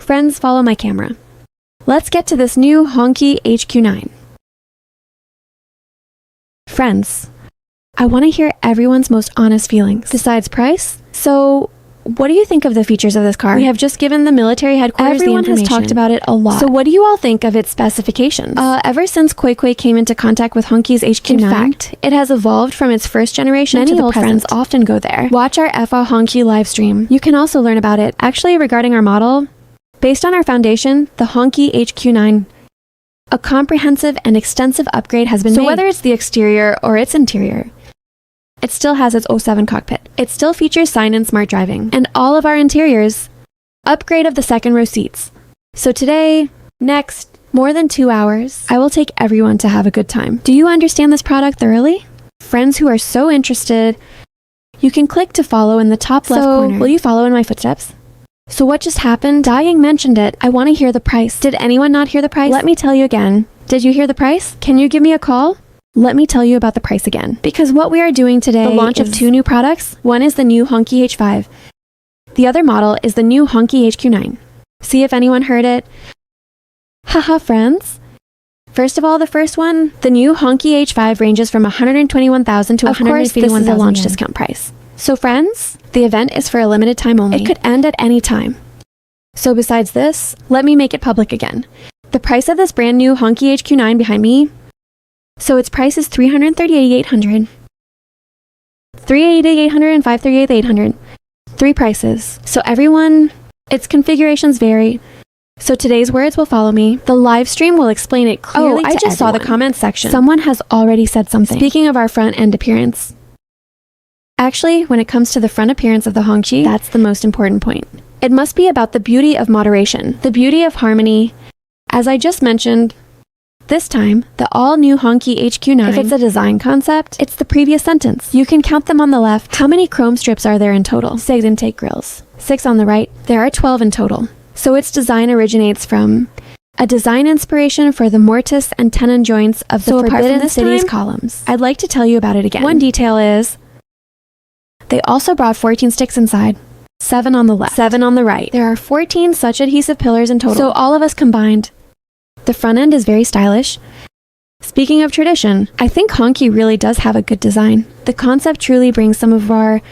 Friends, follow my camera. Let's get to this new Hongqi HQ9. Friends, I want to hear everyone's most honest feelings. Besides price, so what do you think of the features of this car? We have just given the military headquarters Everyone the information. has talked about it a lot. So what do you all think of its specifications? Ever since KuiKui came into contact with Hongqi's HQ9, in fact, it has evolved from its first generation to the present. Many old friends often go there. Watch our FA Hongqi live stream. You can also learn about it. Actually, regarding our model, based on our foundation, the Hongqi HQ9, a comprehensive and extensive upgrade has been made. So whether it's the exterior or its interior, it still has its 07 cockpit. It still features Sinan smart driving. And all of our interiors, upgrade of the second row seats. So today, next, more than 2 hours, I will take everyone to have a good time. Do you understand this product thoroughly? Friends who are so interested, you can click to follow in the top left corner. Will you follow in my footsteps? So what just happened? Dying mentioned it. I want to hear the price. Did anyone not hear the price? Let me tell you again. Did you hear the price? Can you give me a call? Let me tell you about the price again. Because what we are doing today is the launch of 2 new products. One is the new Hongqi H5. The other model is the new Hongqi HQ9. See if anyone heard it. Haha, friends. First of all, the first one, the new Hongqi H5 ranges from 121,000 to 151,000. Of course, this is a launch discount price. So friends, the event is for a limited time only. It could end at any time. So besides this, let me make it public again. The price of this brand new Hongqi HQ9 behind me, so its price is $338,800, $388,800, and $538,800. 3 prices. So everyone, its configurations vary. So today's words will follow me. The live stream will explain it clearly to I just saw the comment section. Someone has already said something. Speaking of our front end appearance. Actually, when it comes to the front appearance of the Hongqi, that's the most important point. It must be about the beauty of moderation, the beauty of harmony. As I just mentioned, this time, the all-new Hongqi HQ9, if it's a design concept, it's the previous sentence. You can count them on the left. How many chrome strips are there in total? 6 intake grills. 6 on the right. There are 12 in total. So its design originates from a design inspiration for the mortise and tenon joints of the Forbidden City's columns. I'd like to tell you about it again. One detail is, they also brought 14 sticks inside. 7 on the left. 7 on the right. There are 14 such adhesive pillars in total. So all of us combined. The front end is very stylish. Speaking of tradition, I think Hongqi really does have a good design. The concept truly brings some of our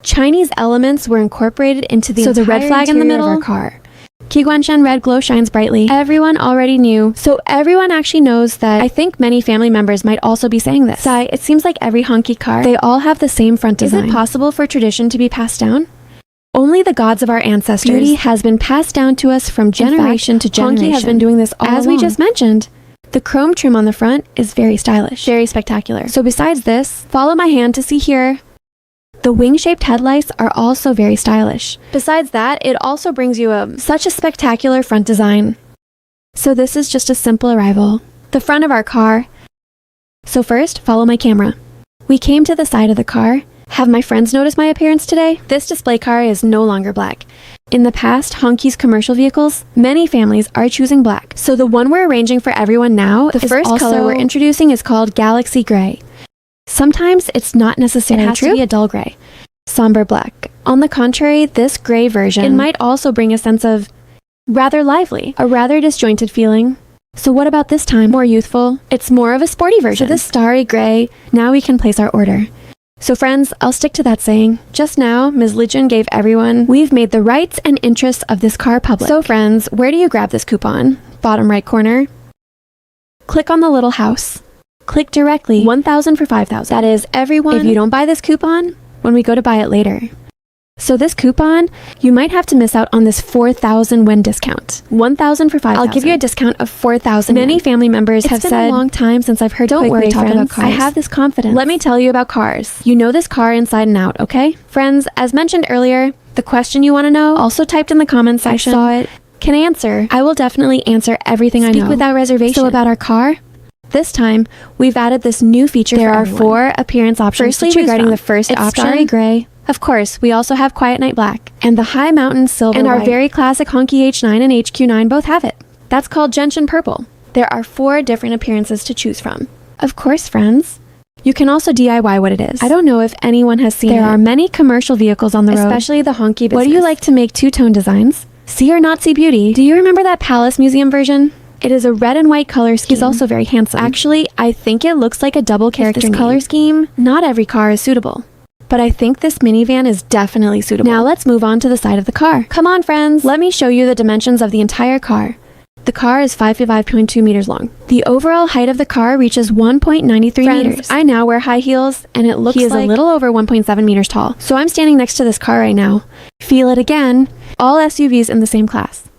Chinese elements were incorporated into the entire red flag in the middle of our car. Qiguanshan red glow shines brightly. Everyone already knew, so everyone actually knows that. I think many family members might also be saying this. Sai, it seems like every Hongqi car, they all have the same front design. Is it possible for tradition to be passed down? Only the gods of our ancestors. Beauty has been passed down to us from generation to generation. Hongqi has been doing this all along. As we just mentioned, the chrome trim on the front is very stylish, very spectacular. So besides this, follow my hand to see here. The wing-shaped headlights are also very stylish. Besides that, it also brings you such a spectacular front design. So this is just a simple arrival. The front of our car. So first, follow my camera. We came to the side of the car. Have my friends noticed my appearance today? This display car is no longer black. In the past, Hongqi's commercial vehicles, many families are choosing black. So the one we're arranging for everyone now, the first color we're introducing is called Galaxy Gray. Sometimes it's not necessarily it has to be a dull gray, somber black. On the contrary, this gray version, it might also bring a sense of rather lively, a rather disjointed feeling. So what about this time? More youthful? It's more of a sporty version. So this starry gray, now we can place our order. So friends, I'll stick to that saying. Just now, Ms. Lijun gave everyone, we've made the rights and interests of this car public. So friends, where do you grab this coupon? Bottom right corner. Click on the little house. Click directly, 1,000 for 5,000. That is everyone, if you don't buy this coupon, when we go to buy it later. So this coupon, you might have to miss out on this 4,000 win discount. 1,000 for 5,000. I'll give you a discount of 4,000. Many family members have said, it's been a long time since I've heard don't worry, talk about cars. I have this confidence. Let me tell you about cars. You know this car inside and out, okay? Friends, as mentioned earlier, the question you want to know, also typed in the comments section. I saw it. Can answer. I will definitely answer everything I know. Speak without reservation. So about our car, this time, we've added this new feature for everyone. There are 4 appearance options. Firstly, regarding the first option, starry gray. Of course, we also have Quiet Night Black and the High Mountain Silver and our very classic Hongqi H9 and HQ9 both have it. That's called Gentian Purple. There are 4 different appearances to choose from. Of course, friends, you can also DIY what it is. I don't know if anyone has seen it. There are many commercial vehicles on the road, especially the Hongqi business. What do you like to make two-tone designs? See or not see beauty? Do you remember that Palace Museum version? It is a red and white color scheme. He's also very handsome. Actually, I think it looks like a double character name. Color scheme, not every car is suitable. But I think this minivan is definitely suitable. Now let's move on to the side of the car. Come on, friends. Let me show you the dimensions of the entire car. The car is 5.2 meters long. The overall height of the car reaches 1.93 meters. I now wear high heels, and it looks like a little over 1.7 meters tall. So I'm standing next to this car right now. Feel it again. All SUVs in the same class.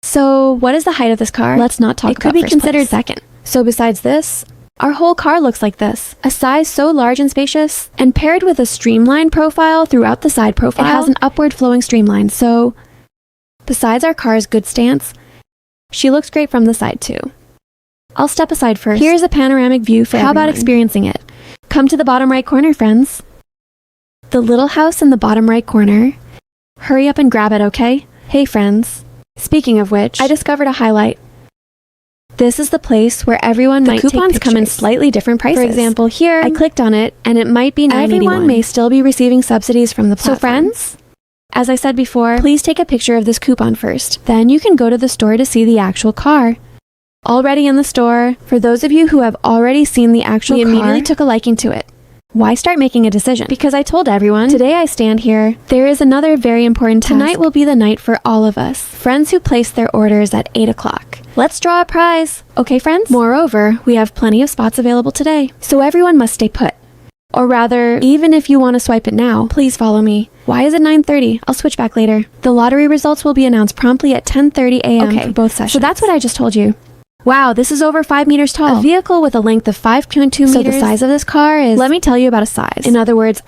So what is the height of this car? Let's not talk about first place. It could be considered second. So besides this, our whole car looks like this. A size so large and spacious, and paired with a streamlined profile throughout the side profile, it has an upward flowing streamline. So besides our car's good stance, she looks great from the side too. I'll step aside first. Here's a panoramic view for everyone. How about experiencing it? Come to the bottom right corner, friends. The little house in the bottom right corner. Hurry up and grab it, okay? Hey, friends. Speaking of which, I discovered a highlight. This is the place where everyone might take pictures. The coupons come in slightly different prices. For example, here, I clicked on it, and it might be $9.81. Everyone may still be receiving subsidies from the platform. So friends, as I said before, please take a picture of this coupon first. Then you can go to the store to see the actual car. Already in the store, for those of you who have already seen the actual car, we immediately took a liking to it. Why start making a decision? Because I told everyone, today I stand here, there is another very important task. Tonight will be the night for all of us, friends who placed their orders at 8 o'clock. Let's draw a prize. Okay, friends? Moreover, we have plenty of spots available today, so everyone must stay put. Or rather, even if you want to swipe it now, please follow me. Why is it 9:30? I'll switch back later. The lottery results will be announced promptly at 10:30 a.m. for both sessions. So that's what I just told you. Wow, this is over 5 meters tall. A vehicle with a length of 5.2 meters. So the size of this car is... Let me tell you about a size. In other words,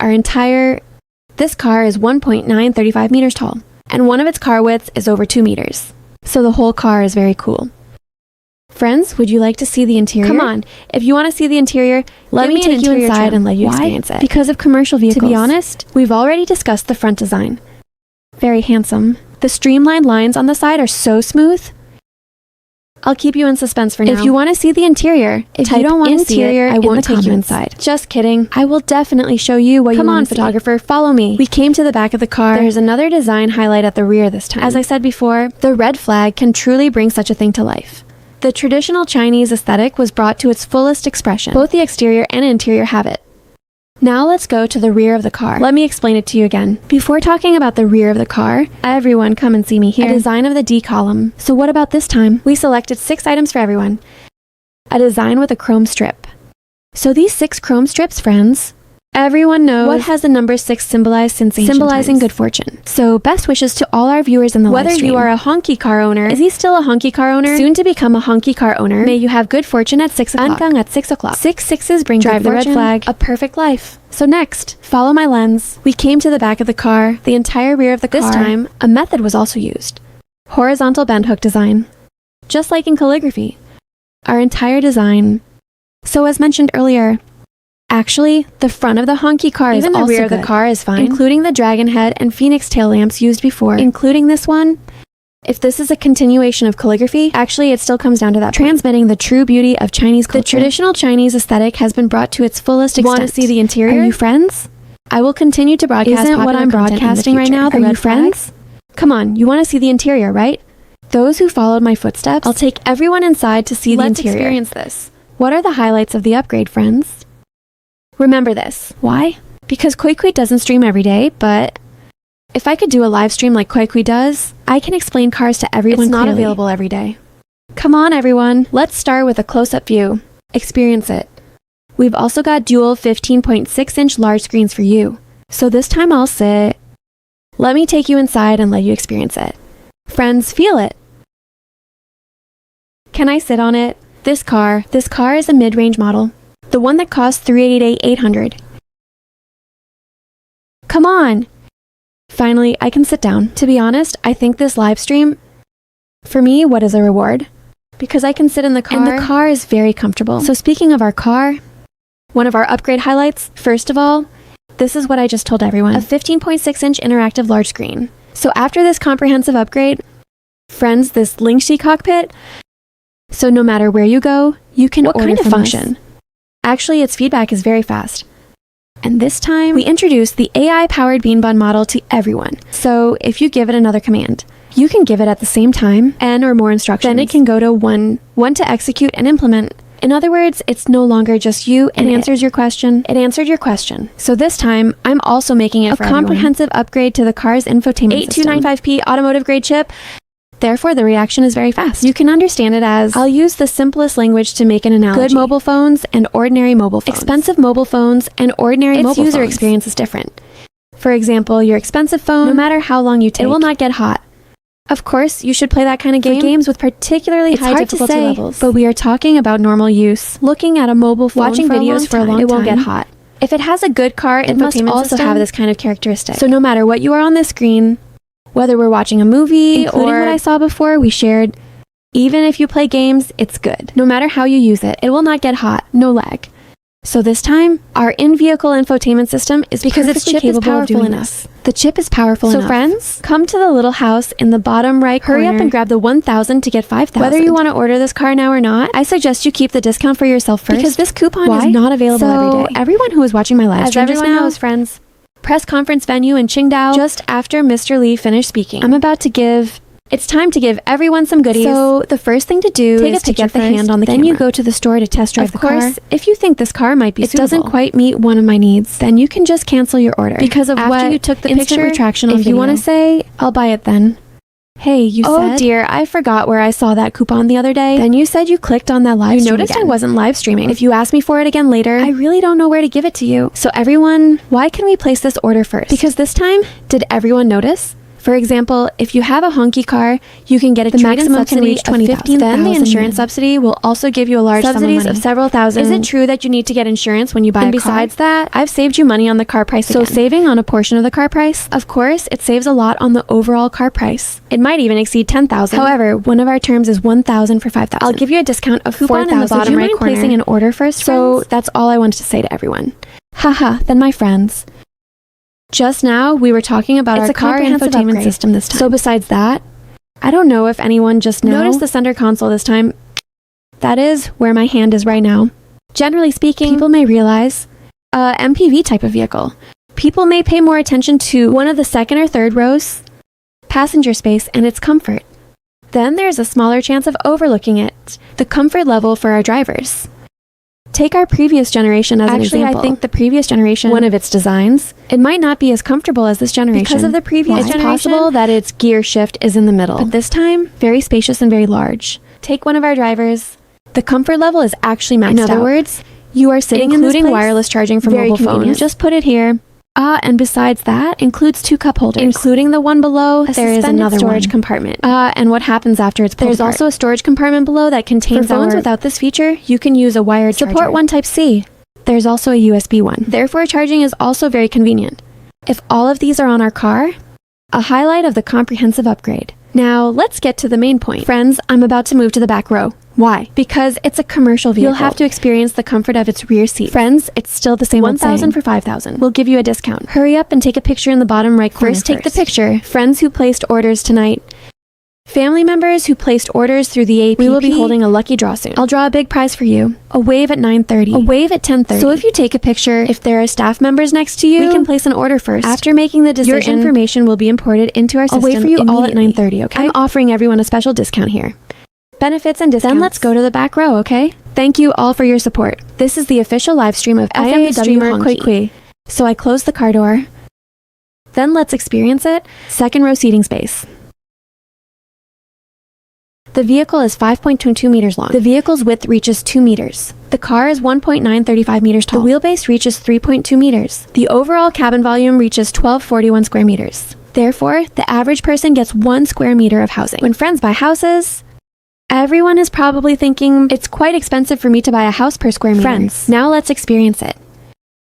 this car is 1.935 meters tall. And one of its car widths is over 2 meters. So the whole car is very cool. Friends, would you like to see the interior? Come on, if you want to see the interior, let me take you inside and let you experience it. Because of commercial vehicles. To be honest, we've already discussed the front design. Very handsome. The streamlined lines on the side are so smooth. I'll keep you in suspense for now. If you want to see the interior, if you don't want to see it, I won't take you inside. Just kidding. I will definitely show you what you want to see. Come on, photographer, follow me. We came to the back of the car. There's another design highlight at the rear this time. As I said before, the red flag can truly bring such a thing to life. The traditional Chinese aesthetic was brought to its fullest expression. Both the exterior and interior have it. Now let's go to the rear of the car. Let me explain it to you again. Before talking about the rear of the car, everyone come and see me here. A design of the D column. So what about this time? We selected 6 items for everyone. A design with a chrome strip. So these 6 chrome strips, friends, everyone knows what has the number 6 symbolized since ancient times. Good fortune. So best wishes to all our viewers in the live stream. Whether you are a honky car owner, is he still a honky car owner? Soon to become a honky car owner. May you have good fortune at 6 o'clock. Ankang at 6 o'clock. 6 sixes bring drive the red flag, a perfect life. So next, follow my lens. We came to the back of the car, the entire rear of the car. This time, a method was also used. Horizontal bend hook design. Just like in calligraphy. Our entire design. So as mentioned earlier, actually, the front of the honky car is also good. Even the rear of the car is fine, including the dragon head and phoenix tail lamps used before, including this one. If this is a continuation of calligraphy, actually it still comes down to that transmitting the true beauty of Chinese culture. The traditional Chinese aesthetic has been brought to its fullest extent. Want to see the interior? Are you friends? I will continue to broadcast popular what I'm broadcasting right now. Are you friends? Come on, you want to see the interior, right? Those who followed my footsteps, I'll take everyone inside to see the interior. Let's experience this. What are the highlights of the upgrade, friends? Remember this. Why? Because KuiKui doesn't stream every day, but if I could do a live stream like KuiKui does, I can explain cars to everyone clearly. It's not available every day. Come on, everyone. Let's start with a close-up view. Experience it. We've also got dual 15.6-inch large screens for you. So this time I'll sit. Let me take you inside and let you experience it. Friends, feel it. Can I sit on it? This car is a mid-range model. The one that costs $388,800. Come on! Finally, I can sit down. To be honest, I think this live stream, for me, what is a reward? Because I can sit in the car, and the car is very comfortable. So speaking of our car, one of our upgrade highlights, first of all, this is what I just told everyone. A 15.6-inch interactive large screen. So after this comprehensive upgrade, friends, this Lingxi cockpit, so no matter where you go, you can order from function. Actually, its feedback is very fast. And this time, we introduced the AI-powered bean bun model to everyone. So if you give it another command, You can give it at the same time, N or more instructions. Then it can go to one to execute and implement. In other words, it's no longer just you and it answers your question. It answered your question. So this time, I'm also making it a comprehensive upgrade to the car's infotainment system. 8295P automotive grade chip. Therefore, the reaction is very fast. You can understand it as, I'll use the simplest language to make an analogy. Good mobile phones and ordinary mobile phones. Expensive mobile phones and ordinary mobile phones. Its user experience is different. For example, your expensive phone, no matter how long you take, it will not get hot. Of course, you should play that kind of game. For games with particularly high difficulty levels. But we are talking about normal use. Looking at a mobile phone, watching videos for a long time, it won't get hot. If it has a good car, it must also have this kind of characteristic. So no matter what you are on the screen, whether we're watching a movie including or what I saw before, we shared, even if you play games, it's good. No matter how you use it, it will not get hot, no lag. So this time, our in-vehicle infotainment system is because its chip is powerful enough. The chip is powerful enough. So friends, come to the little house in the bottom right corner. Hurry up and grab the 1,000 to get 5,000. Whether you want to order this car now or not, I suggest you keep the discount for yourself first. Because this coupon is not available every day. Everyone who is watching my live stream just now, knows, friends, press conference venue in Qingdao just after Mr. Lee finished speaking. It's time to give everyone some goodies. So the first thing to do is to get the hand on the camera. Then you go to the store to test drive the car. Of course, if you think this car might be suitable, it doesn't quite meet one of my needs, then you can just cancel your order. Because of after you took the picture, retraction on video. If you want to say, I'll buy it then. Hey, you said... Oh dear, I forgot where I saw that coupon the other day. Then you said you clicked on that live stream. You noticed I wasn't live streaming. If you ask me for it again later, I really don't know where to give it to you. So everyone, why can we place this order first? Because this time, did everyone notice? For example, if you have a Hongqi car, you can get the maximum subsidy of 20,000. Then the insurance subsidy will also give you a large subsidies of several thousand. Is it true that you need to get insurance when you buy a car? And besides that, I've saved you money on the car price again. So saving on a portion of the car price, of course, it saves a lot on the overall car price. It might even exceed 10,000. However, one of our terms is 1,000 for 5,000. I'll give you a discount of 4,000 in the bottom right corner. Placing an order first, so that's all I wanted to say to everyone. Haha, then my friends. Just now, we were talking about our car infotainment system this time. So besides that, I don't know if anyone just noticed the center console this time. That is where my hand is right now. Generally speaking, people may realize MPV type of vehicle. People may pay more attention to one of the second or third rows, passenger space, and its comfort. Then there's a smaller chance of overlooking it, the comfort level for our drivers. Take our previous generation as an example. I think the previous generation, one of its designs, it might not be as comfortable as this generation. Because of the previous generation, it's possible that its gear shift is in the middle. But this time, very spacious and very large. Take one of our drivers. The comfort level is actually maxed out. In other words, you are sitting in this place, wireless charging for mobile phones. Just put it here. And besides that, includes 2 cup holders. Including the one below, there is another storage compartment. And what happens after it's pulled apart? There's also a storage compartment below that contains for phones without this feature, you can use a wired charger. Support 1 Type-C. There's also a USB one. Therefore, charging is also very convenient. If all of these are on our car, a highlight of the comprehensive upgrade. Now, let's get to the main point. Friends, I'm about to move to the back row. Why? Because it's a commercial vehicle. You'll have to experience the comfort of its rear seat. Friends, it's still the same 1,000 for 5,000. We'll give you a discount. Hurry up and take a picture in the bottom right corner. First, take the picture. Friends who placed orders tonight. Family members who placed orders through the APP. We will be holding a lucky draw soon. I'll draw a big prize for you. A wave at 9:30. A wave at 10:30. So if you take a picture, if there are staff members next to you, we can place an order first. After making the decision, your information will be imported into our system. I'll wait for you all at 9:30, okay? I'm offering everyone a special discount here. Benefits and discounts. Then let's go to the back row, okay? Thank you all for your support. This is the official live stream of All-New KuiKui. So I close the car door. Then let's experience it. Second row seating space. The vehicle is 5.22 meters long. The vehicle's width reaches 2 meters. The car is 1.935 meters tall. The wheelbase reaches 3.2 meters. The overall cabin volume reaches 1241 square meters. Therefore, the average person gets 1 square meter of housing. When friends buy houses, everyone is probably thinking, it's quite expensive for me to buy a house per square meter. Friends, now let's experience it.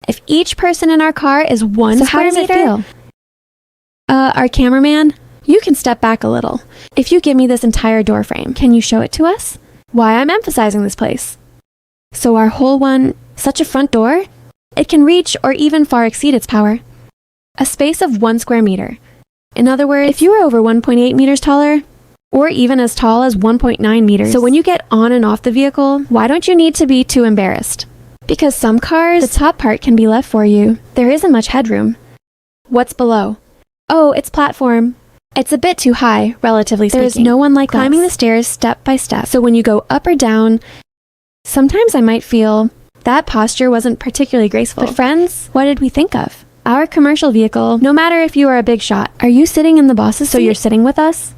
If each person in our car is 1 square meter, how does it feel? Our cameraman, you can step back a little. If you give me this entire door frame, can you show it to us? Why I'm emphasizing this place. So our whole one, such a front door, it can reach or even far exceed its power. A space of 1 square meter. In other words, if you were over 1.8 meters taller, or even as tall as 1.9 meters. So when you get on and off the vehicle, why don't you need to be too embarrassed? Because some cars, the top part can be left for you. There isn't much headroom. What's below? Oh, it's platform. It's a bit too high, relatively speaking. There is no one like climbing the stairs step by step. So when you go up or down, sometimes I might feel that posture wasn't particularly graceful. But friends, what did we think of? Our commercial vehicle, no matter if you are a big shot, are you sitting in the boss's seat? So you're sitting with us?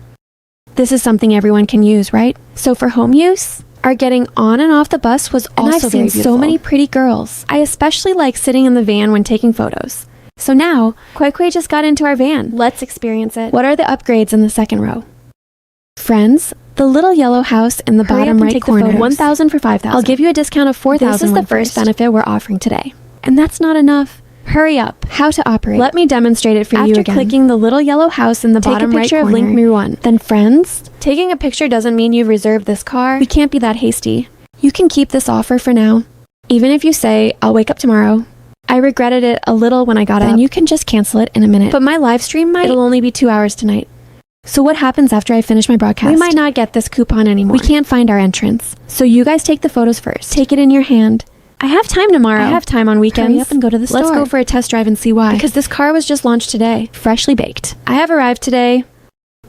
This is something everyone can use, right? So for home use, our getting on and off the bus was also very beautiful. I've seen so many pretty girls. I especially like sitting in the van when taking photos. So now, KuiKui just got into our van. Let's experience it. What are the upgrades in the second row? Friends, the little yellow house in the bottom right corner. 1,000 for 5,000. I'll give you a discount of 4,000. This is the first benefit we're offering today. And that's not enough. Hurry up. How to operate. Let me demonstrate it for you again. After clicking the little yellow house in the bottom right corner, take a picture of Link 1. Then friends, taking a picture doesn't mean you've reserved this car. We can't be that hasty. You can keep this offer for now. Even if you say, I'll wake up tomorrow. I regretted it a little when I got up. Then you can just cancel it in a minute. But my live stream it'll only be 2 hours tonight. So what happens after I finish my broadcast? We might not get this coupon anymore. We can't find our entrance. So you guys take the photos first. Take it in your hand. I have time tomorrow. I have time on weekends. Hurry up and go to the store. Let's go for a test drive and see why. Because this car was just launched today. Freshly baked. I have arrived today.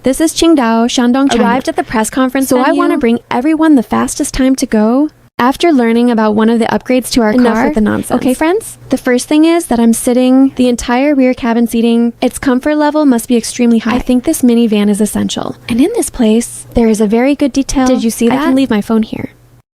This is Qingdao, Shandong, China. Arrived at the press conference venue. I want to bring everyone the fastest time to go. After learning about one of the upgrades to our car. Enough with the nonsense. Okay, friends? The first thing is that I'm sitting the entire rear cabin seating. Its comfort level must be extremely high. I think this minivan is essential. And in this place, there is a very good detail. Did you see that? I can leave my phone here.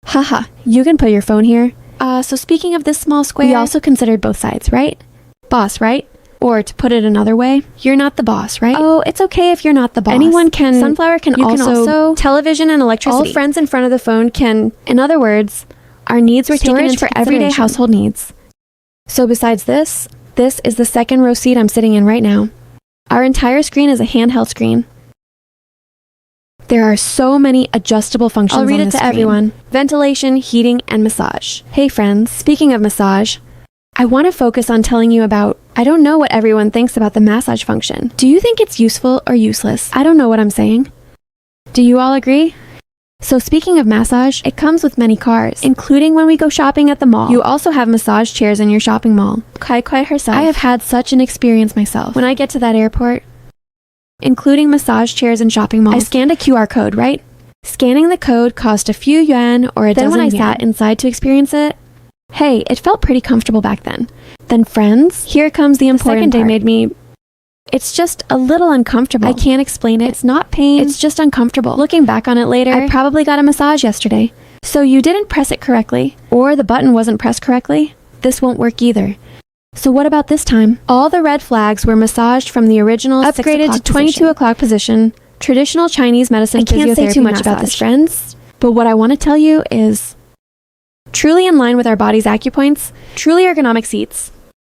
Haha, you can put your phone here. So speaking of this small square, we also considered both sides, right? Boss, right? Or to put it another way, you're not the boss, right? Oh, it's okay if you're not the boss. Anyone can. Sunflower can also television and electricity. All friends in front of the phone can. In other words, our needs were taken into for everyday household needs. So besides this is the second row seat I'm sitting in right now. Our entire screen is a handheld screen. There are so many adjustable functions on this screen. I'll read it to everyone. Ventilation, heating, and massage. Hey friends, speaking of massage, I want to focus on telling you about, I don't know what everyone thinks about the massage function. Do you think it's useful or useless? I don't know what I'm saying. Do you all agree? So speaking of massage, it comes with many cars, including when we go shopping at the mall. You also have massage chairs in your shopping mall. KuiKui herself. I have had such an experience myself. When I get to that airport, including massage chairs and shopping malls, I scanned a QR code, right? Scanning the code cost a few yuan or a dozen yuan. Then when I sat inside to experience it, hey, it felt pretty comfortable back then. Then friends, here comes the important part. The second day made me, it's just a little uncomfortable. I can't explain it. It's not pain. It's just uncomfortable. Looking back on it later, I probably got a massage yesterday. So you didn't press it correctly, or the button wasn't pressed correctly. This won't work either. So what about this time? All the red flags were massaged from the original upgraded to 22 o'clock position. Traditional Chinese medicine. I can't say too much about this, friends. But what I want to tell you is truly in line with our body's acupoints, truly ergonomic seats.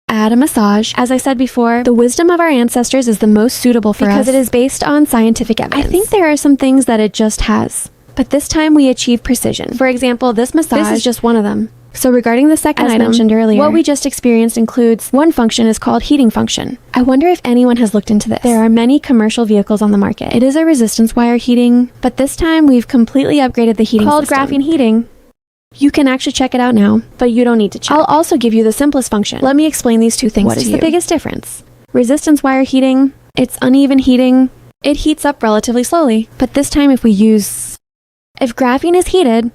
Add a massage. As I said before, the wisdom of our ancestors is the most suitable for us because it is based on scientific evidence. I think there are some things that it just has. But this time we achieve precision. For example, this massage is just one of them. So regarding the second item, mentioned earlier, what we just experienced includes one function is called heating function. I wonder if anyone has looked into this. There are many commercial vehicles on the market. It is a resistance wire heating, but this time we've completely upgraded the heating system. Called graphene heating. You can actually check it out now, but you don't need to check. I'll also give you the simplest function. Let me explain these two things to you. What is the biggest difference? Resistance wire heating, it's uneven heating. It heats up relatively slowly, but this time if graphene is heated,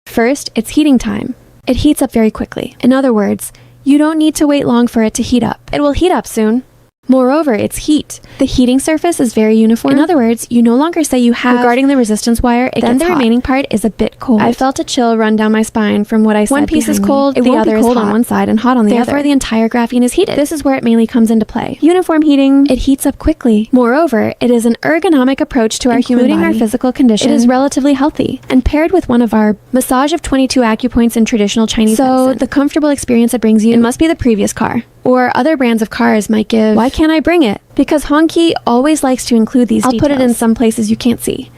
first, it's heating time. It heats up very quickly. In other words, you don't need to wait long for it to heat up. It will heat up soon. Moreover, it's heat. The heating surface is very uniform. In other words, you no longer say you have, regarding the resistance wire, then the remaining part is a bit cold. I felt a chill run down my spine from what I said. One piece is cold, the other is hot on one side and hot on the other. Therefore, the entire graphene is heated. This is where it mainly comes into play. Uniform heating, it heats up quickly. Moreover, it is an ergonomic approach to our human body. Including our physical condition. It is relatively healthy and paired with one of our massage of 22 acupoints in traditional Chinese medicine. So, the comfortable experience it brings you, it must be the previous car. Or other brands of cars might give, why can't I bring it? Because Hongqi always likes to include these details. I'll put it in some places you can't see.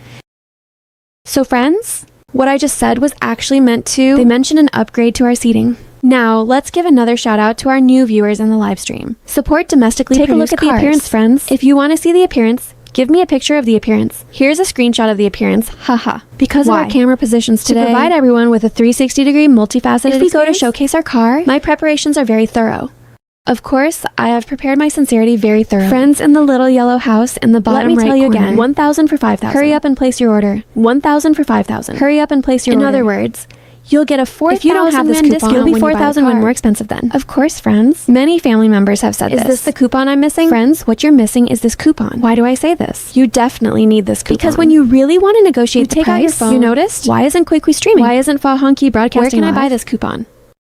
So friends, what I just said was actually meant to, they mentioned an upgrade to our seating. Now, let's give another shout out to our new viewers in the live stream. Support domestically produced cars. Take a look at the appearance, friends. If you want to see the appearance, give me a picture of the appearance. Here's a screenshot of the appearance. Haha. Because of our camera positions today, to provide everyone with a 360-degree multifaceted experience, if we go to showcase our car, my preparations are very thorough. Of course, I have prepared my sincerity very thoroughly. Friends in the little yellow house in the bottom right corner. Let me tell you again, 1,000 for 5,000. Hurry up and place your order. 1,000 for 5,000. Hurry up and place your order. In other words, you'll get a 4,000 if you don't have this coupon, you'll be 4,000 when more expensive then. Of course, friends. Many family members have said this. Is this the coupon I'm missing? Friends, what you're missing is this coupon. Why do I say this? You definitely need this coupon. Because when you really want to negotiate the price, out your phone, you noticed? Why isn't KuiKui streaming? Why isn't Hongqi broadcasting live? Where can I buy this coupon?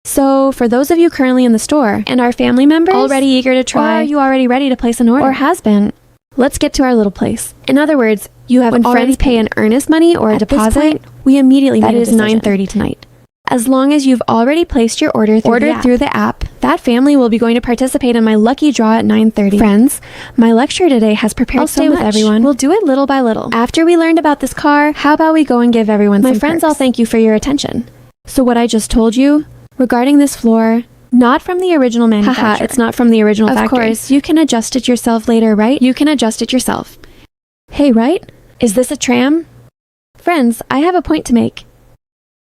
So, for those of you currently in the store and our family members already eager to try, or are you already ready to place an order, or has been, let's get to our little place. In other words, you have when friends pay an earnest money or a deposit, we immediately make a decision. That is 9:30 tonight. As long as you've already placed your order through the app, that family will be going to participate in my lucky draw at 9:30. Friends, my lecture today has prepared so much. With everyone. We'll do it little by little. After we learned about this car, how about we go and give everyone some friends, I'll thank you for your attention. So what I just told you, regarding this floor, not from the original manufacturer. Haha, it's not from the original factory. Of course, you can adjust it yourself later, right? You can adjust it yourself. Hey, right? Is this a tram? Friends, I have a point to make.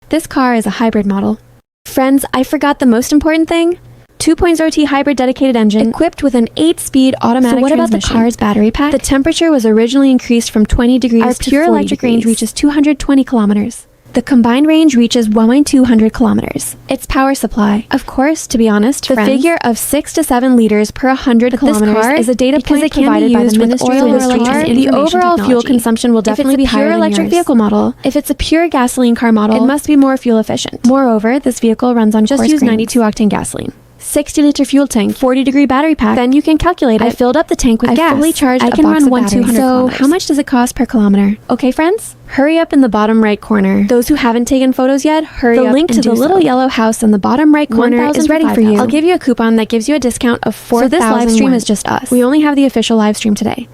This car is a hybrid model. Friends, I forgot the most important thing. 2.0T hybrid dedicated engine equipped with an 8-speed automatic transmission. So what about the car's battery pack? The temperature was originally increased from 20 degrees to 40 degrees. Our pure electric range reaches 220 kilometers. The combined range reaches 1,200 kilometers. Its power supply, of course, to be honest, the figure of 6 to 7 liters per 100 kilometers is a data point provided by the Ministry of Industry. The overall fuel consumption will definitely be higher than yours. If it's a pure electric vehicle model, if it's a pure gasoline car model, it must be more fuel efficient. Moreover, this vehicle runs on just use 92 octane gasoline. 60-liter fuel tank, 40-degree battery pack. Then you can calculate it. I filled up the tank with gas. I fully charged I can run 1,200 So how much does it cost per kilometer? Okay, friends? Hurry up in the bottom right corner. Those who haven't taken photos yet, hurry up. The link to the little yellow house in the bottom right corner is ready for you. I'll give you a coupon that gives you a discount of 4,000. So this live stream is just us. We only have the official live stream today.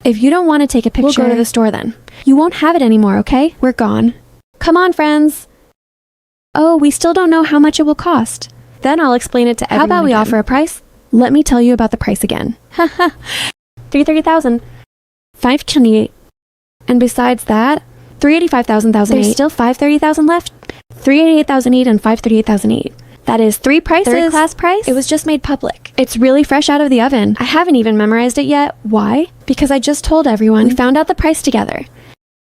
If you don't want to take a picture, we'll go to the store then. You won't have it anymore, okay? We're gone. Come on, friends. Oh, we still don't know how much it will cost. Then I'll explain it to everyone. How about we offer a price? Let me tell you about the price again. Haha. 330,000. 528. And besides that, 385,000. There's still 530,000 left. 388,008 and 538,008. That is 3 prices. Third class price. It was just made public. It's really fresh out of the oven. I haven't even memorized it yet. Why? Because I just told everyone. We found out the price together.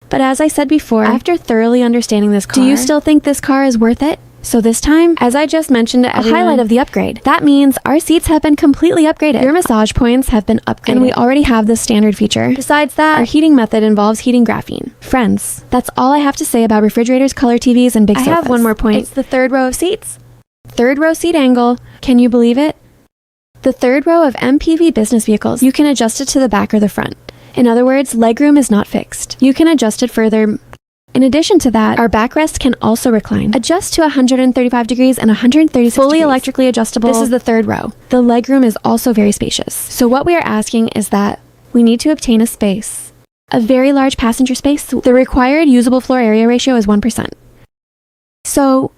But as I said before, after thoroughly understanding this car, do you still think this car is worth it? So this time, as I just mentioned to everyone, a highlight of the upgrade. That means our seats have been completely upgraded. Your massage points have been upgraded. And we already have this standard feature. Besides that, our heating method involves heating graphene. Friends, that's all I have to say about refrigerators, color TVs, and big sofas. I have one more point. It's the third row of seats. Third row seat angle. Can you believe it? The third row of MPV business vehicles. You can adjust it to the back or the front. In other words, legroom is not fixed. You can adjust it further. In addition to that, our backrest can also recline. Adjust to 135 degrees and 136 fully degrees. Electrically adjustable. This is the third row. The legroom is also very spacious. So what we are asking is that we need to obtain a space. A very large passenger space. The required usable floor area ratio is 1%. So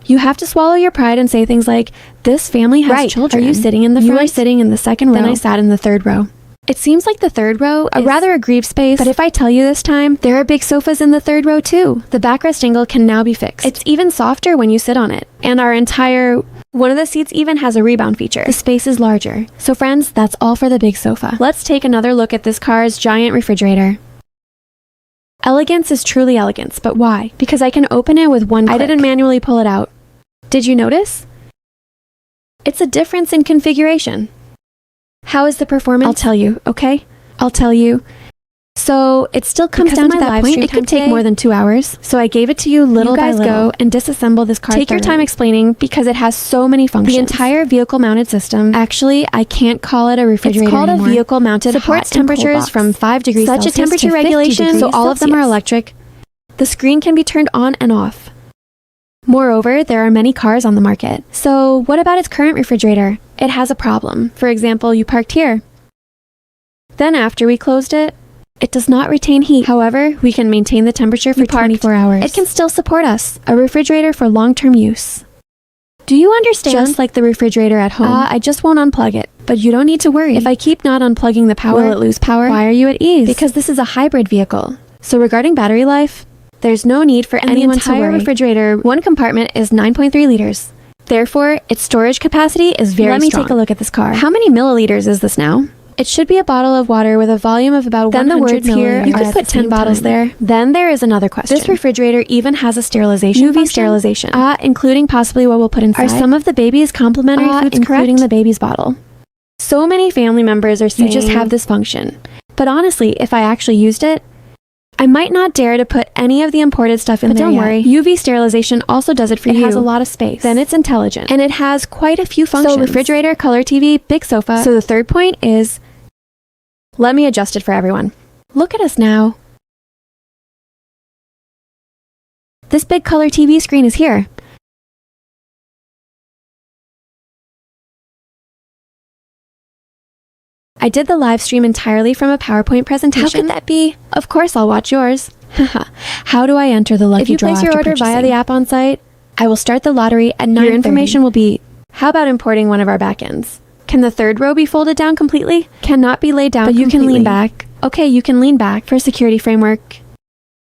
you have to swallow your pride and say things like, this family has children. Are you sitting in the front? You are sitting in the second row. Then I sat in the third row. It seems like the third row is a rather aggrieved space, but if I tell you this time, there are big sofas in the third row too. The backrest angle can now be fixed. It's even softer when you sit on it. And one of the seats even has a rebound feature. The space is larger. So friends, that's all for the big sofa. Let's take another look at this car's giant refrigerator. Elegance is truly elegance, but why? Because I can open it with one click. I didn't manually pull it out. Did you notice? It's a difference in configuration. How is the performance? I'll tell you, okay? I'll tell you. So it still comes down to that point. It could take more than 2 hours. So I gave it to you little by little. Go and disassemble this car. Take your time explaining because it has so many functions. The entire vehicle mounted system. Actually, I can't call it a refrigerator anymore. It's called a vehicle mounted supports temperatures from 5 degrees Celsius. Such a temperature regulation. So all of them are electric. The screen can be turned on and off. Moreover, there are many cars on the market. So what about its current refrigerator? It has a problem. For example, you parked here. Then after we closed it, it does not retain heat. However, we can maintain the temperature for 24 hours. It can still support us. A refrigerator for long-term use. Do you understand? Just like the refrigerator at home. I just won't unplug it. But you don't need to worry. If I keep not unplugging the power, will it lose power? Why are you at ease? Because this is a hybrid vehicle. So regarding battery life, there's no need for anyone to worry. The entire refrigerator, one compartment is 9.3 liters. Therefore, its storage capacity is very strong. Let me take a look at this car. How many milliliters is this now? It should be a bottle of water with a volume of about 100 milliliters. You could put 10 bottles there. Then there is another question. This refrigerator even has a sterilization UV sterilization. Including possibly what we'll put inside. Are some of the baby's complimentary foods including the baby's bottle? So many family members are saying you just have this function. But honestly, if I actually used it, I might not dare to put any of the imported stuff in there. But don't worry, UV sterilization also does it for you. It has a lot of space. Then it's intelligent. And it has quite a few functions. So refrigerator, color TV, big sofa. So the third point is, let me adjust it for everyone. Look at us now. This big color TV screen is here. I did the live stream entirely from a PowerPoint presentation. How could that be? Of course I'll watch yours. How do I enter the lucky draw? If you place your order via the app on site, I will start the lottery at 9:30. Your information will be, how about importing one of our backends? Can the third row be folded down completely? Cannot be laid down, but you can lean back. Okay, you can lean back for security framework.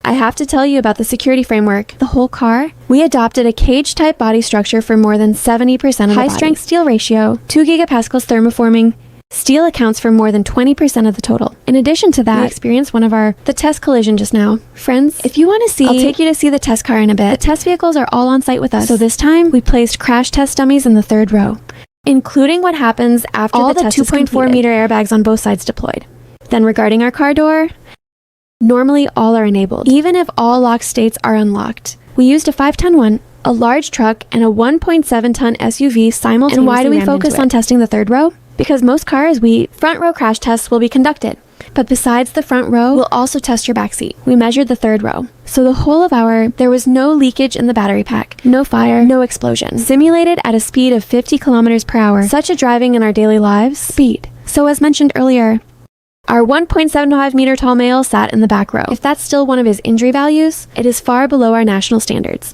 I have to tell you about the security framework. The whole car, we adopted a cage-type body structure for more than 70% of the high-strength steel ratio, 2 gigapascals thermoforming. Steel accounts for more than 20% of the total. In addition to that, we experienced the test collision just now. Friends, if you want to see, I'll take you to see the test car in a bit. The test vehicles are all on site with us. So this time, we placed crash test dummies in the third row, including what happens after all the test is completed. 2.4 meter airbags on both sides deployed. Then regarding our car door, normally all are enabled, even if all lock states are unlocked. We used a 5-ton one, a large truck, and a 1.7-ton SUV simultaneously. And why do we focus on testing the third row? Because most cars, front row crash tests will be conducted. But besides the front row, we'll also test your backseat. We measured the third row. So the whole of there was no leakage in the battery pack, no fire, no explosion. Simulated at a speed of 50 kilometers per hour. Such a driving in our daily lives. Speed. So as mentioned earlier, our 1.75 meter tall male sat in the back row. If that's still one of his injury values, it is far below our national standards.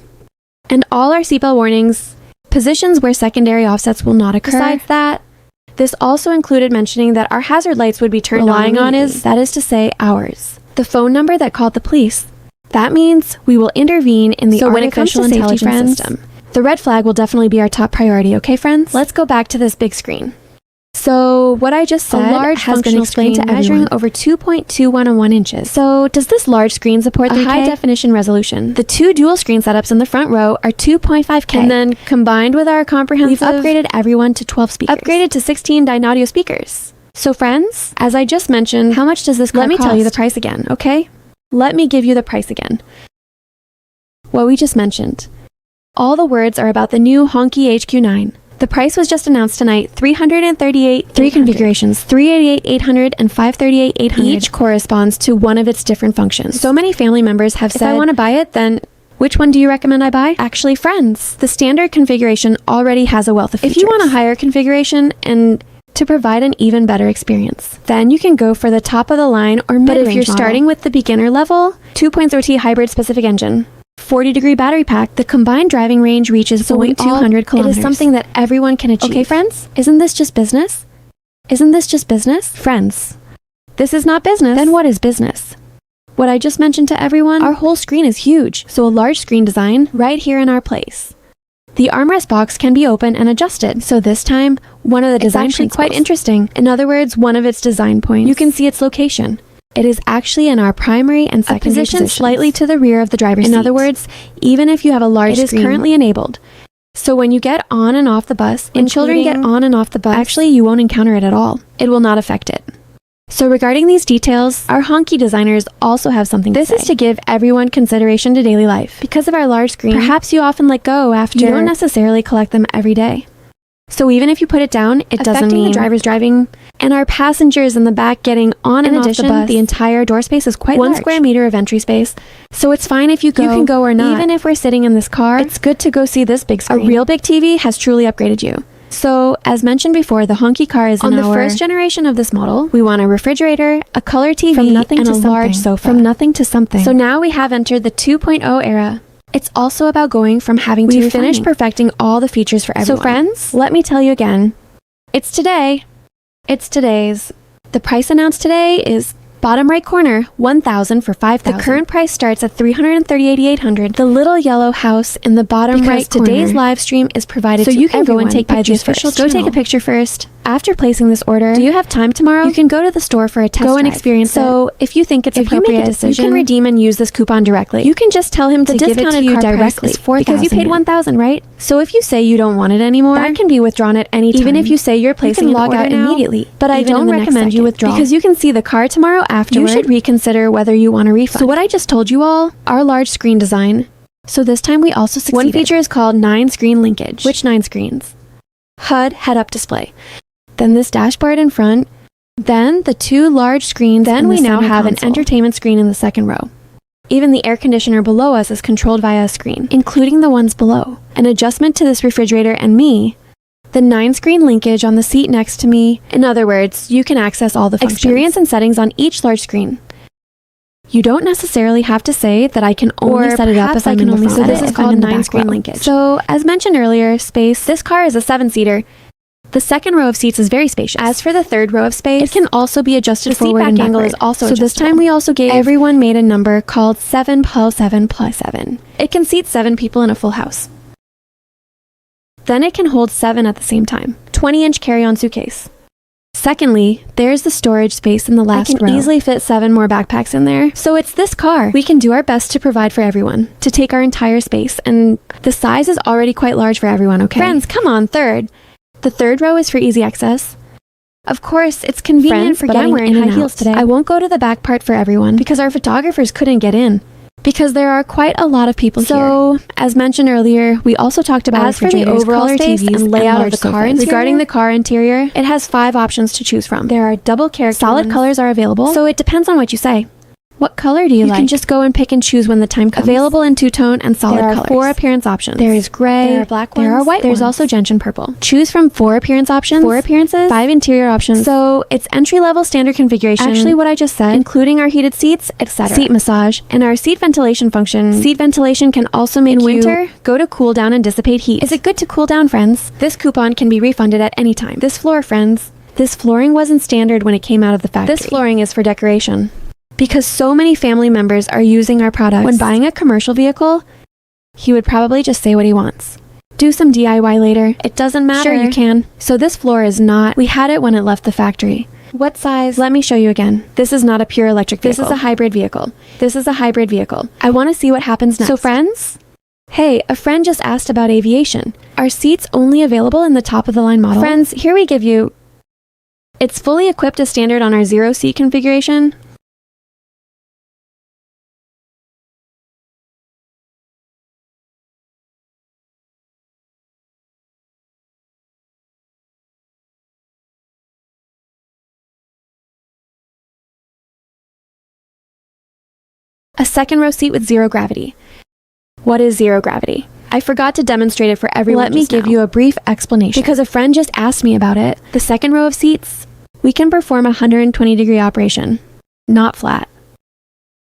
And all our seatbelt warnings, positions where secondary offsets will not occur. Besides that, this also included mentioning that our hazard lights would be turned on that is to say, ours. The phone number that called the police. That means we will intervene in the artificial intelligence system. The red flag will definitely be our top priority, okay, friends? Let's go back to this big screen. So what I just said has been explained to measuring over 2.211 inches. So does this large screen support 3K? High definition resolution? The 2 dual screen setups in the front row are 2.5K. And then combined with our comprehensive, we've upgraded everyone to 12 speakers. Upgraded to 16 Dynaudio speakers. So friends, as I just mentioned, how much does this car cost? Let me tell you the price again, okay? Let me give you the price again. What we just mentioned. All the words are about the new Hongqi HQ9. The price was just announced tonight, $338,800. 3 configurations, $388,800 and $538,800. Each corresponds to one of its different functions. So many family members have said, if I want to buy it, then which one do you recommend I buy? Actually, friends, the standard configuration already has a wealth of features. If you want a higher configuration and to provide an even better experience, then you can go for the top of the line or mid-range model. But if you're starting with the beginner level, 2.0T hybrid specific engine, 40-degree battery pack, the combined driving range reaches 200 kilometers. It is something that everyone can achieve. Okay, friends? Isn't this just business? Isn't this just business? Friends, this is not business. Then what is business? What I just mentioned to everyone, our whole screen is huge, so a large screen design right here in our place. The armrest box can be open and adjusted. So this time, one of the design points quite interesting. In other words, one of its design points, you can see its location. It is actually in our primary and secondary position, slightly to the rear of the driver's seat. In other words, even if you have a large screen, it is currently enabled. So when you get on and off the bus, when children get on and off the bus, actually you won't encounter it at all. It will not affect it. So regarding these details, our Hongqi designers also have something to say. This is to give everyone consideration to daily life. Because of our large screen, perhaps you often let go after you don't necessarily collect them every day. So even if you put it down, it doesn't mean the driver's driving and our passengers in the back getting on and off the bus. The entire door space is quite large. 1 square meter of entry space. So it's fine if you go. You can go or not. Even if we're sitting in this car, it's good to go see this big screen. A real big TV has truly upgraded you. So, as mentioned before, the Hongqi car is on the first generation of this model. We want a refrigerator, a color TV, and a large sofa. From nothing to something. So now we have entered the 2.0 era. It's also about going from having to finish perfecting all the features for everyone. So friends, let me tell you again. It's today. It's today's. The price announced today is Bottom right corner, 1,000 for 5,000. The current price starts at 338,800. The little yellow house in the bottom right corner. Today's live stream is provided so you can go and take pictures first. Go take a picture first. After placing this order, do you have time tomorrow? You can go to the store for a test drive. Go and experience it. So if you think it's appropriate, you can redeem and use this coupon directly. You can just tell him to give it to you directly because you paid 1,000, right? So if you say you don't want it anymore, that can be withdrawn at any time. Even if you say you're placing an order now, immediately. But I don't recommend you withdraw because you can see the car tomorrow afterward. You should reconsider whether you want a refund. So what I just told you all, our large screen design. So this time we also succeeded. One feature is called 9-screen linkage. Which 9 screens? HUD head-up display. Then this dashboard in front. Then the 2 large screens. Then we now have an entertainment screen in the second row. Even the air conditioner below us is controlled via a screen, including the ones below. An adjustment to this refrigerator and me. The 9-screen linkage on the seat next to me. In other words, you can access all the functions. Experience and settings on each large screen. You don't necessarily have to say that I can only set it up as I'm in the front. So this is called 9-screen linkage. So as mentioned earlier, space. This car is a 7-seater. The second row of seats is very spacious. As for the third row of space, it can also be adjusted forward and backward. The seat back angle is also adjustable. So this time we also gave everyone made a number called 7 plus 7 plus 7. It can seat 7 people in a full house. Then it can hold 7 at the same time. 20-inch carry-on suitcase. Secondly, there's the storage space in the last row. I can easily fit 7 more backpacks in there. So it's this car. We can do our best to provide for everyone, to take our entire space, and the size is already quite large for everyone, okay? Friends, come on, third. The third row is for easy access. Of course, it's convenient for getting in and out. High heels today. I won't go to the back part for everyone because our photographers couldn't get in. Because there are quite a lot of people here. So, as mentioned earlier, we also talked about as for the overall space and layout of the car interior. Regarding the car interior, it has 5 options to choose from. There are double character solid colors are available, so it depends on what you say. What color do you like? You can just go and pick and choose when the time comes. Available in 2-tone and solid colors. There are 4 appearance options. There is gray, there are black ones, there are white There's also gentian purple. Choose from 4 appearance options, 4 appearances, 5 interior options. So it's entry-level standard configuration. Actually what I just said, including our heated seats, etc. Seat massage, and our seat ventilation function. Seat ventilation can also make winter go to cool down and dissipate heat. Is it good to cool down, friends? This coupon can be refunded at any time. This floor, friends. This flooring wasn't standard when it came out of the factory. This flooring is for decoration. Because so many family members are using our products. When buying a commercial vehicle, he would probably just say what he wants. Do some DIY later. It doesn't matter. Sure, you can. So this floor is not. We had it when it left the factory. What size? Let me show you again. This is not a pure electric vehicle. This is a hybrid vehicle. This is a hybrid vehicle. I want to see what happens next. So friends? Hey, a friend just asked about aviation. Are seats only available in the top of the line model? Friends, here we give you. It's fully equipped as standard on our 0-seat configuration. A second row seat with 0 gravity. What is 0 gravity? I forgot to demonstrate it for everyone. Let me give you a brief explanation. Because a friend just asked me about it. The second row of seats, we can perform a 120-degree operation. Not flat.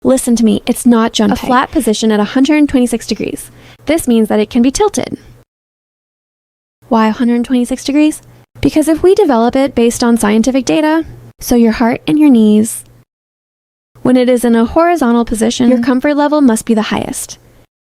Listen to me, it's not junpei. A flat position at 126 degrees. This means that it can be tilted. Why 126 degrees? Because if we develop it based on scientific data, so your heart and your knees, when it is in a horizontal position, your comfort level must be the highest.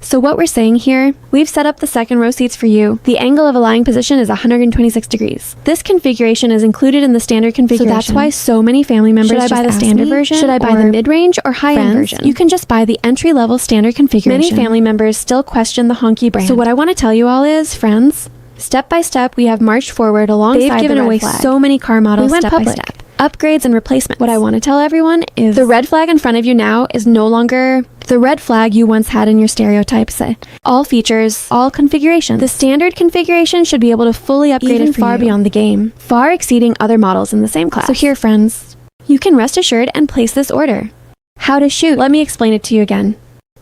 So what we're saying here, we've set up the second row seats for you. The angle of a lying position is 126 degrees. This configuration is included in the standard configuration. So that's why so many family members should I buy the standard version? Should I buy the mid-range or high-end version? You can just buy the entry-level standard configuration. Many family members still question the Hongqi brand. So what I want to tell you all is, friends, step by step, we have marched forward alongside the red flag. They've given away so many car models step by step. Upgrades and replacements. What I want to tell everyone is the red flag in front of you now is no longer the red flag you once had in your stereotypes. All features, all configurations. The standard configuration should be able to fully upgrade it far beyond the game, far exceeding other models in the same class. So here, friends, you can rest assured and place this order. How to shoot. Let me explain it to you again.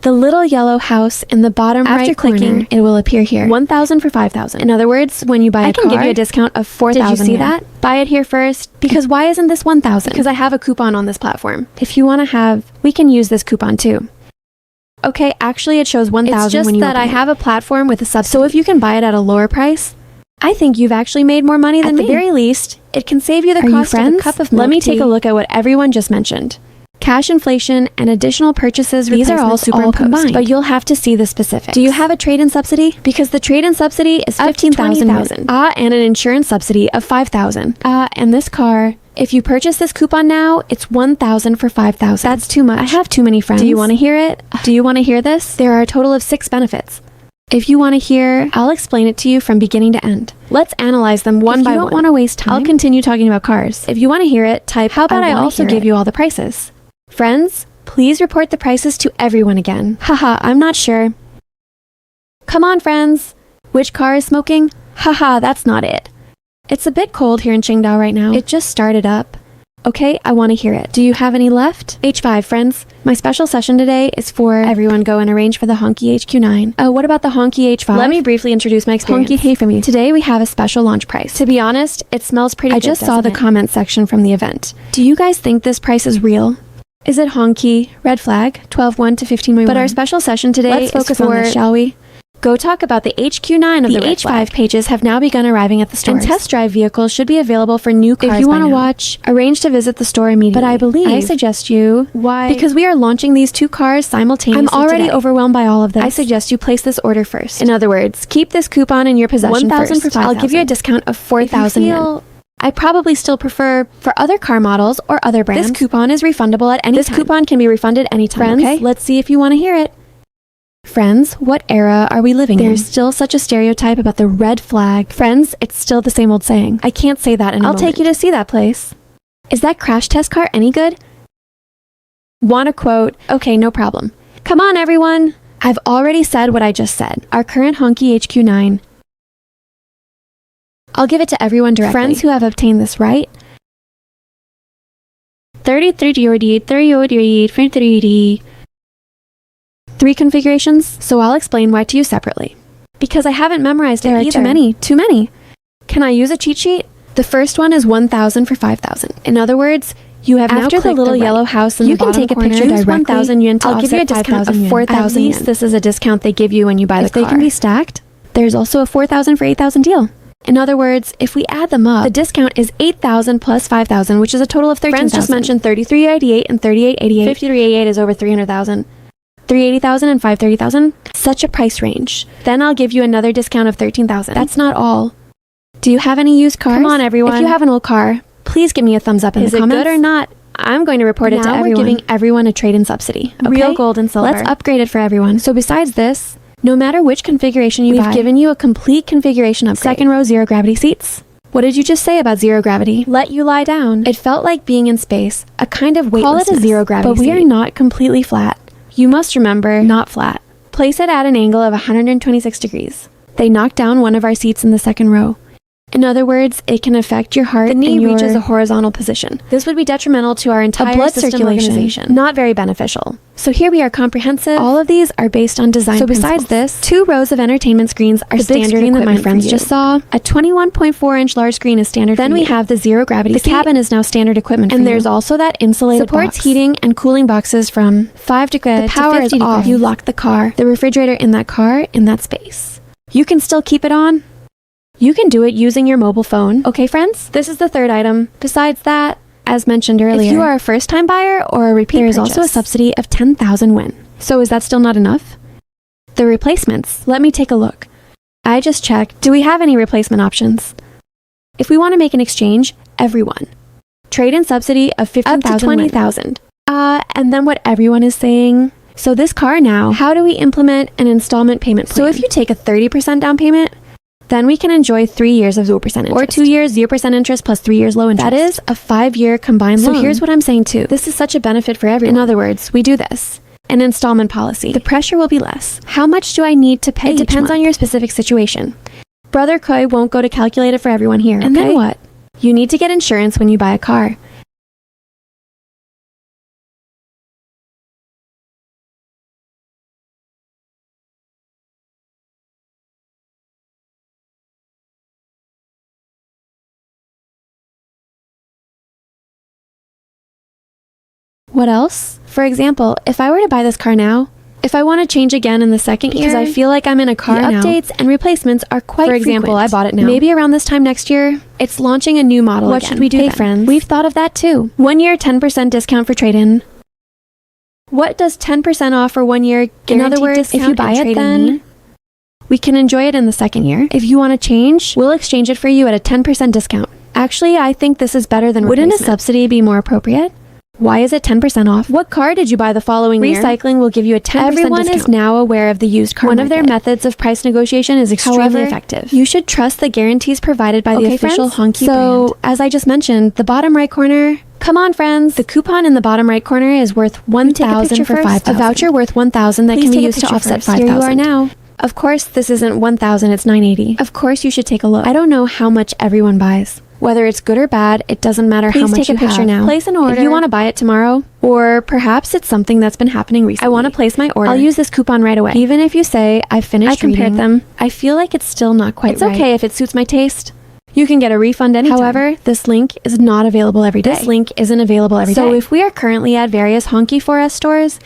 The little yellow house in the bottom right corner, after clicking, it will appear here. 1,000 for 5,000. In other words, when you buy a car, I can give you a discount of 4,000. Did you see that? Buy it here first. Because why isn't this 1,000? Because I have a coupon on this platform. If you want to have, we can use this coupon too. Okay, actually it shows 1,000 when you open it. It's just that I have a platform with a subsidy. So if you can buy it at a lower price, I think you've actually made more money than me. At the very least, it can save you the cost of a cup of milk. Let me take a look at what everyone just mentioned. cash inflation, and additional purchases. These are all superimposed, but you'll have to see the specifics. Do you have a trade-in subsidy? Because the trade-in subsidy is 15,000, and an insurance subsidy of 5,000. And this car, if you purchase this coupon now, it's 1,000 for 5,000. That's too much. I have too many friends. Do you want to hear it? Do you want to hear this? There are a total of 6 benefits. If you want to hear, I'll explain it to you from beginning to end. Let's analyze them one by one. If you don't want to waste time, I'll continue talking about cars. If you want to hear it, type, how about I also give you all the prices? Friends, please report the prices to everyone again. Haha, I'm not sure. Come on, friends. Which car is smoking? Haha, that's not it. It's a bit cold here in Qingdao right now. It just started up. Okay, I want to hear it. Do you have any left? H5, friends. My special session today is for everyone go and arrange for the Hongqi HQ9. Oh, what about the Hongqi H5? Let me briefly introduce my experience. Hongqi, hey from you. Today we have a special launch price. To be honest, it smells pretty good. I just saw the comment section from the event. Do you guys think this price is real? Is it Hongqi? Red flag, 12.1 to 15.1. But our special session today is focus on this, shall we? Go talk about the HQ9 of the H5 pages have now begun arriving at the stores. And test drive vehicles should be available for new cars. If you want to watch, arrange to visit the store immediately. But I believe, I suggest you, why? Because we are launching these 2 cars simultaneously. I'm already overwhelmed by all of this. I suggest you place this order first. In other words, keep this coupon in your possession 1,000 for 5,000. I'll give you a discount of 4,000 yen. I probably still prefer for other car models or other brands. This coupon is refundable at any time. This coupon can be refunded anytime. Friends, okay? Let's see if you want to hear it. Friends, what era are we living in? There's still such a stereotype about the red flag. Friends, it's still the same old saying. I can't say that in a moment. I'll take you to see that place. Is that crash test car any good? Want a quote? Okay, no problem. Come on, everyone. I've already said what I just said. Our current Hongqi HQ9. I'll give it to everyone directly. Friends who have obtained this right. 3 configurations, so I'll explain why to you separately. Because I haven't memorized it either. Too many. Can I use a cheat sheet? The first one is 1,000 for 5,000. In other words, you have now clicked the little yellow house in the bottom corner. You can take a picture directly. 1,000 yuan to I'll give you a discount of 4,000 yen. At least this is a discount they give you when you buy the car. If they can be stacked, there's also a 4,000 for 8,000 deal. In other words, if we add them up, the discount is 8,000 plus 5,000, which is a total of 13,000. Friends just mentioned 3388 and 3888. 5388 is over 300,000. 380,000 and 530,000. Such a price range. Then I'll give you another discount of 13,000. That's not all. Do you have any used cars? Come on, everyone. If you have an old car, please give me a thumbs up in the comments. Is it good or not? I'm going to report it to everyone. Now we're giving everyone a trade-in subsidy. Okay? Real gold and silver. Let's upgrade it for everyone. So besides this, no matter which configuration you buy, we've given you a complete configuration upgrade. Second row zero gravity seats. What did you just say about zero gravity? Let you lie down. It felt like being in space, a kind of weightlessness. Call it a zero gravity seat. But we are not completely flat. You must remember, not flat. Place it at an angle of 126 degrees. They knocked down one of our seats in the second row. In other words, it can affect your heart. The knee reaches a horizontal position. This would be detrimental to our entire blood circulation. Not very beneficial. So here we are comprehensive. All of these are based on design principles. So besides this, 2 rows of entertainment screens are standard screen that my friends just saw. A 21.4-inch large screen is standard. Then we have the zero gravity seat. The cabin is now standard equipment. And there's also that insulated box. Supports heating and cooling boxes from 5 degrees. The power is off. You lock the car. The refrigerator in that car in that space. You can still keep it on. You can do it using your mobile phone. Okay, friends? This is the third item. Besides that, as mentioned earlier, if you are a first-time buyer or a repeat purchase, there is also a subsidy of 10,000 yen. So is that still not enough? The replacements. Let me take a look. I just checked. Do we have any replacement options? If we want to make an exchange, everyone. Trade-in subsidy of 15,000 up to 20,000. And then what everyone is saying. So this car now, how do we implement an installment payment plan? So if you take a 30% down payment, then we can enjoy 3 years of 0% interest. Or 2 years, 0% interest plus 3 years low interest. That is a 5-year combined loan. So here's what I'm saying too. This is such a benefit for everyone. In other words, we do this. An installment policy. The pressure will be less. How much do I need to pay? It depends on your specific situation. Brother Kui won't go to calculate it for everyone here. And then what? You need to get insurance when you buy a car. What else? For example, if I were to buy this car now, if I want to change again in the second year, because I feel like I'm in a car now, updates and replacements are quite frequent. For example, I bought it now. Maybe around this time next year, it's launching a new model again. What should we do then? Friends? We've thought of that too. 1 year, 10% discount for trade-in. What does 10% off for 1 year guaranteed In other words, discount if you buy and it, trade then in mean? We can enjoy it in the second year. If you want to change, we'll exchange it for you at a 10% discount. Actually, I think this is better than replacement. Wouldn't a subsidy be more appropriate? Why is it 10% off? What car did you buy the following year? Recycling will give you a 10% Everyone discount. is now aware of the used car One market. of their methods of price negotiation is extremely effective. You should trust the guarantees provided by the official Hongqi brand. So, as I just mentioned, the bottom right corner... Come on, friends. The coupon in the bottom right corner is worth $1,000 for $5,000. A voucher worth $1,000 that can be used to offset $5,000. Here you are now. Of course, this isn't $1,000, it's $980. Of course, you should take a look. I don't know how much everyone buys. Whether it's good or bad, it doesn't matter how much you have. Please take a picture now. Place an order. If you want to buy it tomorrow, or perhaps it's something that's been happening recently. I want to place my order. I'll use this coupon right away. Even if you say, I've finished reading, I compared them. I feel like it's still not quite right. It's okay if it suits my taste. You can get a refund anytime. However, this link is not available every day. This link isn't available every day. So if we are currently at various Hongqi 4S stores,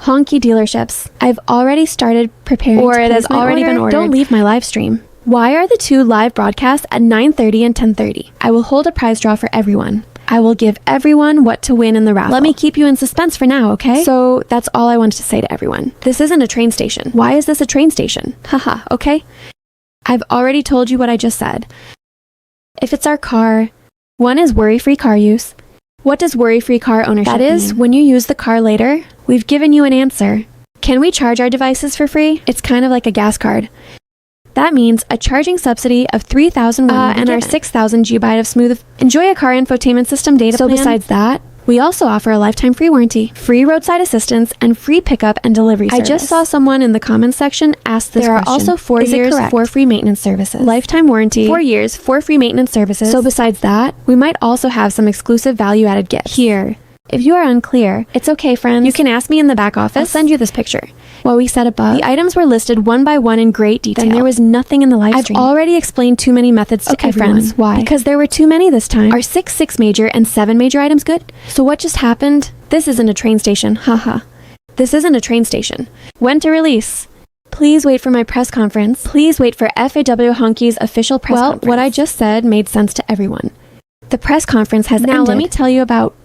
Hongqi dealerships, I've already started preparing or it has already been ordered. Don't leave my live stream. Why are the two live broadcasts at 9:30 and 10:30? I will hold a prize draw for everyone. I will give everyone what to win in the raffle. Let me keep you in suspense for now, okay? So that's all I wanted to say to everyone. This isn't a train station. Why is this a train station? Haha, okay? I've already told you what I just said. If it's our car, one is worry-free car use. What does worry-free car ownership mean? That is, when you use the car later, we've given you an answer. Can we charge our devices for free? It's kind of like a gas card. That means a charging subsidy of $3,000 and our 6,000 GB of smooth. Enjoy a car infotainment system data plan. So besides that, we also offer a lifetime free warranty, free roadside assistance, and free pickup and delivery service. I just saw someone in the comments section ask this question. There are also 4 years for free maintenance services. Lifetime warranty, 4 years for free maintenance services. So besides that, we might also have some exclusive value-added gifts. Here, if you are unclear, it's okay, friends. You can ask me in the back office. I'll send you this picture. What we said above, the items were listed one by one in great detail. Then there was nothing in the live stream. I've already explained too many methods to everyone. Friends, why? Because there were too many this time. Are 6 major and 7 major items good? So what just happened? This isn't a train station. Haha. This isn't a train station. When to release? Please wait for my press conference. Please wait for FAW Hongqi's official press conference. Well, what I just said made sense to everyone. The press conference has ended. Now let me tell you about...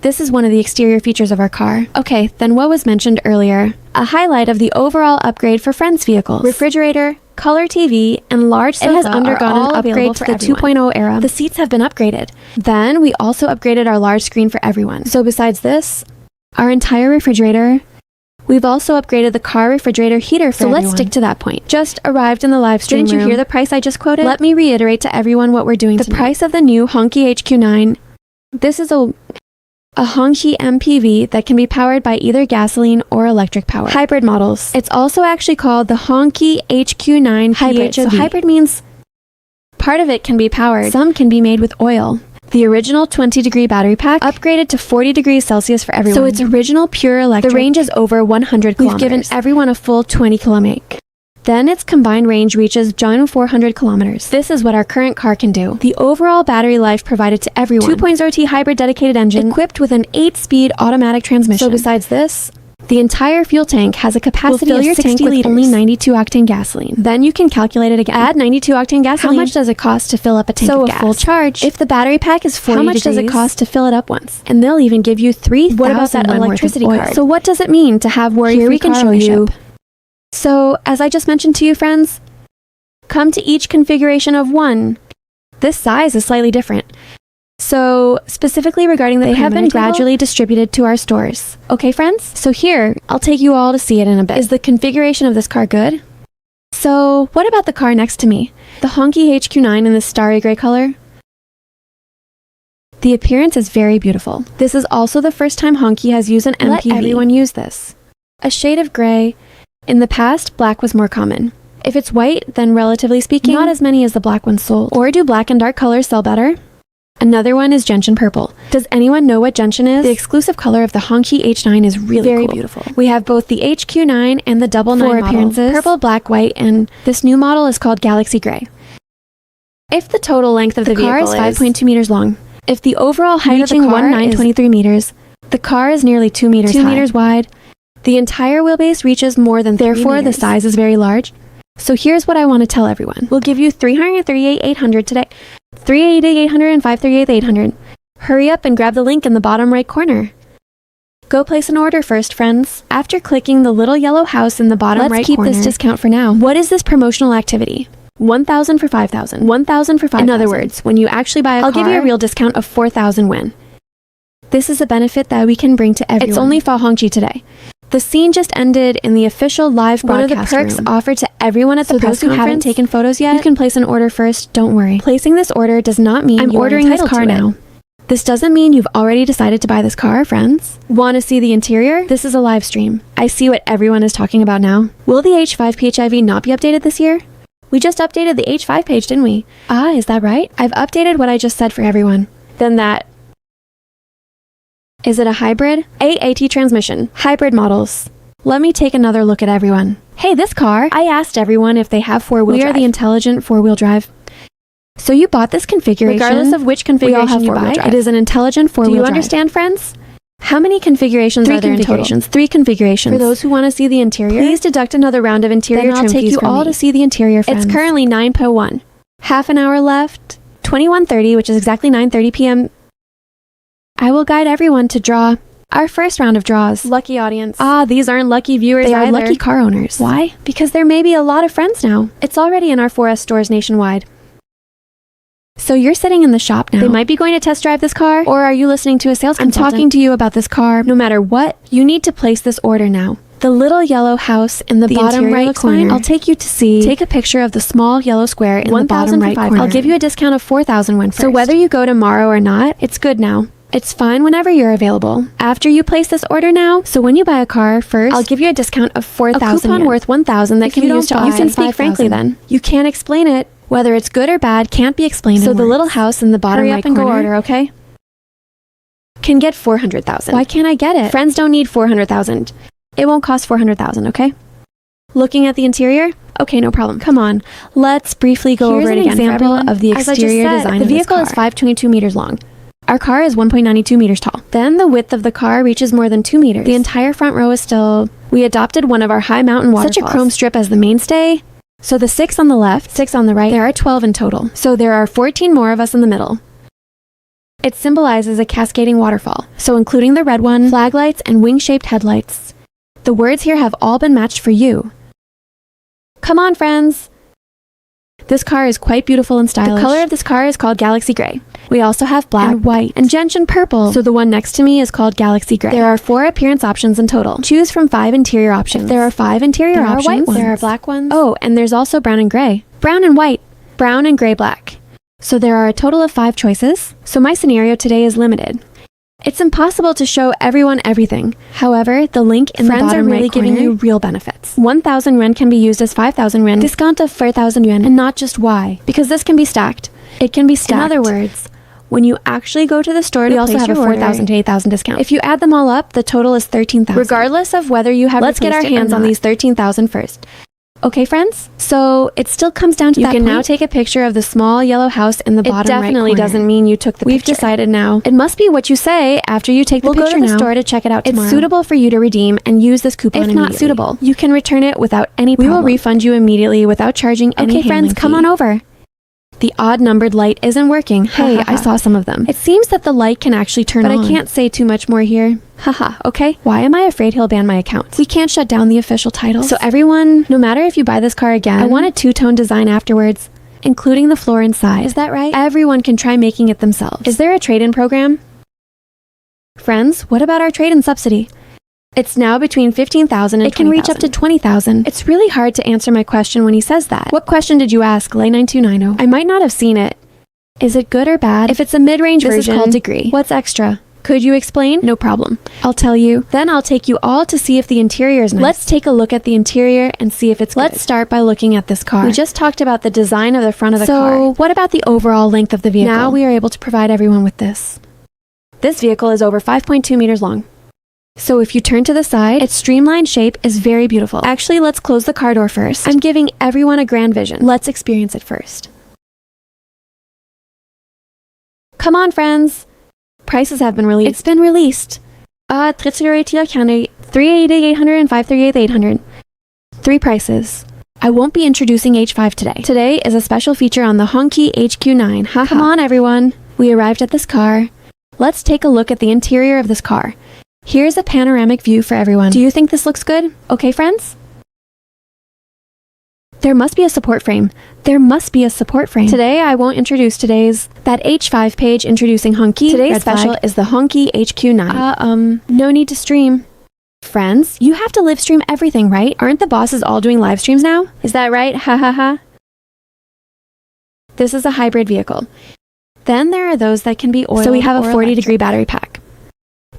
This is one of the exterior features of our car. Okay, then what was mentioned earlier? A highlight of the overall upgrade for Friends vehicles. Refrigerator, color TV, and large sofa. It has undergone an upgrade to the 2.0 era. The seats have been upgraded. Then we also upgraded our large screen for everyone. So besides this, our entire refrigerator, we've also upgraded the car refrigerator heater for everyone. So let's stick to that point. Just arrived in the live stream room. Didn't you hear the price I just quoted? Let me reiterate to everyone what we're doing tonight. The price of the new Hongqi HQ9. This is a Hongqi MPV that can be powered by either gasoline or electric power. Hybrid models. It's also actually called the Hongqi HQ9 Hybrid. So hybrid means part of it can be powered. Some can be made with oil. The original 20-degree battery pack upgraded to 40 degrees Celsius for everyone. So it's original pure electric. The range is over 100 kilometers. We've given everyone a full 20 kilometer. Then its combined range reaches 400 kilometers. This is what our current car can do. The overall battery life provided to everyone. 2.0T hybrid dedicated engine equipped with an 8-speed automatic transmission. So besides this, the entire fuel tank has a capacity of 60 liters. With only 92-octane gasoline. Then you can calculate it again. Add 92-octane gasoline. How much does it cost to fill up a tank of gas? So a full charge. If the battery pack is 40 degrees, how much does it cost to fill it up once? And they'll even give you 3,000 What about that electricity card? So what does it mean to have worry-free car ownership? So, as I just mentioned to you, friends, come to each configuration of one. This size is slightly different. So, specifically regarding the they have been gradually distributed to our stores. Okay, friends? So here, I'll take you all to see it in a bit. Is the configuration of this car good? So, what about the car next to me? The Hongqi HQ9 in this starry gray color? The appearance is very beautiful. This is also the first time Hongqi has used an MPV. Let everyone use this. A shade of gray. In the past, black was more common. If it's white, then relatively speaking, not as many as the black ones sold. Or do black and dark colors sell better? Another one is gentian purple. Does anyone know what gentian is? The exclusive color of the Hongqi H9 is really very beautiful. We have both the HQ9 and the double 9 appearances, purple, black, white, and this new model is called Galaxy Gray. If the total length of the car is 5.2 meters long, if the overall height of the car is 1923 meters, the car is nearly 2 meters high. 2 meters wide. The entire wheelbase reaches more than 3 meters. Therefore, the size is very large. So here's what I want to tell everyone. We'll give you $338,800 today. $388,800 and $538,800. Hurry up and grab the link in the bottom right corner. Go place an order first, friends. After clicking the little yellow house in the bottom right corner, let's keep this discount for now. What is this promotional activity? 1,000 for 5,000. 1,000 for 5,000. In other words, when you actually buy a car, I'll give you a real discount of 4,000 yuan. This is a benefit that we can bring to everyone. It's only for Hongqi today. The scene just ended in the official live broadcast room. One of the perks offered to everyone at the press conference. So those who haven't taken photos yet, you can place an order first, don't worry. Placing this order does not mean I'm ordering this car now. This doesn't mean you've already decided to buy this car, friends. Want to see the interior? This is a live stream. I see what everyone is talking about now. Will the H5 PHIV not be updated this year? We just updated the H5 page, didn't we? Ah, is that right? I've updated what I just said for everyone. Then that... Is it a hybrid? 8AT transmission. Hybrid models. Let me take another look at everyone. Hey, this car! I asked everyone if they have four-wheel drive. We are the intelligent four-wheel drive. So you bought this configuration? Regardless of which configuration you buy, it is an intelligent four-wheel drive. Do you understand, friends? How many configurations are there in total? 3 configurations. For those who want to see the interior, please deduct another round of interior trim fees from me. Then I'll take you all to see the interior, friends. It's currently 9:01. Half an hour left. 21:30, which is exactly 9:30 p.m. I will guide everyone to draw our first round of draws. Lucky audience. Ah, these aren't lucky viewers either. They are lucky car owners. Why? Because there may be a lot of friends now. It's already in our 4S stores nationwide. So you're sitting in the shop now. They might be going to test drive this car, or are you listening to a sales consultant? I'm talking to you about this car. No matter what, you need to place this order now. The little yellow house in the bottom right corner. I'll take you to see. Take a picture of the small yellow square in the bottom right corner. I'll give you a discount of 4,000 yuan first. So whether you go tomorrow or not, it's good now. It's fine whenever you're available. After you place this order now, so when you buy a car first, I'll give you a discount of 4,000 A coupon worth 1,000 that can be used to offset. You can speak frankly then. You can't explain it. Whether it's good or bad can't be explained in words. So the little house in the bottom right corner, go order, okay? Can get 400,000. Why can't I get it? Friends don't need 400,000. It won't cost 400,000, okay? Looking at the interior? Okay, no problem. Come on, let's briefly go over it again. Here's an example of the exterior design of this car. The vehicle is 5.22 meters long. Our car is 1.92 meters tall. Then the width of the car reaches more than 2 meters. The entire front row is still... We adopted one of our high mountain waterfalls. Such a chrome strip as the mainstay. So the 6 on the left, 6 on the right, there are 12 in total. So there are 14 more of us in the middle. It symbolizes a cascading waterfall. So including the red one, flag lights, and wing-shaped headlights. The words here have all been matched for you. Come on, friends! This car is quite beautiful and stylish. The color of this car is called Galaxy Gray. We also have black, and white, and gentian purple. So the one next to me is called Galaxy Gray. There are 4 appearance options in total. Choose from 5 interior options. If there are 5 interior options, white ones. There are black ones. Oh, and there's also brown and gray. Brown and white. Brown and gray black. So there are a total of 5 choices. So my scenario today is limited. It's impossible to show everyone everything. However, the link in the bottom right corner giving you real benefits. 1,000 yuan can be used as 5,000 yuan, discount of 4,000 yuan, and not just Y, because this can be stacked. It can be stacked. In other words, when you actually go to the store to place your order, we also have a 4,000 to 8,000 discount. If you add them all up, the total is 13,000. Regardless of whether you have Let's get our hands on these 13,000 first. Okay, friends? So it still comes down to that point. You can now take a picture of the small yellow house in the bottom right corner. It definitely doesn't mean you took the picture. We've decided now. It must be what you say after you take the picture now. We'll go to the store to check it out tomorrow. It's suitable for you to redeem and use this coupon immediately. If not suitable, you can return it without any problem. We will refund you immediately without charging any handling fee. Okay, friends, come on over. The odd-numbered light isn't working. Hey, I saw some of them. It seems that the light can actually turn on. But I can't say too much more here. Haha, okay? Why am I afraid he'll ban my account? We can't shut down the official titles. So everyone, no matter if you buy this car again, I want a 2-tone design afterwards, including the floor inside. Is that right? Everyone can try making it themselves. Is there a trade-in program? Friends, what about our trade-in subsidy? It's now between 15,000 and 20,000. It can reach up to 20,000. It's really hard to answer my question when he says that. What question did you ask, Lay9290? I might not have seen it. Is it good or bad? If it's a mid-range version, this is called degree. What's extra? Could you explain? No problem. I'll tell you. Then I'll take you all to see if the interior is nice. Let's take a look at the interior and see if it's good. Let's start by looking at this car. We just talked about the design of the front of the car. So what about the overall length of the vehicle? Now we are able to provide everyone with this. This vehicle is over 5.2 meters long. So if you turn to the side, its streamlined shape is very beautiful. Actually, let's close the car door first. I'm giving everyone a grand vision. Let's experience it first. Come on, friends. Prices have been released. It's been released. 388 800 and 538 800. 3 prices. I won't be introducing H5 today. Today is a special feature on the Hongqi HQ9. Come on, everyone. We arrived at this car. Let's take a look at the interior of this car. Here's a panoramic view for everyone. Do you think this looks good? Okay, friends? There must be a support frame. There must be a support frame. Today, I won't introduce that H5 page introducing Hongqi. Today's special is the Hongqi HQ9. No need to stream. Friends, you have to live stream everything, right? Aren't the bosses all doing live streams now? Is that right? Ha ha ha. This is a hybrid vehicle. Then there are those that can be oiled. So we have a 40-degree battery pack.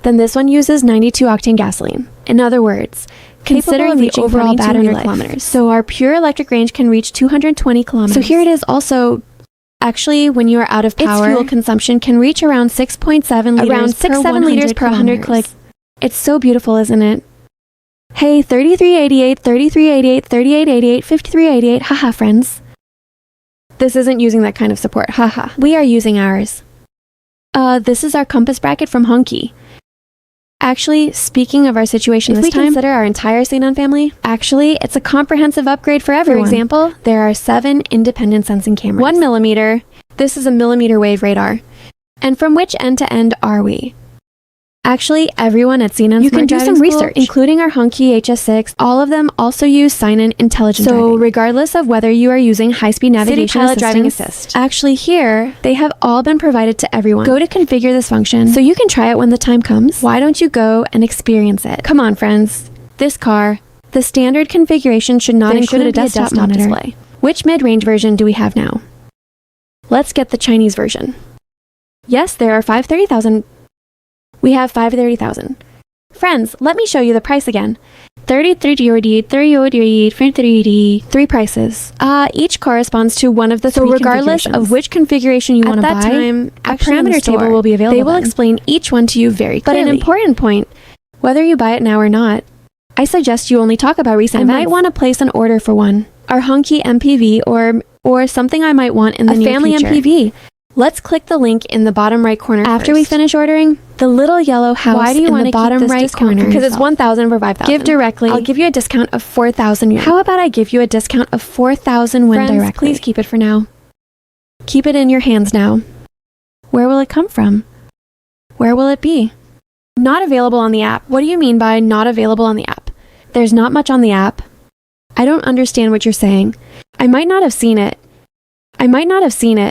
Then this one uses 92-octane gasoline. In other words, considering the overall battery life. So our pure electric range can reach 220 kilometers. So here it is also. Actually, when you are out of power, its fuel consumption can reach around 6.7 liters, around 6.7 liters per 100 clicks. It's so beautiful, isn't it? Hey, 3388, 3388, 3888, 5388, haha, friends. This isn't using that kind of support, haha. We are using ours. This is our compass bracket from Hongqi. Actually, speaking of our situation this time, if we consider our entire Sinan family, actually, it's a comprehensive upgrade for everyone. For example, there are 7 independent sensing cameras. 1 millimeter. This is a millimeter wave radar. And from which end to end are we? Actually, everyone at Sinan you can do some research, including our Hongqi HS6. All of them also use Sinan intelligent driving. So regardless of whether you are using high-speed navigation pilot driving assist, actually here, they have all been provided to everyone. Go to configure this function so you can try it when the time comes. Why don't you go and experience it? Come on, friends. This car, the standard configuration should not include a desktop monitor. Display. Which mid-range version do we have now? Let's get the Chinese version. Yes, there are 530,000. We have 530,000. Friends, let me show you the price again. 3 prices. Each corresponds to one of the 3 regardless of which configuration you want to buy, a parameter table will be available. They will explain each one to you very clearly. But an important point, whether you buy it now or not, I suggest you only talk about recent events. I might want to place an order for one. Our Hongqi MPV or something I might want in the near future. A family MPV. Let's click the link in the bottom right corner after we finish ordering. The little yellow house in the bottom right corner. Because it's 1,000 for 5,000. Give directly. I'll give you a discount of 4,000 yuan. How about I give you a discount of 4,000 yuan directly? Please keep it for now. Keep it in your hands now. Where will it come from? Where will it be? Not available on the app. What do you mean by not available on the app? There's not much on the app. I don't understand what you're saying. I might not have seen it.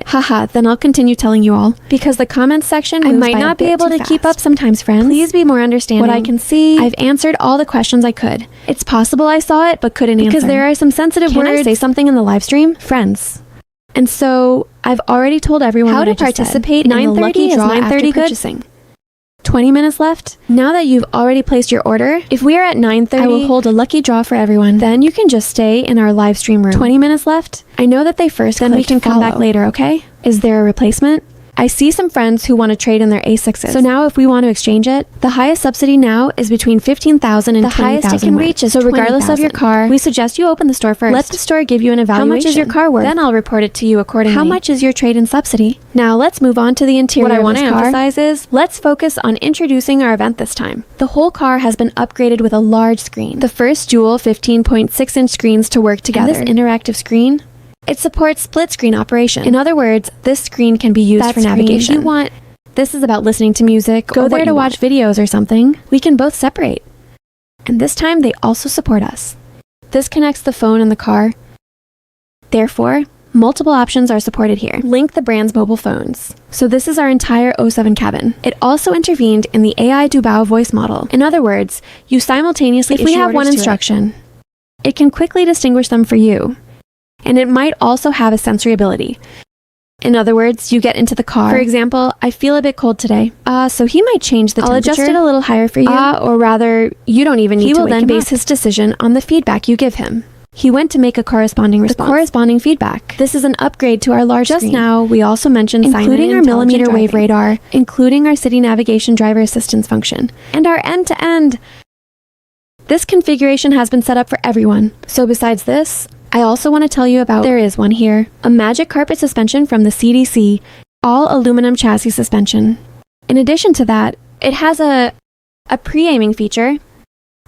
Haha, then I'll continue telling you all. Because the comments section I might not be able to keep up sometimes, friends. Please be more understanding. What I can see, I've answered all the questions I could. It's possible I saw it, but couldn't answer. Because there are some sensitive words. Can I say something in the live stream? Friends. And so, I've already told everyone how to participate in the lucky draw after purchasing. 20 minutes left. Now that you've already placed your order, if we are at 9:30, I will hold a lucky draw for everyone. Then you can just stay in our live stream room. 20 minutes left. I know that they first then we can come back later, okay? Is there a replacement? I see some friends who want to trade in their A6s. So now if we want to exchange it, the highest subsidy now is between 15,000 and 20,000. The highest it can reach is 20,000. So regardless of your car, we suggest you open the store first. Let the store give you an evaluation. How much is your car worth? Then I'll report it to you accordingly. How much is your trade-in subsidy? Now let's move on to the interior. What I want to emphasize is, let's focus on introducing our event this time. The whole car has been upgraded with a large screen. The first dual 15.6-inch screens to work together. And this interactive screen, it supports split screen operation. In other words, this screen can be used for navigation. This is about listening to music. Go there to watch videos or something. We can both separate. And this time they also support us. This connects the phone and the car. Therefore, multiple options are supported here. Link the brand's mobile phones. So this is our entire 07 cabin. It also intervened in the AI Dubao voice model. In other words, you simultaneously if we have one instruction, it can quickly distinguish them for you. And it might also have a sensory ability. In other words, you get into the car. For example, I feel a bit cold today. So he might change the temperature. I'll adjust it a little higher for you. Or rather, you don't even need to. He will then base his decision on the feedback you give him. He went to make a corresponding response. The corresponding feedback. This is an upgrade to our large screen. Just now, we also mentioned including our millimeter wave radar, including our city navigation driver assistance function, and our end-to-end. This configuration has been set up for everyone. So besides this, I also want to tell you about, there is one here, a magic carpet suspension from the CDC, all aluminum chassis suspension. In addition to that, it has a pre-aiming feature.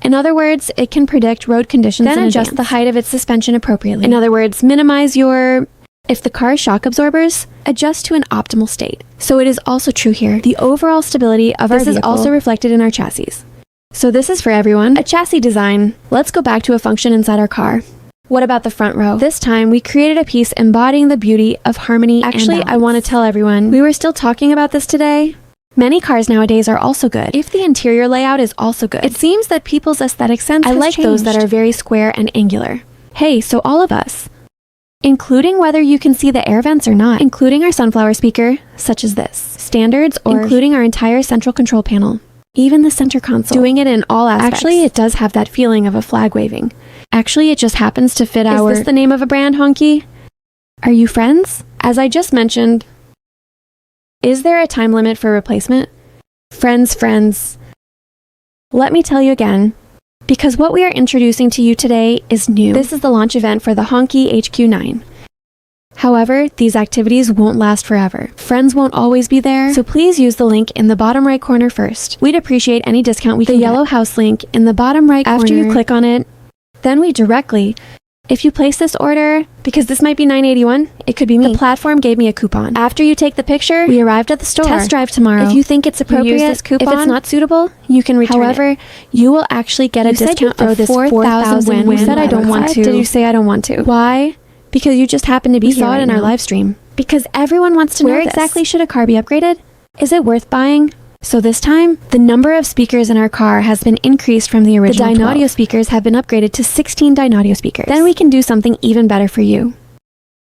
In other words, it can predict road conditions and adjust the height of its suspension appropriately. In other words, minimize if the car's shock absorbers, adjust to an optimal state. So it is also true here. The overall stability of our vehicle is also reflected in our chassis. So this is for everyone. A chassis design. Let's go back to a function inside our car. What about the front row? This time, we created a piece embodying the beauty of harmony. Actually, I want to tell everyone, we were still talking about this today. Many cars nowadays are also good if the interior layout is also good. It seems that people's aesthetic sense has changed. Those that are very square and angular. Hey, so all of us, including whether you can see the air vents or not, including our sunflower speaker, such as this, standards, or including our entire central control panel, even the center console, doing it in all aspects. Actually, it does have that feeling of a flag waving. Actually, it just happens to fit our... Is this the name of a brand, Hongqi? Are you friends? As I just mentioned, is there a time limit for replacement? Friends. Let me tell you again, because what we are introducing to you today is new. This is the launch event for the Hongqi HQ9. However, these activities won't last forever. Friends won't always be there, so please use the link in the bottom right corner first. We'd appreciate any discount we can get. The yellow house link in the bottom right corner. After you click on it, then we directly, if you place this order, because this might be $9.81, it could be me. The platform gave me a coupon. After you take the picture, we arrived at the store. Test drive tomorrow. If you think it's appropriate, use this coupon. If it's not suitable, you can return it. However, you will actually get a discount of 4,000 win. You said I don't want to. Did you say I don't want to? Why? Because you just happened to be here. We saw it in our live stream. Because everyone wants to know this. Where exactly should a car be upgraded? Is it worth buying? So this time, the number of speakers in our car has been increased from the original 12. The Dynaudio speakers have been upgraded to 16 Dynaudio speakers. Then we can do something even better for you.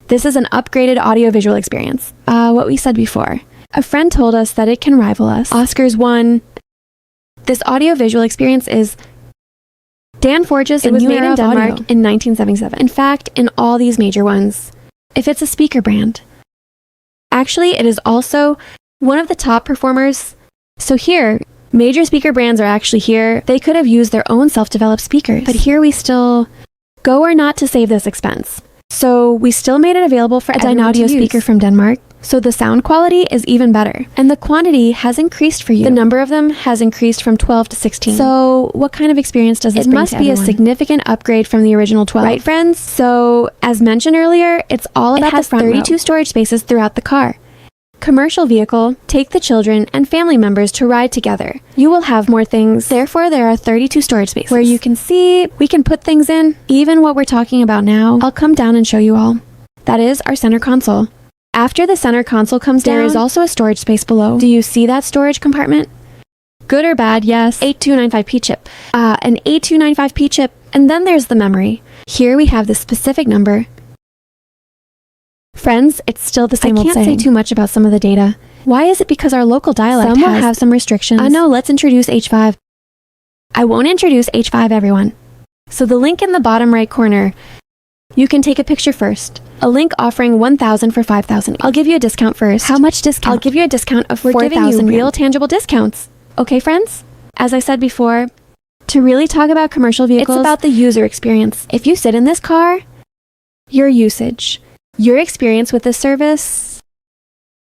This is an upgraded audio-visual experience. What we said before. A friend told us that it can rival us. Oscars won. This audio-visual experience is Dan Forge's. It was made in Denmark in 1977. In fact, in all these major ones, if it's a speaker brand. Actually, it is also one of the top performers. So here, major speaker brands are actually here. They could have used their own self-developed speakers. But here we still go or not to save this expense. So we still made it available for a Dynaudio speaker from Denmark. So the sound quality is even better. And the quantity has increased for you. The number of them has increased from 12 to 16. So what kind of experience does this bring to everyone? It must be a significant upgrade from the original 12. Right, friends? So as mentioned earlier, it's all about the front 32 storage spaces throughout the car. Commercial vehicle, take the children and family members to ride together. You will have more things. Therefore, there are 32 storage spaces where you can see, we can put things in, even what we're talking about now. I'll come down and show you all. That is our center console. After the center console comes down, there is also a storage space below. Do you see that storage compartment? Good or bad, yes. 8295P chip. An 8295P chip. And then there's the memory. Here we have the specific number. Friends, it's still the same old saying. I can't say too much about some of the data. Why is it because our local dialect will have some restrictions? No, let's introduce H5. I won't introduce H5, everyone. So the link in the bottom right corner, you can take a picture first. A link offering 1,000 for 5,000. I'll give you a discount first. How much discount? I'll give you a discount of 4,000. We're giving you real tangible discounts. Okay, friends? As I said before, to really talk about commercial vehicles, it's about the user experience. If you sit in this car, your usage, your experience with this service,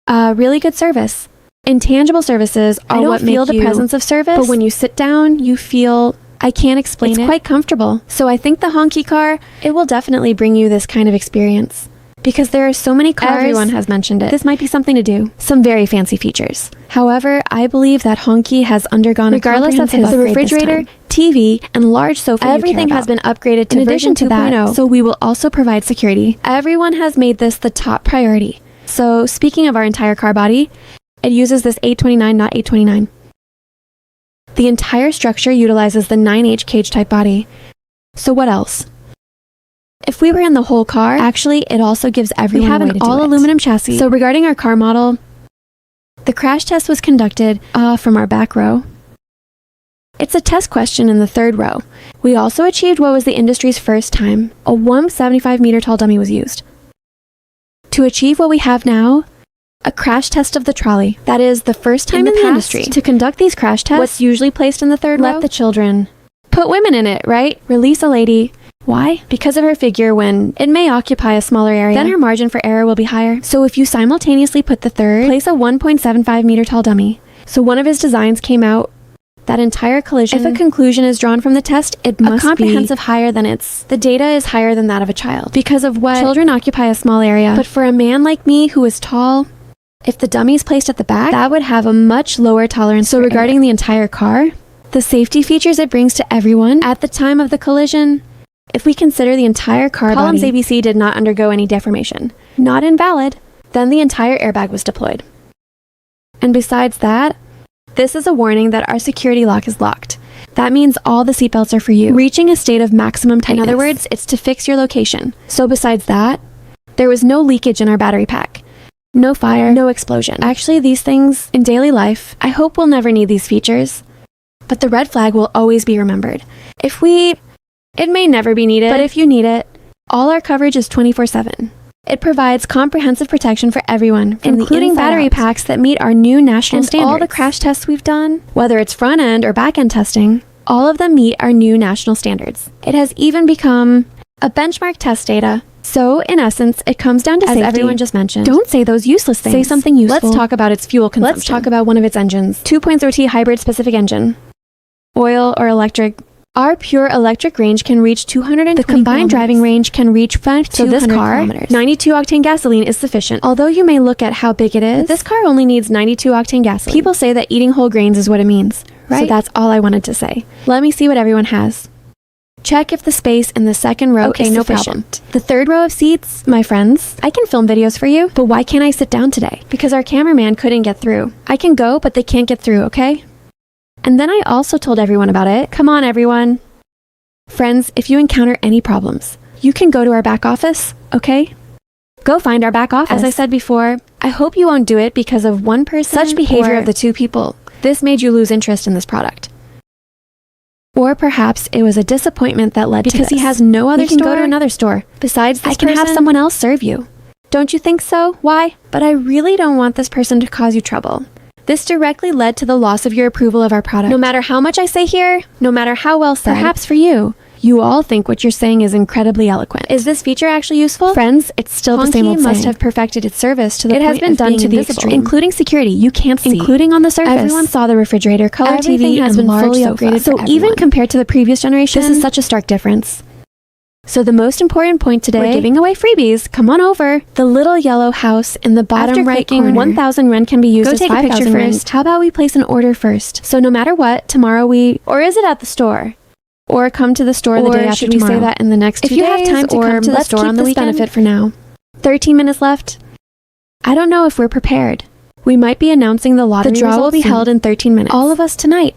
really good service. Intangible services are what feel the presence of service, but when you sit down, you feel, I can't explain it. It's quite comfortable. So I think the Hongqi car, it will definitely bring you this kind of experience. Because there are so many cars, everyone has mentioned it. This might be something to do. Some very fancy features. However, I believe that Hongqi has undergone regardless of the refrigerator, TV, and large sofa, everything has been upgraded to version 2.0. So we will also provide security. Everyone has made this the top priority. So speaking of our entire car body, it uses this 829, not 829. The entire structure utilizes the 9H cage type body. So what else? If we were in the whole car, actually, it also gives everyone a way to do it. We have an all-aluminum chassis. So regarding our car model, the crash test was conducted from our back row. It's a test question in the third row. We also achieved what was the industry's first time. A 175-meter tall dummy was used. To achieve what we have now, a crash test of the trolley. That is the first time in the industry. To conduct these crash tests, what's usually placed in the third row? Let the children. Put women in it, right? Release a lady. Why? Because of her figure when it may occupy a smaller area, then her margin for error will be higher. So if you simultaneously put the third, place a 1.75 meter tall dummy. So one of his designs came out, that entire collision, if a conclusion is drawn from the test, it must be comprehensive higher than its. The data is higher than that of a child. Because of what? Children occupy a small area. But for a man like me who is tall, if the dummy is placed at the back, that would have a much lower tolerance. So regarding the entire car, The safety features it brings to everyone at the time of the collision. If we consider the entire car columns body, ABC did not undergo any deformation. Not invalid. Then the entire airbag was deployed. And besides that, this is a warning that our security lock is locked. That means all the seatbelts are for you, reaching a state of maximum tightness. In other words, it's to fix your location. So besides that, there was no leakage in our battery pack. No fire, no explosion. Actually, these things, in daily life, I hope we'll never need these features. But the red flag will always be remembered. It may never be needed, but if you need it, all our coverage is 24/7. It provides comprehensive protection for everyone, including battery packs that meet our new national standards. All the crash tests we've done, whether it's front end or back end testing, all of them meet our new national standards. It has even become a benchmark test data. So, in essence, it comes down to safety. As everyone just mentioned. Don't say those useless things. Say something useful. Let's talk about its fuel consumption. Let's talk about one of its engines. 2.0T hybrid specific engine. Oil or electric. Our pure electric range can reach 220 The combined driving range can reach 500 So this car, 92 octane gasoline is sufficient. Although you may look at how big it is, this car only needs 92 octane gasoline. People say that eating whole grains is what it means, right? So that's all I wanted to say. Let me see what everyone has. Check if the space in the second row is sufficient. Problem. The third row of seats, my friends, I can film videos for you, but why can't I sit down today? Because our cameraman couldn't get through. I can go, but they can't get through, okay? And then I also told everyone about it. Come on, everyone. Friends, if you encounter any problems, you can go to our back office, okay? Go find our back office. As I said before, I hope you won't do it because of one person. Such behavior of the two people. This made you lose interest in this product. Or perhaps it was a disappointment that led to this. Because he has no other store. We can go to another store. Besides this person, I can have someone else serve you. Don't you think so? Why? But I really don't want this person to cause you trouble. This directly led to the loss of your approval of our product. No matter how much I say here, no matter how well said, perhaps for you, you all think what you're saying is incredibly eloquent. Is this feature actually useful? Friends, it's still the same old saying. It must have perfected its service to the point of being invisible. It has been done to the extreme, including security. You can't see, including on the surface. Everyone saw the refrigerator, color TV, has been fully upgraded. So even compared to the previous generation, this is such a stark difference. So the most important point today, we're giving away freebies. Come on over. The little yellow house in the bottom right corner. 1,000 ren can be used as 5,000 ren. How about we place an order first? So no matter what, tomorrow or is it at the store? Or come to the store the day after tomorrow. Should we say that in the next 2 days? If you have time to come to the store on the weekend, benefit for now. 13 minutes left. I don't know if we're prepared. We might be announcing the lottery results. The draw will be held in 13 minutes. All of us tonight.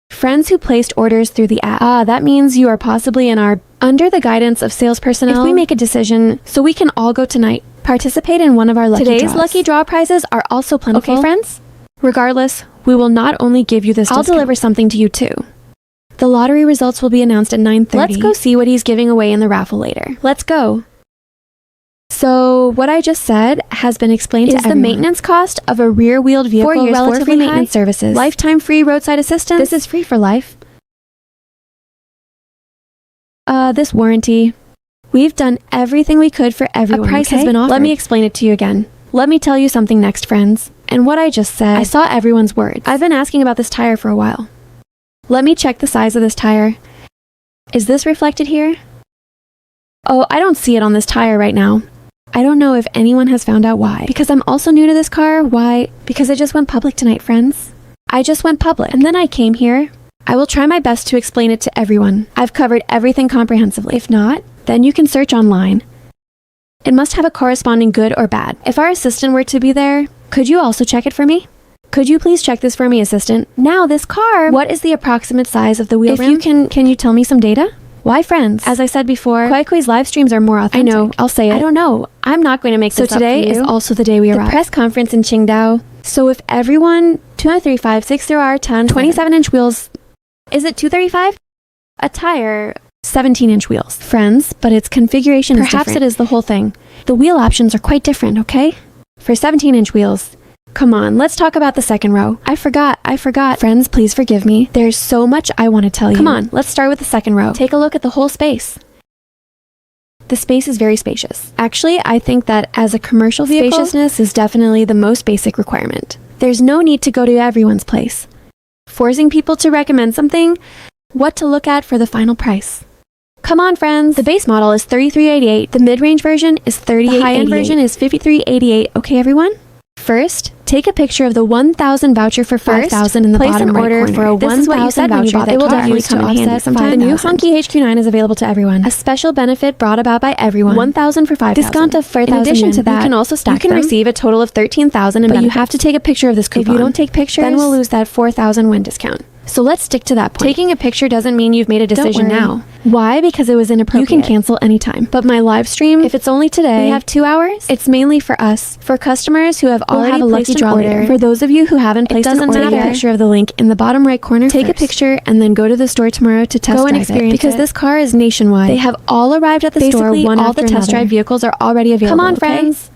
Friends who placed orders through the app. That means you are possibly under the guidance of sales personnel. If we make a decision, so we can all go tonight. Participate in one of our lucky draws. Today's lucky draw prizes are also plentiful. Okay, friends? Regardless, we will not only give you this discount. I'll deliver something to you too. The lottery results will be announced at 9:30. Let's go see what he's giving away in the raffle later. Let's go. So, what I just said has been explained to everyone. The maintenance cost of a rear-wheeled vehicle 4 years relatively high maintenance services. Lifetime free roadside assistance. This is free for life. This warranty. We've done everything we could for everyone. A price has been offered. Let me explain it to you again. Let me tell you something next, friends. And what I just said, I saw everyone's words. I've been asking about this tire for a while. Let me check the size of this tire. Is this reflected here? Oh, I don't see it on this tire right now. I don't know if anyone has found out why. Because I'm also new to this car. Why? Because I just went public tonight, friends. I just went public. And then I came here. I will try my best to explain it to everyone. I've covered everything comprehensively. If not, then you can search online. It must have a corresponding good or bad. If our assistant were to be there, could you also check it for me? Could you please check this for me, assistant? Now, this car, what is the approximate size of the wheel rim? If you can you tell me some data? Why, friends? As I said before, KuiKui's live streams are more authentic. I know, I'll say it. I don't know. I'm not going to make this up for you. So today is also the day we arrive. The press conference in Qingdao. So if everyone, 235-60R10, 27-inch wheels, is it 235? A tire, 17-inch wheels. Friends, but its configuration is different. Perhaps it is the whole thing. The wheel options are quite different, okay? For 17-inch wheels, come on, let's talk about the second row. I forgot. Friends, please forgive me. There's so much I want to tell you. Come on, let's start with the second row. Take a look at the whole space. The space is very spacious. Actually, I think that as a commercial vehicle, spaciousness is definitely the most basic requirement. There's no need to go to everyone's place. Forcing people to recommend something, what to look at for the final price. Come on, friends. The base model is $3388. The mid-range version is $3888. The high-end version is $5388. Okay, everyone? First, Take a picture of the 1,000 voucher for 5,000 in the bottom right corner. Place an order for a 1,000 voucher that will definitely come in handy sometime. The new Hongqi HQ9 is available to everyone. A special benefit brought about by everyone. 1,000 for 5,000. Discount of 4,000. In addition to that, you can also stack them. You can receive a total of 13,000 in benefits. But you have to take a picture of this coupon. If you don't take pictures, then we'll lose that 4,000 win discount. So let's stick to that point. Taking a picture doesn't mean you've made a decision now. Why? Because it was inappropriate. You can cancel anytime. But my live stream, if it's only today, we have 2 hours. It's mainly for us, for customers who have already placed an order. For those of you who haven't placed an order, take a picture of the link in the bottom right corner. Take a picture and then go to the store tomorrow to test drive it. Because this car is nationwide. They have all arrived at the store. All the test drive vehicles are already available. Come on, friends.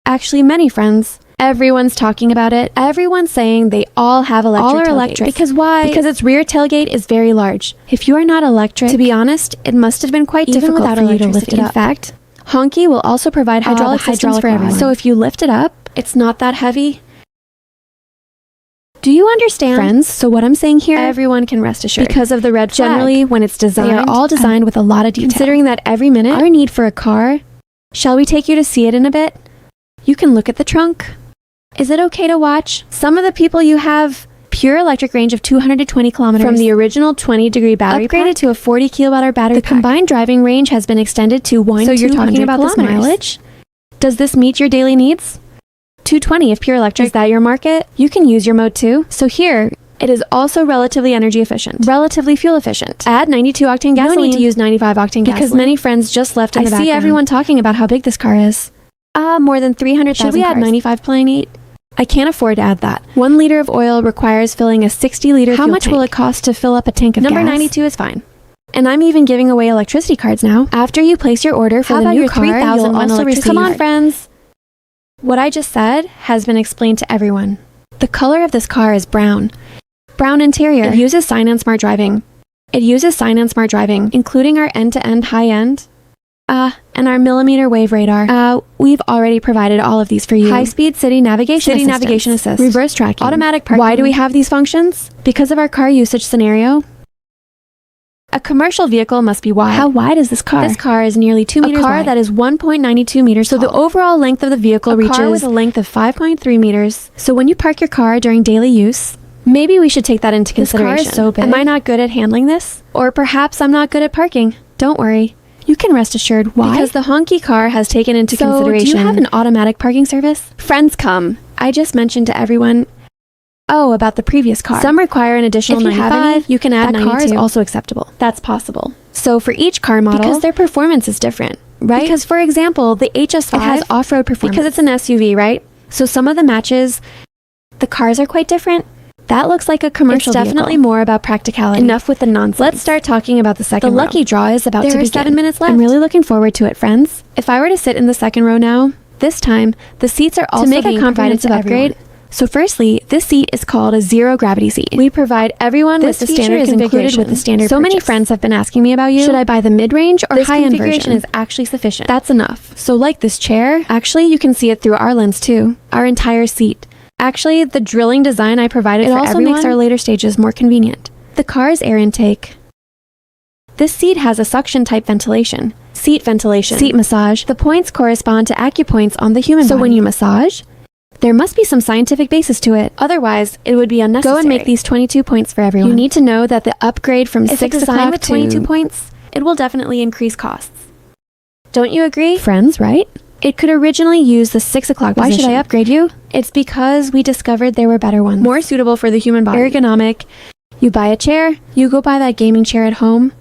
Actually, many friends. Everyone's talking about it. Everyone's saying they all have electric. All are electric. Because why? Because its rear tailgate is very large. If you are not electric, to be honest, it must have been quite difficult for you to lift it up. In fact, Hongqi will also provide hydraulic systems for everyone. So if you lift it up, it's not that heavy. Do you understand? Friends, so what I'm saying here, everyone can rest assured. Because of the red flag. Generally, when it's designed, they are all designed with a lot of detail. Considering that every minute, our need for a car, shall we take you to see it in a bit? You can look at the trunk. Is it okay to watch? Some of the people you have pure electric range of 220 kilometers from the original 20-degree battery upgraded to a 40 kilowatt battery pack. The combined driving range has been extended to 1,200 kilometers. So you're talking about this mileage? Does this meet your daily needs? 220 if pure electric. Is that your market? You can use your mode 2. So here, it is also relatively energy efficient, relatively fuel efficient. Add 92 octane gasoline. No need to use 95 octane gasoline. Because many friends just left in the background. I see everyone talking about how big this car is. More than 300,000 Should we add 95.8? I can't afford to add that. 1 liter of oil requires filling a 60-liter fuel tank. How much will it cost to fill up a tank of gas? Number 92 is fine. And I'm even giving away electricity cards now. After you place your order for the new car, you'll also receive. Come on, friends. What I just said has been explained to everyone. The color of this car is brown. Brown interior. It uses Sinan Smart Driving. Including our end-to-end high-end. And our millimeter wave radar. We've already provided all of these for you. High-speed city navigation assist. Reverse tracking. Automatic parking. Why do we have these functions? Because of our car usage scenario. A commercial vehicle must be wide. How wide is this car? This car is nearly 2 meters wide. A car that is 1.92 meters tall. So the overall length of the vehicle reaches a car with a length of 5.3 meters. So when you park your car during daily use, maybe we should take that into consideration. This car is so big. Am I not good at handling this? Or perhaps I'm not good at parking. Don't worry. You can rest assured. Why? Because the Hongqi car has taken into consideration. Do you have an automatic parking service? Friends come. I just mentioned to everyone, about the previous car. Some require an additional 95. You can add 92. That car is also acceptable. That's possible. So for each car model, because their performance is different, right? Because for example, the HS5 it has off-road performance. Because it's an SUV, right? So some of the matches, the cars are quite different. That looks like a commercial vehicle. It's definitely more about practicality. Enough with the nonsense. Let's start talking about the second row. The lucky draw is about to begin. There are 7 minutes left. I'm really looking forward to it, friends. If I were to sit in the second row now, this time, the seats are also being provided to everyone. To make a comprehensive upgrade, so firstly, this seat is called a zero-gravity seat. We provide everyone with the standard configuration. With the standard so many friends have been asking me about you. Should I buy the mid-range or high-end version? This configuration is actually sufficient. That's enough. So like this chair, actually you can see it through our lens too. Our entire seat. Actually, the drilling design I provided for everyone also makes our later stages more convenient. The car's air intake. This seat has a suction-type ventilation. Seat ventilation. Seat massage. The points correspond to acupoints on the human body. So when you massage, there must be some scientific basis to it. Otherwise, it would be unnecessary. Go and make these 22 points for everyone. You need to know that the upgrade from 6 o'clock with 22 points, it will definitely increase costs. Don't you agree? Friends, right? It could originally use the 6 o'clock position. Why should I upgrade you? It's because we discovered there were better ones. More suitable for the human body. Ergonomic. You buy a chair, you go buy that gaming chair at home.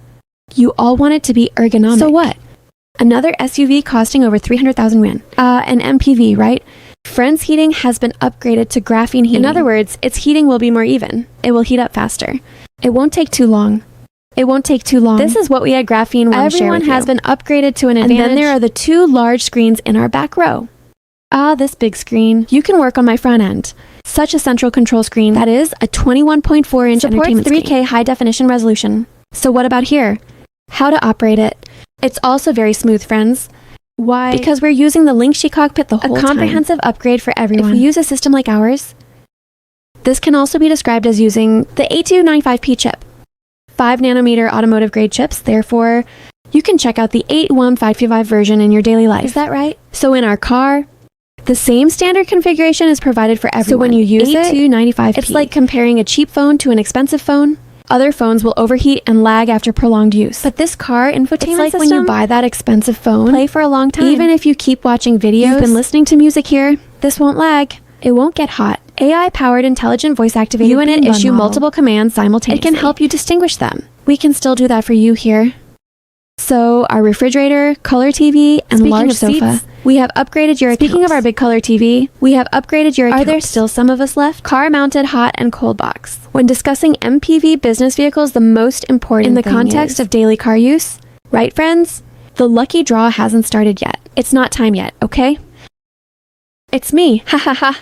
You all want it to be ergonomic. So what? Another SUV costing over 300,000 yuan. An MPV, right? Friends heating has been upgraded to graphene heating. In other words, its heating will be more even. It will heat up faster. It won't take too long. This is what we at Graphene want to share with you. Everyone has been upgraded to an advantage. And then there are the 2 large screens in our back row. This big screen. You can work on my front end. Such a central control screen. That is a 21.4-inch entertainment screen. Supports 3K high-definition resolution. So what about here? How to operate it. It's also very smooth, friends. Why? Because we're using the Lingxi cockpit the whole time. A comprehensive upgrade for everyone. If we use a system like ours, this can also be described as using the A295P chip. 5 nanometer automotive grade chips, therefore, you can check out the 81525 version in your daily life. Is that right? So in our car, The same standard configuration is provided for everyone. So when you use it, 295p. It's like comparing a cheap phone to an expensive phone. Other phones will overheat and lag after prolonged use. But this car infotainment system, when you buy that expensive phone, play for a long time. Even if you keep watching videos, you've been listening to music here, this won't lag. It won't get hot. AI-powered intelligent voice-activated unit issue multiple commands simultaneously. It can help you distinguish them. We can still do that for you here. So our refrigerator, color TV, and large sofa. We have upgraded your account. Speaking of our big color TV, we have upgraded your account. Are there still some of us left? Car-mounted hot and cold box. When discussing MPV business vehicles, the most important in the context of daily car use, right friends? The lucky draw hasn't started yet. It's not time yet, okay? It's me, ha ha ha.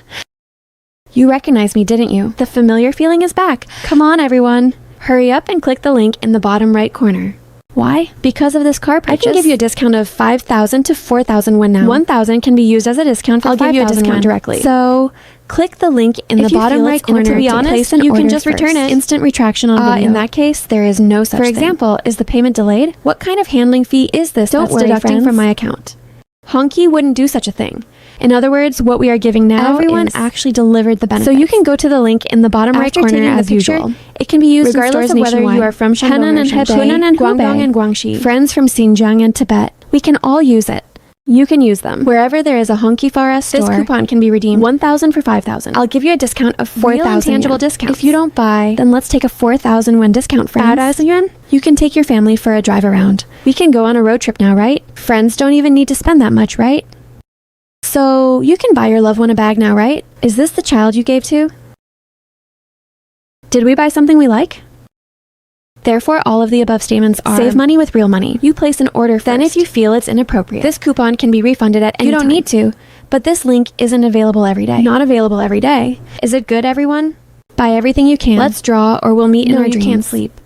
You recognized me, didn't you? The familiar feeling is back. Come on, everyone. Hurry up and click the link in the bottom right corner. Why? Because of this car purchase. I can give you a discount of $5,000 to $4,000 when now. $1,000 can be used as a discount for $5,000. I'll give you a discount directly. So, click the link in the bottom right corner. To be honest, you can just return it. Instant retraction on video. In that case, there is no such thing. For example, is the payment delayed? What kind of handling fee is this that's deducting from my account? Hongqi wouldn't do such a thing. In other words, what we are giving now, everyone actually delivered the benefits. So you can go to the link in the bottom right corner as usual. It can be used regardless of whether you are from Henan and Hebei, Guangdong and Guangxi, friends from Xinjiang and Tibet. We can all use it. You can use them. Wherever there is a Hongqi Far store, this coupon can be redeemed $1,000 for $5,000. I'll give you a discount of $4,000 tangible discount. If you don't buy, then let's take a $4,000 yuan discount, friends. 5,000 yuan? You can take your family for a drive around. We can go on a road trip now, right? Friends don't even need to spend that much, right? So, you can buy your loved one a bag now, right? Is this the child you gave to? Did we buy something we like? Therefore, all of the above statements are save money with real money. You place an order first. Then if you feel it's inappropriate, this coupon can be refunded at any time. You don't need to, but this link isn't available every day. Not available every day. Is it good, everyone? Buy everything you can. Let's draw or we'll meet in our dreams. You can't sleep.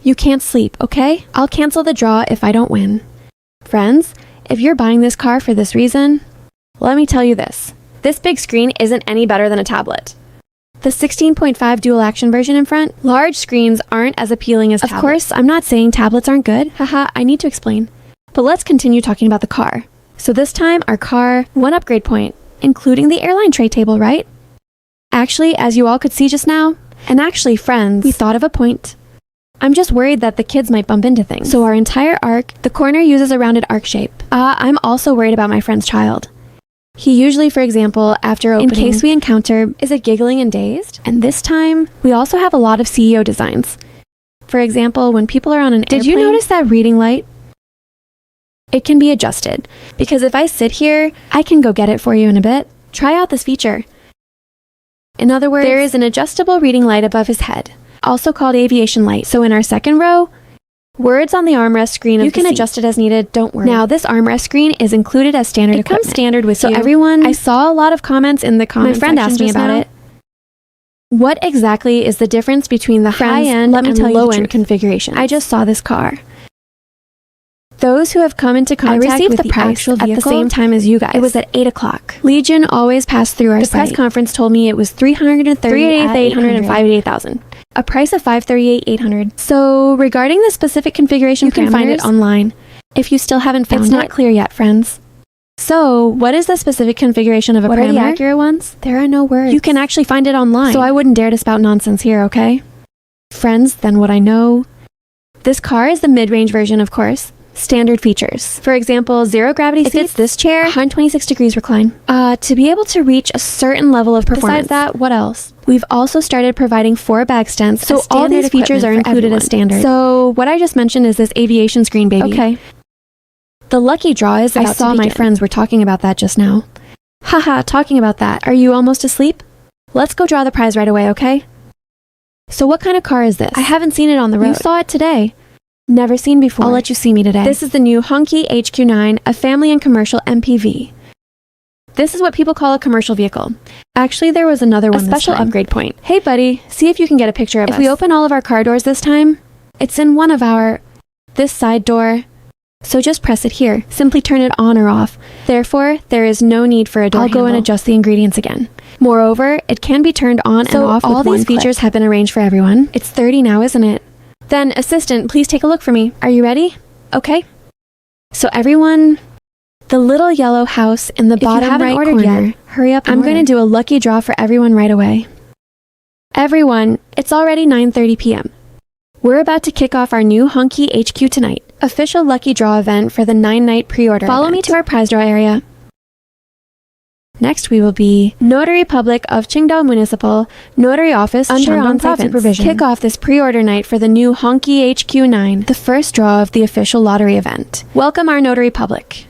You can't sleep, okay? I'll cancel the draw if I don't win. Friends, if you're buying this car for this reason, let me tell you this. This big screen isn't any better than a tablet. The 16.5 dual action version in front, large screens aren't as appealing as tablets. Of course, I'm not saying tablets aren't good. Haha, I need to explain. But let's continue talking about the car. So this time, our car, one upgrade point, including the airline tray table, right? Actually, as you all could see just now, and actually, friends, we thought of a point. I'm just worried that the kids might bump into things. So our entire arc, the corner uses a rounded arc shape. I'm also worried about my friend's child. He usually, for example, after opening, in case we encounter, is it giggling and dazed? And this time, we also have a lot of CEO designs. For example, when people are on an airplane, did you notice that reading light? It can be adjusted, because if I sit here, I can go get it for you in a bit. Try out this feature. In other words, there is an adjustable reading light above his head, also called aviation light. So in our second row, words on the armrest screen of the seat. You can adjust it as needed, don't worry. Now, this armrest screen is included as standard equipment. It comes standard with you. So everyone, I saw a lot of comments in the comment section. My friend asked me about it. What exactly is the difference between the high-end and low-end configuration? I just saw this car. Those who have come into contact with the actual vehicle at the same time as you guys. It was at 8 o'clock. Legion always passed through our site. The press conference told me it was $338,800 and $588,000. A price of $538,800. So regarding the specific configuration, you can find it online. If you still haven't found it, it's not clear yet, friends. So what is the specific configuration of a parameter? What are the accurate ones? There are no words. You can actually find it online. So I wouldn't dare to spout nonsense here, okay? Friends, then what I know. This car is the mid-range version, of course. Standard features. For example, zero gravity seats, this chair, 126 degrees recline. To be able to reach a certain level of performance. Besides that, what else? We've also started providing 4 bag stents, so all these features are included as standard. So what I just mentioned is this aviation screen, baby. Okay. The lucky draw is about to begin. I saw my friends were talking about that just now. Haha, talking about that. Are you almost asleep? Let's go draw the prize right away, okay? So what kind of car is this? I haven't seen it on the road. You saw it today. Never seen before. I'll let you see me today. This is the new Hongqi HQ9, a family and commercial MPV. This is what people call a commercial vehicle. Actually, there was another one, a special upgrade point. Hey buddy, see if you can get a picture of us. If we open all of our car doors this time, it's in one of this side door. So just press it here. Simply turn it on or off. Therefore, there is no need for a door handle. I'll go and adjust the ingredients again. Moreover, it can be turned on and off with one click. All these features have been arranged for everyone. It's 30 now, isn't it? Then, assistant, please take a look for me. Are you ready? Okay. So everyone, The little yellow house in the bottom right corner. Yet, hurry up. I'm going to do a lucky draw for everyone right away. Everyone, it's already 9:30 p.m. We're about to kick off our new Hongqi HQ tonight. Official lucky draw event for the 9-night pre-order. Follow me to our prize draw area. Next, we will be Notary Public of Qingdao Municipal Notary Office under on-site supervision. Kick off this pre-order night for the new Hongqi HQ9, the first draw of the official lottery event. Welcome our Notary Public.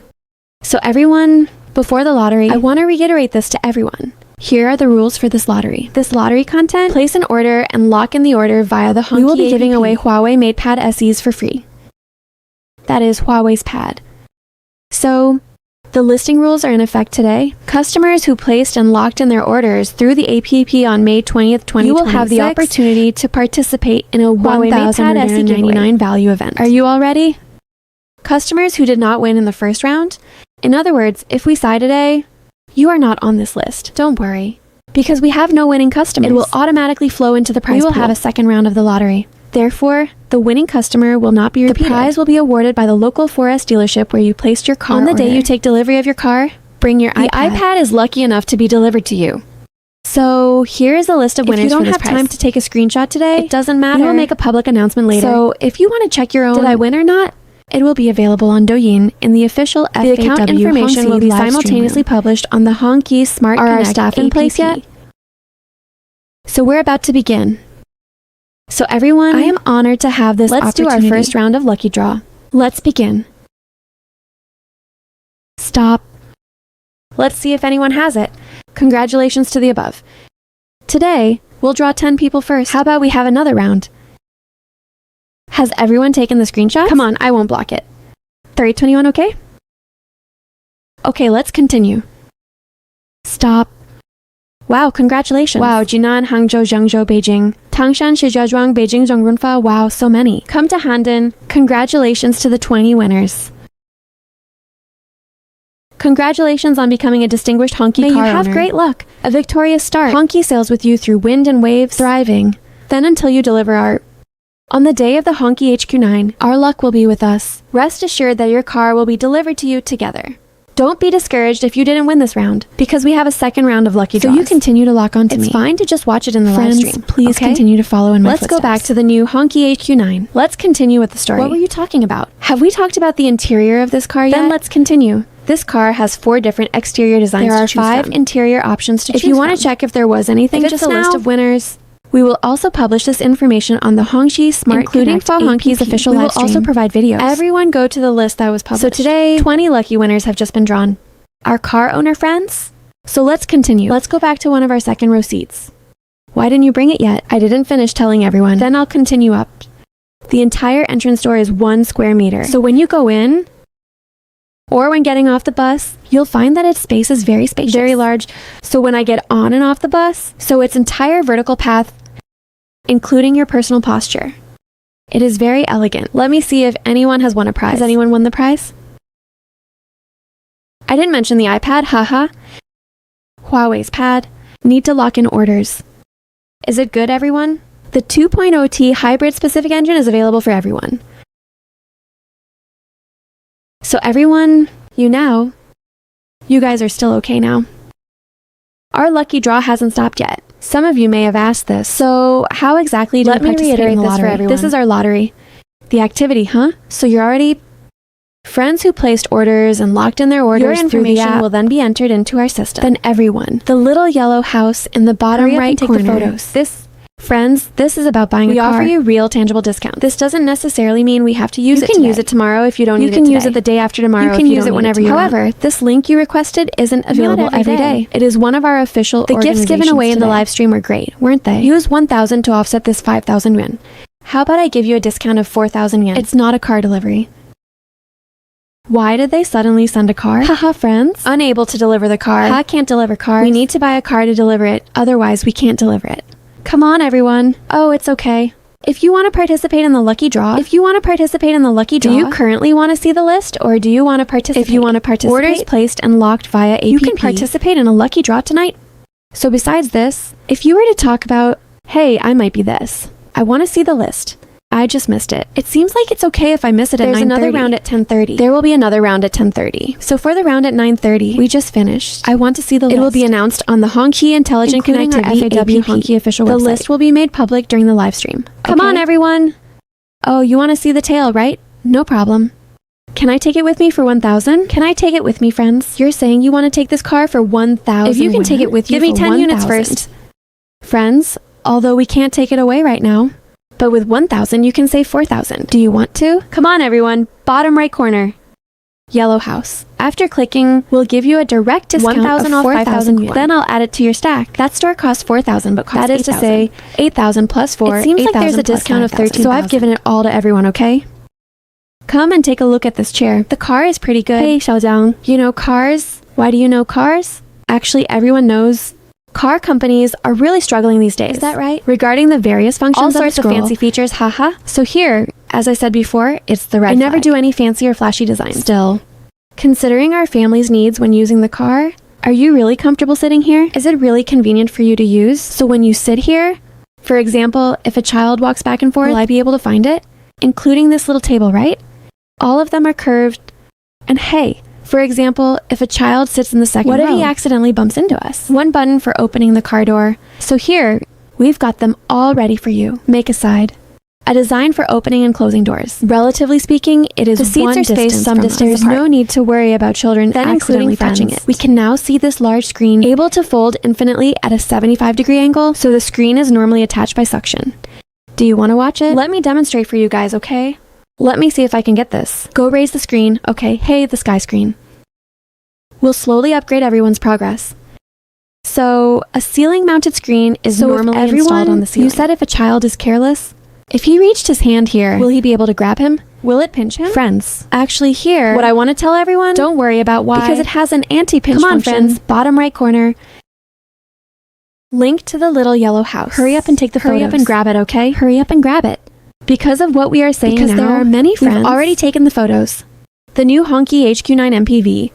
So everyone, before the lottery, I want to reiterate this to everyone. Here are the rules for this lottery. This lottery content, place an order and lock in the order via the Hongqi. We will be giving away Huawei-made Pad SEs for free. That is Huawei's Pad. So, the listing rules are in effect today. Customers who placed and locked in their orders through the APP on May 20th, 2026, you will have the opportunity to participate in a Huawei-made Pad SE 99 value event. Are you all ready? Customers who did not win in the first round, in other words, if we sigh today, you are not on this list. Don't worry, because we have no winning customers. It will automatically flow into the prize pool. We will have a second round of the lottery. Therefore, the winning customer will not be repeated. The prize will be awarded by the local 4S dealership where you placed your car. On the day you take delivery of your car, bring your iPad. The iPad is lucky enough to be delivered to you. So here is a list of winners for this prize. If you don't have time to take a screenshot today, it doesn't matter. We will make a public announcement later. So if you want to check your own, did I win or not? It will be available on Douyin in the official FAW. The account information will be simultaneously published on the Hongqi Smart Connect. Are our staff in place yet? So we're about to begin. So everyone, I am honored to have this opportunity. Let's do our first round of lucky draw. Let's begin. Stop. Let's see if anyone has it. Congratulations to the above. Today, we'll draw 10 people first. How about we have another round? Has everyone taken the screenshot? Come on, I won't block it. 321, okay? Okay, let's continue. Stop. Wow, congratulations. Wow, Jinan, Hangzhou, Zhengzhou, Beijing. Tangshan, Shijiazhuang, Beijing, Zhongrunfa. Wow, so many. Come to Handan. Congratulations to the 20 winners. Congratulations on becoming a distinguished Hongqi car owner. May you have great luck. A victorious start. Hongqi sails with you through wind and waves, thriving. Then until you deliver our... On the day of the Hongqi HQ9, our luck will be with us. Rest assured that your car will be delivered to you together. Don't be discouraged if you didn't win this round, because we have a second round of lucky draws. So you continue to lock onto me. It's fine to just watch it in the live stream. Please continue to follow in my footsteps. Let's go back to the new Hongqi HQ9. Let's continue with the story. What were you talking about? Have we talked about the interior of this car yet? Then let's continue. This car has 4 different exterior designs. There are 5 interior options to choose from. If you want to check if there was anything just now, list of winners. We will also publish this information on the Hongqi Smart Connect, including Hongqi's official live stream. We will also provide videos. Everyone go to the list that was published. So today, 20 lucky winners have just been drawn. Our car owner friends? So let's continue. Let's go back to one of our second row seats. Why didn't you bring it yet? I didn't finish telling everyone. Then I'll continue up. The entire entrance door is 1 square meter. So when you go in, or when getting off the bus, you'll find that its space is very spacious. Very large. So when I get on and off the bus, so its entire vertical path, including your personal posture. It is very elegant. Let me see if anyone has won a prize. Has anyone won the prize? I didn't mention the iPad, haha. Huawei's Pad. Need to lock in orders. Is it good, everyone? The 2.0T hybrid specific engine is available for everyone. So everyone, you guys are still okay now. Our lucky draw hasn't stopped yet. Some of you may have asked this. So how exactly do you participate in the lottery? For everyone. This is our lottery. The activity, huh? So you're already... Friends who placed orders and locked in their orders through the app will then be entered into our system. Then everyone. The little yellow house in the bottom right corner. Take the photos. Friends, this is about buying a car. We offer you real tangible discounts. This doesn't necessarily mean we have to use it today. You can use it tomorrow if you don't need it today. You can use it the day after tomorrow if you don't need it. You can use it whenever you want. However, this link you requested isn't available every day. It is one of our official organizations. The gifts given away in the live stream were great, weren't they? Use 1,000 to offset this 5,000 yuan. How about I give you a discount of 4,000 yuan? It's not a car delivery. Why did they suddenly send a car? Haha, friends. Unable to deliver the car. Ha, can't deliver cars. We need to buy a car to deliver it, otherwise we can't deliver it. Come on, everyone. Oh, it's okay. If you want to participate in the lucky draw, do you currently want to see the list, or do you want to participate? If you want to participate, orders placed and locked via APP. You can participate in a lucky draw tonight. So besides this, if you were to talk about, hey, I might be this. I want to see the list. I just missed it. It seems like it's okay if I miss it at 9:30. There's another round at 10:30. There will be another round at 10:30. So for the round at 9:30, we just finished. I want to see the list. It will be announced on the Hongqi Intelligent Connectivity FAW Hongqi official website. The list will be made public during the live stream. Come on, everyone. Oh, you want to see the tail, right? No problem. Can I take it with me for 1,000? Can I take it with me, friends? You're saying you want to take this car for 1,000. If you can take it with you, give me 10 units first. Friends, although we can't take it away right now. But with 1,000, you can save 4,000. Do you want to? Come on, everyone. Bottom right corner. Yellow house. After clicking, we'll give you a direct discount 1,000 off 5,000 yuan. Then I'll add it to your stack. That store costs 4,000, but costs 8,000. That is to say, 8,000 plus 4. It seems like there's a discount of 13,000. So I've given it all to everyone, okay? Come and take a look at this chair. The car is pretty good. Hey, Xiaojiang. You know cars? Why do you know cars? Actually, everyone knows. Car companies are really struggling these days. Is that right? Regarding the various functions all sorts of fancy features, haha. So here, as I said before, it's the red flag. I never do any fancy or flashy designs. Still, considering our family's needs when using the car, are you really comfortable sitting here? Is it really convenient for you to use? So when you sit here, for example, if a child walks back and forth, will I be able to find it? Including this little table, right? All of them are curved. And hey, for example, if a child sits in the second row, what if he accidentally bumps into us? One button for opening the car door. So here, we've got them all ready for you. Make a side. A design for opening and closing doors. Relatively speaking, it is the seats are spaced some distance apart. There's no need to worry about children then accidentally touching it. We can now see this large screen able to fold infinitely at a 75-degree angle, so the screen is normally attached by suction. Do you want to watch it? Let me demonstrate for you guys, okay? Let me see if I can get this. Go raise the screen. Okay, hey, the sky screen. We'll slowly upgrade everyone's progress. So, a ceiling-mounted screen is normally installed on the ceiling. You said if a child is careless, if he reached his hand here, will he be able to grab him? Will it pinch him? Friends, actually here, what I want to tell everyone, don't worry about why, because it has an anti-pinch function. Come on, friends, bottom right corner. Link to the little yellow house. Hurry up and take the photos. Hurry up and grab it, okay? Hurry up and grab it. Because of what we are saying now, there are many friends who've already taken the photos. The new Hongqi HQ9 MPV.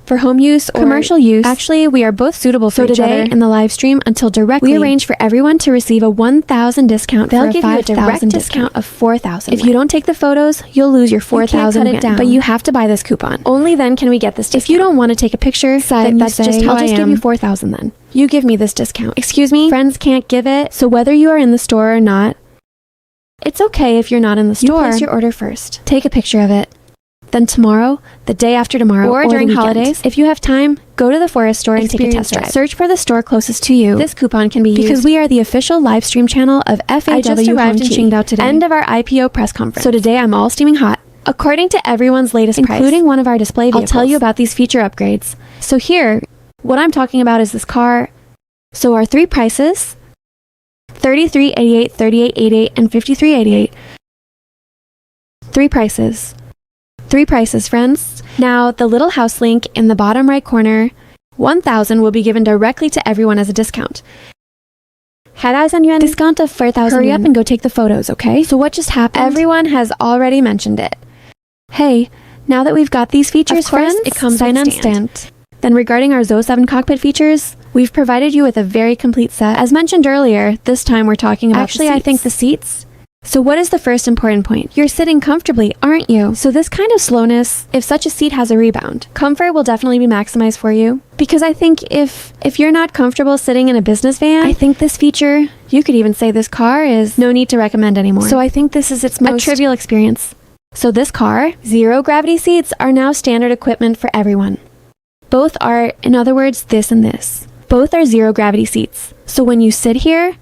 For home use or commercial use, actually, we are both suitable for each other in the live stream until directly. We arrange for everyone to receive a 1,000 discount. They'll give you a direct discount of 4,000. If you don't take the photos, you'll lose your 4,000 yuan. But you have to buy this coupon. Only then can we get this discount. If you don't want to take a picture, then that's just how I'll just give you 4,000 then. You give me this discount. Excuse me? Friends can't give it. So whether you are in the store or not, it's okay if you're not in the store. You place your order first. Take a picture of it. Then tomorrow, the day after tomorrow, or during holidays, if you have time, go to the Forest store and take a test drive. Search for the store closest to you. This coupon can be used because we are the official live stream channel of FAW I just arrived in Qingdao today. End of our IPO press conference. So today I'm all steaming hot. According to everyone's latest price, including one of our display vehicles, I'll tell you about these feature upgrades. So here, what I'm talking about is this car. So our three prices, 3388, 3888, and 5388. Three prices. Three prices, friends. Now, the little house link in the bottom right corner, 1,000 will be given directly to everyone as a discount. 4,000 yuan discount of 4,000. Hurry up and go take the photos, okay? So what just happened? Everyone has already mentioned it. Hey, now that we've got these features, friends, it comes Sinan stand. Then regarding our Zo 7 cockpit features, we've provided you with a very complete set. As mentioned earlier, this time we're talking about the seats. I think the seats. So what is the first important point? You're sitting comfortably, aren't you? So this kind of slowness, if such a seat has a rebound, comfort will definitely be maximized for you. Because I think if you're not comfortable sitting in a business van, I think this feature, you could even say this car is no need to recommend anymore. So I think this is its most trivial experience. So this car, zero gravity seats are now standard equipment for everyone. Both are, in other words, this and this. Both are zero gravity seats. So when you sit here,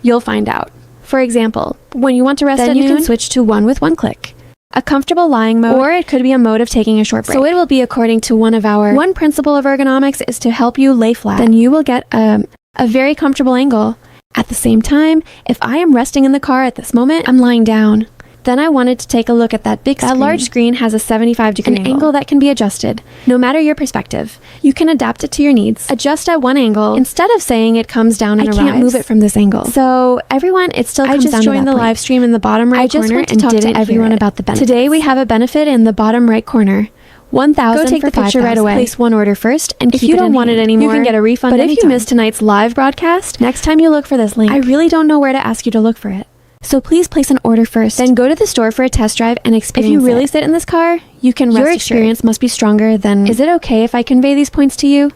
you'll find out. For example, when you want to rest at noon, you can switch to one with one click. A comfortable lying mode, or it could be a mode of taking a short break. So it will be according to one principle of ergonomics is to help you lay flat. Then you will get a very comfortable angle. At the same time, if I am resting in the car at this moment, I'm lying down. Then I wanted to take a look at that big screen. That large screen has a 75-degree angle that can be adjusted. No matter your perspective, you can adapt it to your needs. Adjust at one angle instead of saying it comes down and arrives. I can't move it from this angle. So everyone, it still comes down to that point. I just joined the live stream in the bottom right corner and talk to everyone about the benefits. Today we have a benefit in the bottom right corner. 1,000 Go take the picture right away. Place one order first, and if you don't want it anymore, you can get a refund. But if you missed tonight's live broadcast, next time you look for this link, I really don't know where to ask you to look for it. So please place an order first, then go to the store for a test drive and experience it. If you really sit in this car, you can rest assured. Your experience must be stronger than... Is it okay if I convey these points to you?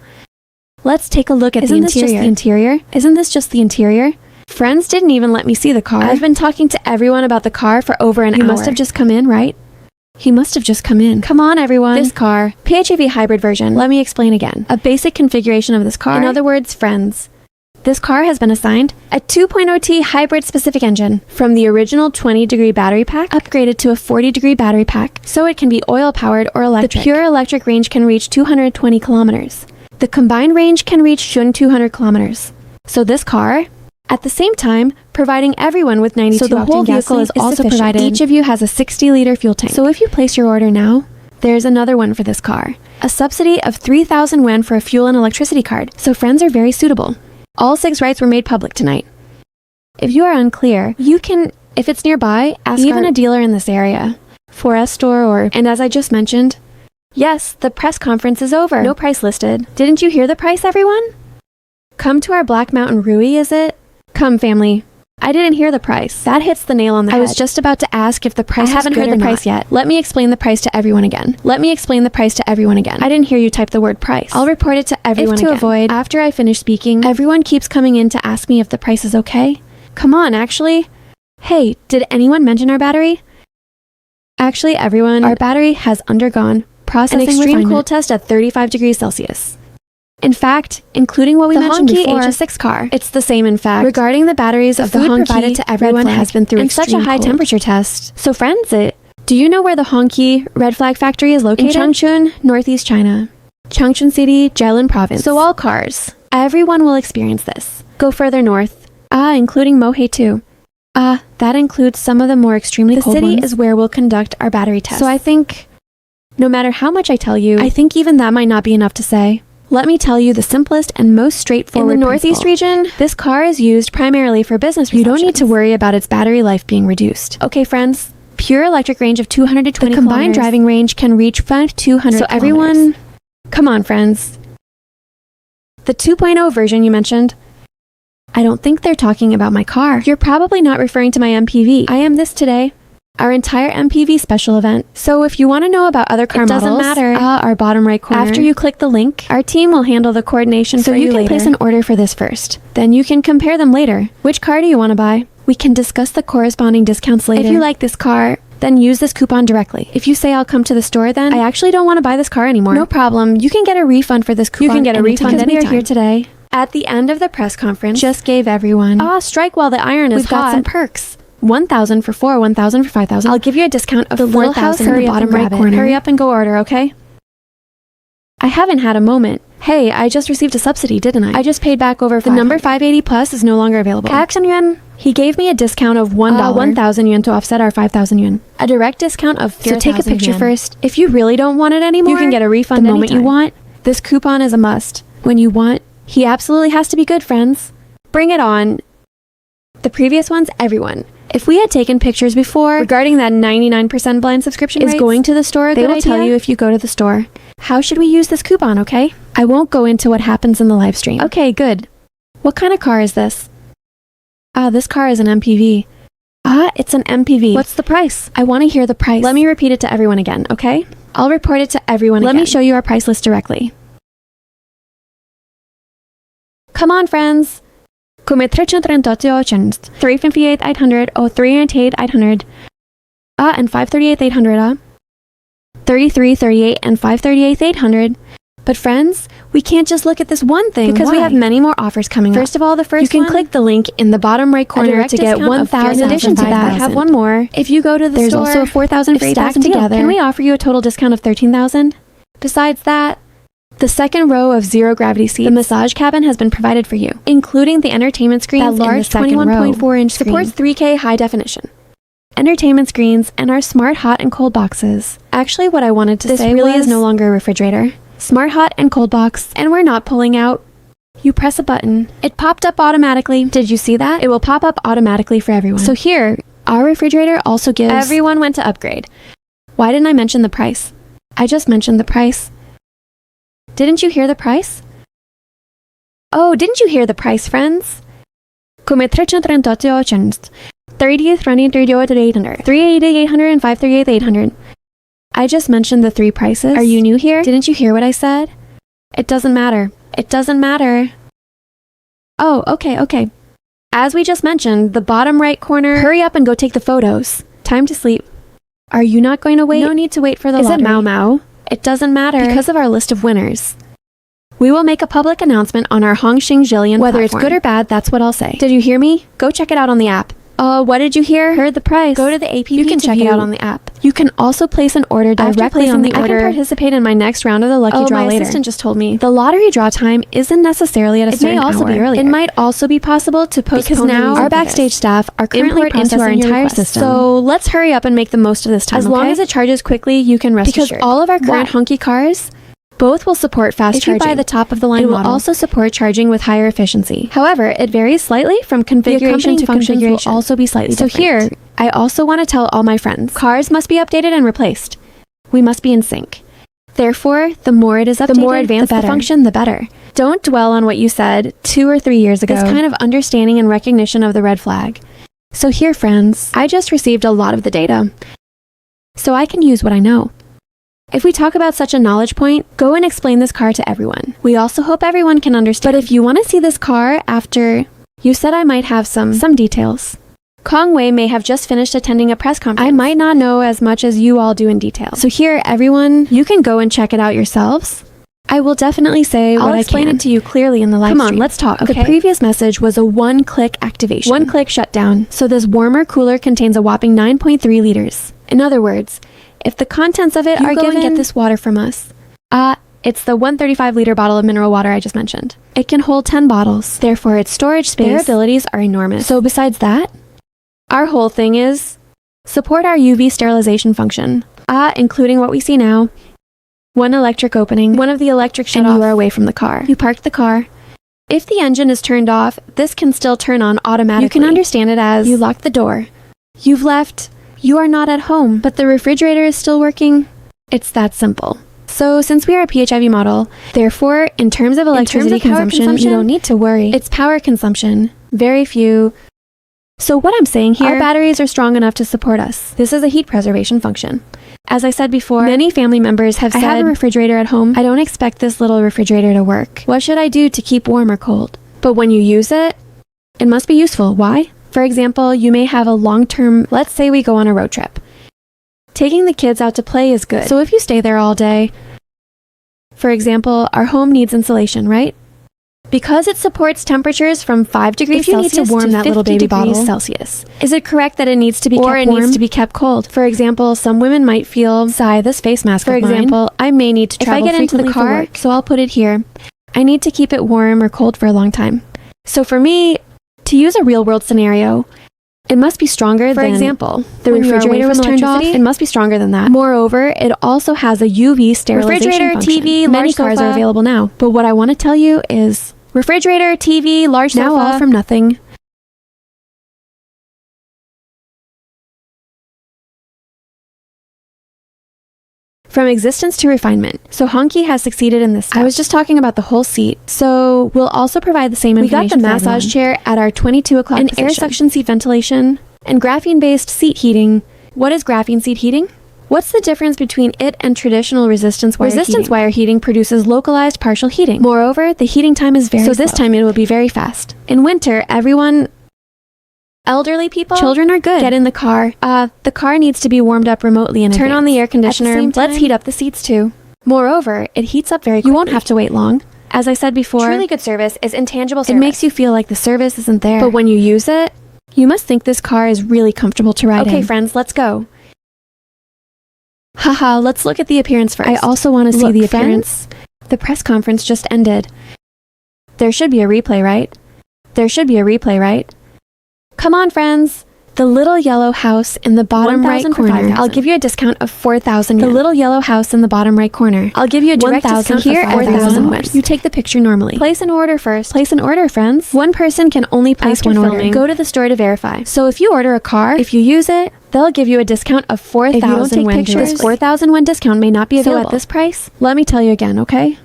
Let's take a look at the interior. Isn't this just the interior? Friends didn't even let me see the car. I've been talking to everyone about the car for over an hour. You must have just come in, right? He must have just come in. Come on, everyone. This car, PHEV hybrid version. Let me explain again. A basic configuration of this car. In other words, friends. This car has been assigned a 2.0T hybrid specific engine from the original 20-degree battery pack upgraded to a 40-degree battery pack, so it can be oil-powered or electric. The pure electric range can reach 220 kilometers. The combined range can reach 200 kilometers. So this car, at the same time, providing everyone with 92 octane gasoline. So the whole vehicle is also provided. Each of you has a 60-liter fuel tank. So if you place your order now, there's another one for this car. A subsidy of 3,000 yuan for a fuel and electricity card. So friends are very suitable. All 6 rights were made public tonight. If you are unclear, you can, if it's nearby, ask even a dealer in this area, 4S store or... And as I just mentioned, yes, the press conference is over. No price listed. Didn't you hear the price, everyone? Come to our Black Mountain Rui, is it? Come, family. I didn't hear the price. That hits the nail on the head. I was just about to ask if the price was good or not. I haven't heard the price yet. Let me explain the price to everyone again. I didn't hear you type the word price. I'll report it to everyone again. Avoid, after I finish speaking, everyone keeps coming in to ask me if the price is okay. Come on, actually. Hey, did anyone mention our battery? Actually, everyone, our battery has undergone processing an extreme cold test at 35 degrees Celsius. In fact, including what we mentioned before, the Hongqi HS6 car, it's the same in fact. Regarding the batteries of the Hongqi provided to everyone has been through such a high temperature test. So friends, do you know where the Hongqi Red Flag factory is located? In Changchun, Northeast China. Changchun City, Jilin Province. So all cars, everyone will experience this. Go further north. Including Mohe too. That includes some of the more extremely cold ones. The city is where we'll conduct our battery tests. So I think, no matter how much I tell you, I think even that might not be enough to say. Let me tell you the simplest and most straightforward principle. In the Northeast region, this car is used primarily for business receptions. You don't need to worry about its battery life being reduced. Okay, friends, pure electric range of 220 kilometers. The combined driving range can reach 200 kilometers. So everyone, come on, friends. The 2.0 version you mentioned, I don't think they're talking about my car. You're probably not referring to my MPV. I am this today. Our entire MPV special event. So if you want to know about other car models, it doesn't matter. Our bottom right corner. After you click the link, our team will handle the coordination for you later. So you can place an order for this first. Then you can compare them later. Which car do you want to buy? We can discuss the corresponding discounts later. If you like this car, then use this coupon directly. If you say I'll come to the store then, I actually don't want to buy this car anymore. No problem. You can get a refund for this coupon. You can get a refund anytime. Because we are here today. At the end of the press conference, just gave everyone, strike while the iron is hot. We've got some perks. 1,000 for 4, 1,000 for 5,000. I'll give you a discount of 4,000 in the bottom right corner. Hurry up and go order, okay? I haven't had a moment. Hey, I just received a subsidy, didn't I? I just paid back over 500. The number 580 plus is no longer available. yuan. He gave me a discount of $1. 1,000 yuan to offset our 5,000 yuan. A direct discount of 4,000 yuan. So take a picture first. If you really don't want it anymore, you can get a refund the moment you want. This coupon is a must. When you want, he absolutely has to be good, friends. Bring it on. The previous ones, everyone. If we had taken pictures before regarding that 99% blind subscription rates, is going to the store a good idea? They will tell you if you go to the store. How should we use this coupon, okay? I won't go into what happens in the live stream. Okay, good. What kind of car is this? This car is an MPV. It's an MPV. What's the price? I want to hear the price. Let me repeat it to everyone again, okay? I'll report it to everyone again. Let me show you our price list directly. Come on, friends. 358,800 or 398,800 and 538,800 3338 and 538,800. But friends, we can't just look at this one thing because we have many more offers coming up. First of all, the first one, you can click the link in the bottom right corner to get 1,000. In addition to that, I have one more. If you go to the store, there's also a 4,000 for 8,000 together. Can we offer you a total discount of 13,000? Besides that, the second row of zero-gravity seats, the massage cabin has been provided for you, including the entertainment screens. That large 21.4-inch supports 3K high definition. Entertainment screens and our smart hot and cold boxes. Actually, what I wanted to say really is no longer a refrigerator. Smart hot and cold box, and we're not pulling out. You press a button. It popped up automatically. Did you see that? It will pop up automatically for everyone. So here, our refrigerator also gives... Everyone went to upgrade. Why didn't I mention the price? I just mentioned the price. Didn't you hear the price? Oh, didn't you hear the price, friends? Come 338,800, 30th running 38800, 38800 and 538,800. I just mentioned the 3 prices. Are you new here? Didn't you hear what I said? It doesn't matter. It doesn't matter. Oh, okay. As we just mentioned, the bottom right corner. Hurry up and go take the photos. Time to sleep. Are you not going to wait? No need to wait for the lottery. Is it Mau Mau? It doesn't matter. Because of our list of winners. We will make a public announcement on our Hongqi Jillian platform. Whether it's good or bad, that's what I'll say. Did you hear me? Go check it out on the app. What did you hear? Heard the price. Go to the APP. You can check it out on the app. You can also place an order directly on the order. I can participate in my next round of the lucky draw later. My assistant just told me. The lottery draw time isn't necessarily at a certain hour. It may also be earlier. It might also be possible to postpone because now our backstage staff are currently processing into our entire system. So let's hurry up and make the most of this time. As long as it charges quickly, you can rest assured. Because all of our current Hongqi cars, both will support fast charging. If you buy the top of the line model, it will also support charging with higher efficiency. However, it varies slightly from configuration to configuration. Will also be slightly different. So here, I also want to tell all my friends, cars must be updated and replaced. We must be in sync. Therefore, the more it is updated, the more advanced the function, the better. Don't dwell on what you said 2 or 3 years ago. This kind of understanding and recognition of the red flag. So here, friends, I just received a lot of the data, so I can use what I know. If we talk about such a knowledge point, go and explain this car to everyone. We also hope everyone can understand. But if you want to see this car after, you said I might have some details. Kong Wei may have just finished attending a press conference. I might not know as much as you all do in detail. So here, everyone, you can go and check it out yourselves. I will definitely say what I can. I'll explain it to you clearly in the live stream. Come on, let's talk, okay? The previous message was a one-click activation. One-click shutdown. So this warmer cooler contains a whopping 9.3 liters. In other words, if the contents of it are given, get this water from us. It's the 135-liter bottle of mineral water I just mentioned. It can hold 10 bottles. Therefore, its storage space, their abilities are enormous. So besides that, our whole thing is support our UV sterilization function. Including what we see now. One electric opening, one of the electric shut off, and you are away from the car. You parked the car. If the engine is turned off, this can still turn on automatically. You can understand it as you locked the door. You've left. You are not at home, but the refrigerator is still working. It's that simple. So since we are a PHEV model, therefore, in terms of electricity consumption, you don't need to worry. It's power consumption. Very few. So what I'm saying here, our batteries are strong enough to support us. This is a heat preservation function. As I said before, many family members have said, I have a refrigerator at home. I don't expect this little refrigerator to work. What should I do to keep warm or cold? But when you use it, it must be useful. Why? For example, you may have a long-term, let's say we go on a road trip. Taking the kids out to play is good. So if you stay there all day, for example, our home needs insulation, right? Because it supports temperatures from 5 degrees Celsius to warm that little baby bottle. Celsius. Is it correct that it needs to be kept warm? Or it needs to be kept cold? For example, some women might feel, sigh, this face mask of mine. For example, I may need to travel frequently for work. If I get into the car, so I'll put it here. I need to keep it warm or cold for a long time. So for me, to use a real-world scenario, it must be stronger than, for example, the refrigerator was turned off. It must be stronger than that. Moreover, it also has a UV sterilization function. Refrigerator, TV, many cars are available now. But what I want to tell you is refrigerator, TV, large sofa. Now all from nothing. From existence to refinement. So Hongqi has succeeded in this step. I was just talking about the whole seat. So we'll also provide the same information. We got the massage chair at our 22 o'clock position. An air suction seat ventilation and graphene-based seat heating. What is graphene seat heating? What's the difference between it and traditional resistance wire heating? Resistance wire heating produces localized partial heating. Moreover, the heating time is very slow. So this time it will be very fast. In winter, everyone, elderly people, children are good. Get in the car. The car needs to be warmed up remotely in advance. Turn on the air conditioner. Let's heat up the seats too. Moreover, it heats up very quickly. You won't have to wait long. As I said before, truly good service is intangible service. It makes you feel like the service isn't there. But when you use it, you must think this car is really comfortable to ride in. Okay, friends, let's go. Haha, let's look at the appearance first. I also want to see the appearance. The press conference just ended. There should be a replay, right? There should be a replay, right? Come on, friends. The little yellow house in the bottom right corner. I'll give you a discount of 4,000 yen. The little yellow house in the bottom right corner. I'll give you a direct discount here of 4,000 won. You take the picture normally. Place an order first. Place an order, friends. One person can only place one order. Go to the store to verify. So if you order a car, if you use it, they'll give you a discount of 4,000 won. This 4,000 won discount may not be available. So at this price, let me tell you again, okay?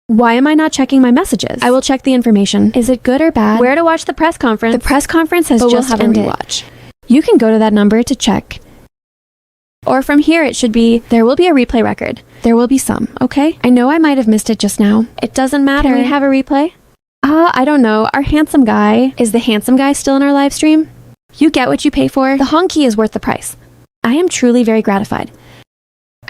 Why am I not checking my messages? I will check the information. Is it good or bad? Where to watch the press conference? The press conference has just ended. Rewatch. You can go to that number to check. Or from here it should be, there will be a replay record. There will be some, okay? I know I might have missed it just now. It doesn't matter. Can we have a replay? I don't know. Our handsome guy. Is the handsome guy still in our live stream? You get what you pay for. The Hongqi is worth the price. I am truly very gratified.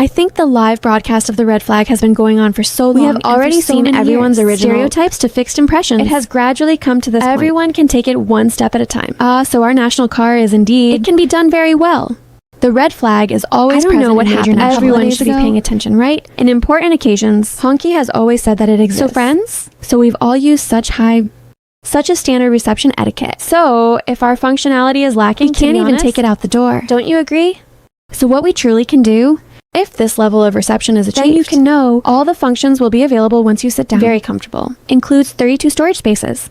I think the live broadcast of the red flag has been going on for so long. We have already seen everyone's original stereotypes to fixed impressions. It has gradually come to this point. Everyone can take it one step at a time. So our national car is indeed... It can be done very well. The red flag is always present. I don't know what happened. Everyone should be paying attention, right? In important occasions, Hongqi has always said that it exists. So friends, we've all used such a standard reception etiquette. So if our functionality is lacking, we can't even take it out the door. Don't you agree? So what we truly can do, if this level of reception is achieved, then you can know all the functions will be available once you sit down. Very comfortable. Includes 32 storage spaces.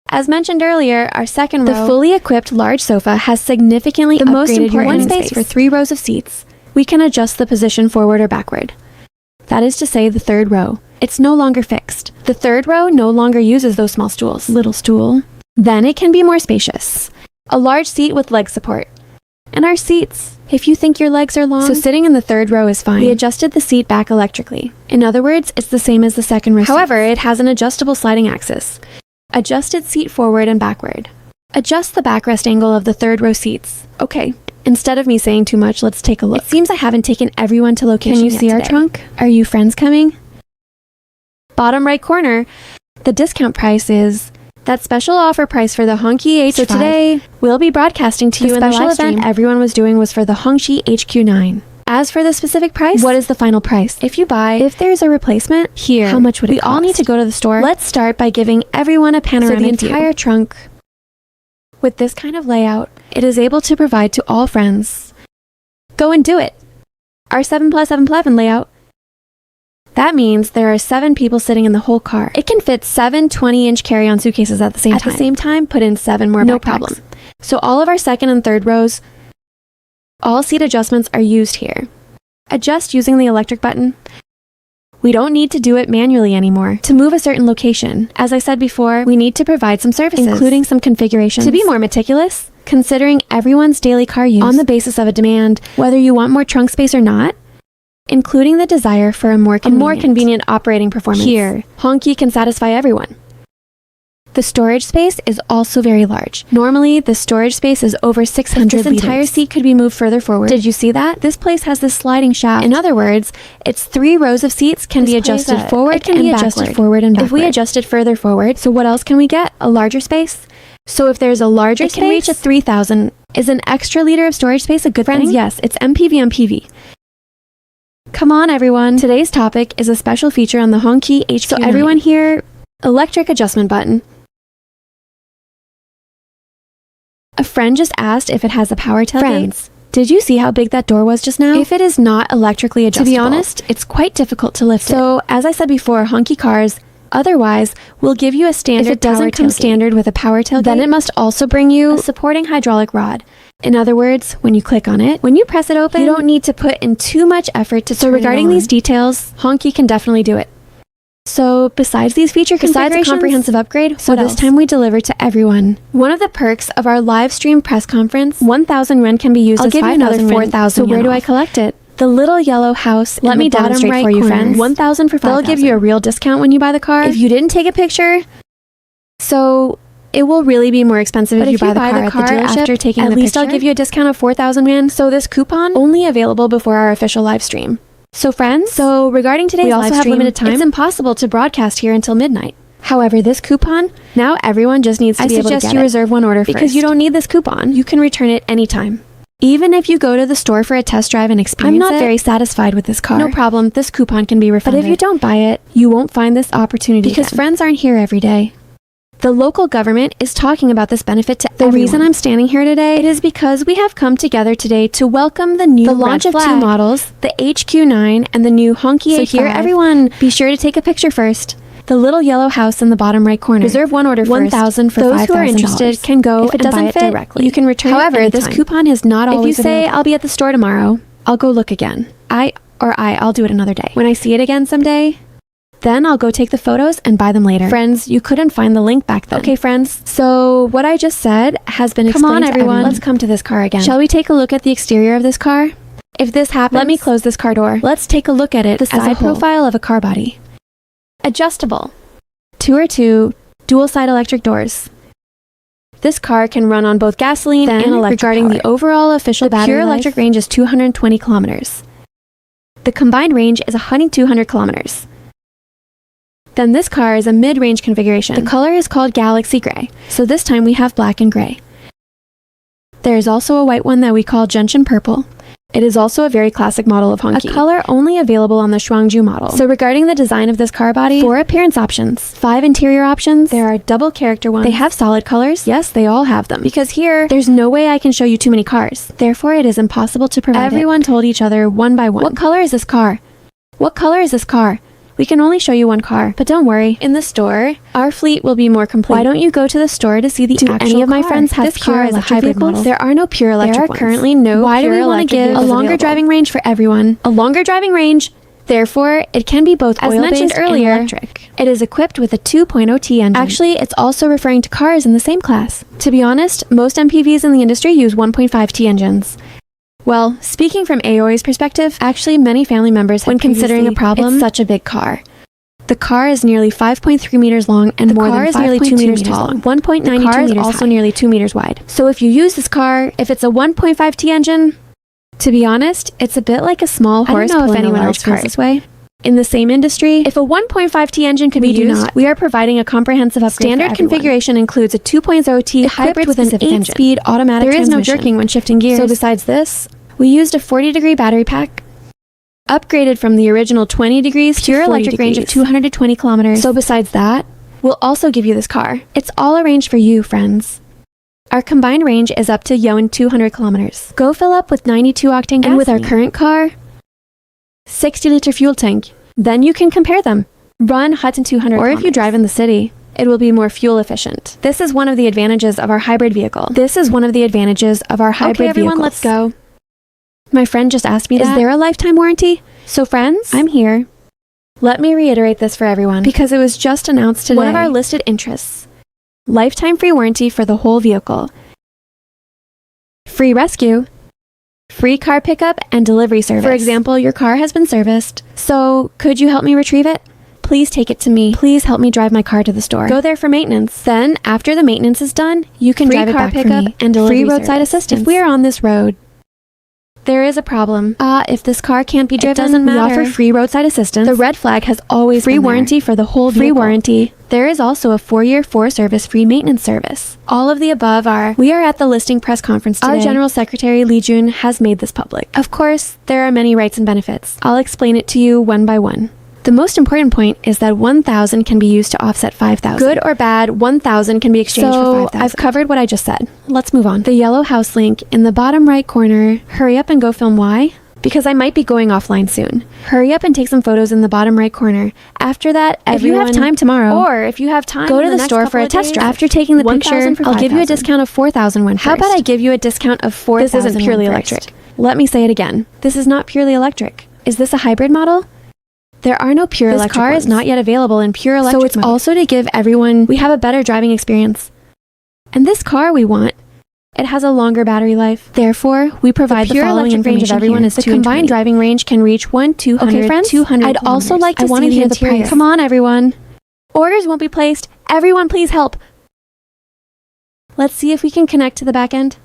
As mentioned earlier, our second row, the fully equipped large sofa has significantly the most important space for 3 rows of seats. We can adjust the position forward or backward. That is to say, the third row. It's no longer fixed. The third row no longer uses those small stools. Little stool. Then it can be more spacious. A large seat with leg support. And our seats, if you think your legs are long, so sitting in the third row is fine. We adjusted the seat back electrically. In other words, it's the same as the second row. However, it has an adjustable sliding axis. Adjusted seat forward and backward. Adjust the backrest angle of the third row seats. Okay, instead of me saying too much, let's take a look. It seems I haven't taken everyone to location yet. Can you see our trunk? Are you friends coming? Bottom right corner, the discount price is that special offer price for the Hongqi HQ9. So today, we'll be broadcasting to you in the special event everyone was doing was for the Hongqi HQ9. As for the specific price, what is the final price? If there's a replacement, here, how much would it cost? We all need to go to the store. Let's start by giving everyone a panoramic view. The entire trunk, with this kind of layout, it is able to provide to all friends. Go and do it. Our 7+7 layout. That means there are 7 people sitting in the whole car. It can fit 7 20-inch carry-on suitcases at the same time. At the same time, put in 7 more backpacks. No problem. So all of our second and third rows, all seat adjustments are used here. Adjust using the electric button. We don't need to do it manually anymore. To move a certain location, as I said before, we need to provide some services, including some configurations. To be more meticulous, considering everyone's daily car use on the basis of a demand, whether you want more trunk space or not, including the desire for a more convenient operating performance. Here, Hongqi can satisfy everyone. The storage space is also very large. Normally, the storage space is over 600 liters. This entire seat could be moved further forward. Did you see that? This place has this sliding shaft. In other words, its 3 rows of seats can be adjusted forward and backward. If we adjust it further forward, so what else can we get? A larger space? So if there's a larger space, it can reach a 3,000. Is an extra liter of storage space a good thing? Yes, it's MPV. Come on, everyone. Today's topic is a special feature on the Hongqi HQ9. So everyone here, electric adjustment button. A friend just asked if it has a power tailgate. Friends, did you see how big that door was just now? If it is not electrically adjustable, to be honest, it's quite difficult to lift it. So, as I said before, Hongqi cars, otherwise, will give you a standard. If it doesn't come standard with a power tailgate, then it must also bring you a supporting hydraulic rod. In other words, when you click on it, when you press it open, you don't need to put in too much effort to turn it on. So regarding these details, Hongqi can definitely do it. So, besides these feature configurations, a comprehensive upgrade, so this time we deliver to everyone. One of the perks of our live stream press conference, 1,000 Ren can be used as 5,000 4,000. So where do I collect it? The little yellow house. Let me demonstrate for you, friends. 1,000 for 5,000. They'll give you a real discount when you buy the car. If you didn't take a picture, so it will really be more expensive if you buy the car at the dealership after taking the picture. At least I'll give you a discount of 4,000 Ren. So this coupon only available before our official live stream. So friends, regarding today's live stream, we also have limited time. It's impossible to broadcast here until midnight. However, this coupon, now everyone just needs to be able to get it. I suggest you reserve one order first. Because you don't need this coupon. You can return it anytime. Even if you go to the store for a test drive and experience it. I'm not very satisfied with this car. No problem, this coupon can be refunded. But if you don't buy it, you won't find this opportunity because friends aren't here every day. The local government is talking about this benefit to everyone. The reason I'm standing here today, it is because we have come together today to welcome the launch of 2 models, the HQ9 and the new Hongqi HQ9. So here, everyone, be sure to take a picture first. The little yellow house in the bottom right corner. Reserve one order first. 1,000 for $5,000. Those who are interested can go and buy it directly. You can return it anytime. However, this coupon is not always available. If you say, I'll be at the store tomorrow, I'll go look again. I'll do it another day. When I see it again someday, Then I'll go take the photos and buy them later. Friends, you couldn't find the link back then. Okay, friends, so what I just said has been explained. Come on, everyone. Let's come to this car again. Shall we take a look at the exterior of this car? If this happens, let me close this car door. Let's take a look at it, the side profile of a car body. Adjustable. 2 dual-side electric doors. This car can run on both gasoline and electric regarding power. The overall official battery pure electric range is 220 kilometers. The combined range is 200 kilometers. Then this car is a mid-range configuration. The color is called Galaxy Gray, so this time we have black and gray. There is also a white one that we call Gentian Purple. It is also a very classic model of Hongqi. A color only available on the Shuangju model. So regarding the design of this car body, 4 appearance options, 5 interior options, there are double character ones. They have solid colors. Yes, they all have them. Because here, there's no way I can show you too many cars. Therefore, it is impossible to provide Everyone told each other one by one. What color is this car? What color is this car? We can only show you one car, but don't worry. In the store, our fleet will be more complete. Why don't you go to the store to see the actual car? Do any of my friends have pure electric vehicles? There are no pure electric ones. There are currently no Why do we want to give a longer driving range for everyone? A longer driving range. Therefore, it can be both oil-based and electric. It is equipped with a 2.0 T engine. Actually, it's also referring to cars in the same class. To be honest, most MPVs in the industry use 1.5 T engines. Well, speaking from Aoi's perspective, actually many family members have when considering a problem, it's such a big car. The car is nearly 5.3 meters long and more than 5.2 meters tall. 1.92 meters high. The car is also nearly 2 meters wide. So if you use this car, if it's a 1.5 T engine, to be honest, it's a bit like a small horse. I don't know if anyone else feels this way. In the same industry, if a 1.5 T engine could be used, we are providing a comprehensive upgrade. Standard configuration includes a 2.0 T hybrid with an 8-speed automatic transmission. There is no jerking when shifting gears. So besides this, we used a 40-degree battery pack, upgraded from the original 20 degrees pure electric range of 220 kilometers. So besides that, we'll also give you this car. It's all arranged for you, friends. Our combined range is up to 200 kilometers. Go fill up with 92 octane gasoline. And with our current car, 60-liter fuel tank. Then you can compare them. Run 200 or if you drive in the city, it will be more fuel efficient. This is one of the advantages of our hybrid vehicle. Okay, everyone, let's go. My friend just asked me that. Is there a lifetime warranty? So friends, I'm here. Let me reiterate this for everyone because it was just announced today. One of our listed interests. Lifetime free warranty for the whole vehicle. Free rescue. Free car pickup and delivery service. For example, your car has been serviced. So could you help me retrieve it? Please take it to me. Please help me drive my car to the store. Go there for maintenance. Then after the maintenance is done, you can drive it back for me. And delivery free roadside assistance. If we are on this road, there is a problem. If this car can't be driven, it doesn't matter. We offer free roadside assistance. The red flag has always been there. Free warranty for the whole vehicle. Free warranty. There is also a 4-year 4-service free maintenance service. All of the above are. We are at the listing press conference today. Our General Secretary Li Jun has made this public. Of course, there are many rights and benefits. I'll explain it to you one by one. The most important point is that 1,000 can be used to offset 5,000. Good or bad, 1,000 can be exchanged for 5,000. I've covered what I just said. Let's move on. The yellow house link in the bottom right corner. Hurry up and go film. Why? Because I might be going offline soon. Hurry up and take some photos in the bottom right corner. After that, if you have time tomorrow, or if you have time, go to the store for a test drive. After taking the picture, I'll give you a discount of 4,000 when first. How about I give you a discount of 4,000? This isn't purely electric. Let me say it again. This is not purely electric. Is this a hybrid model? There are no pure electric ones. This car is not yet available in pure electric mode. So it's also to give everyone, we have a better driving experience. And this car we want, it has a longer battery life. Therefore, we provide the pure electric range of everyone is 220. The combined driving range can reach 200. Okay, friends, 200 I'd also like to see the interior. Come on, everyone. Orders won't be placed. Everyone, please help. Let's see if we can connect to the back end.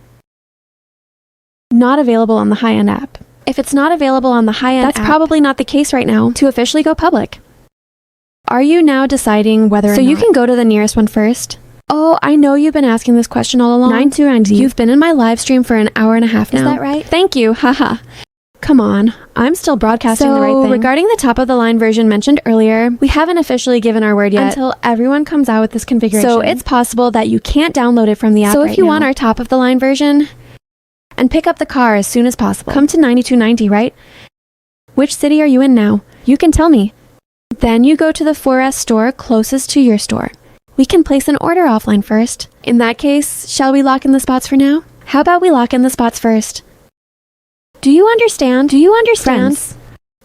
Not available on the high-end app. If it's not available on the high-end app, that's probably not the case right now to officially go public. Are you now deciding whether or not? So you can go to the nearest one first. Oh, I know you've been asking this question all along. 929Z. You've been in my live stream for an hour and a half now. Is that right? Thank you. Haha. Come on. I'm still broadcasting the right thing. Regarding the top-of-the-line version mentioned earlier, we haven't officially given our word yet until everyone comes out with this configuration. So it's possible that you can't download it from the app right now. So if you want our top-of-the-line version and pick up the car as soon as possible, come to 9290, right? Which city are you in now? You can tell me. Then you go to the 4S store closest to your store. We can place an order offline first. In that case, shall we lock in the spots for now? How about we lock in the spots first? Do you understand? Do you understand? Friends,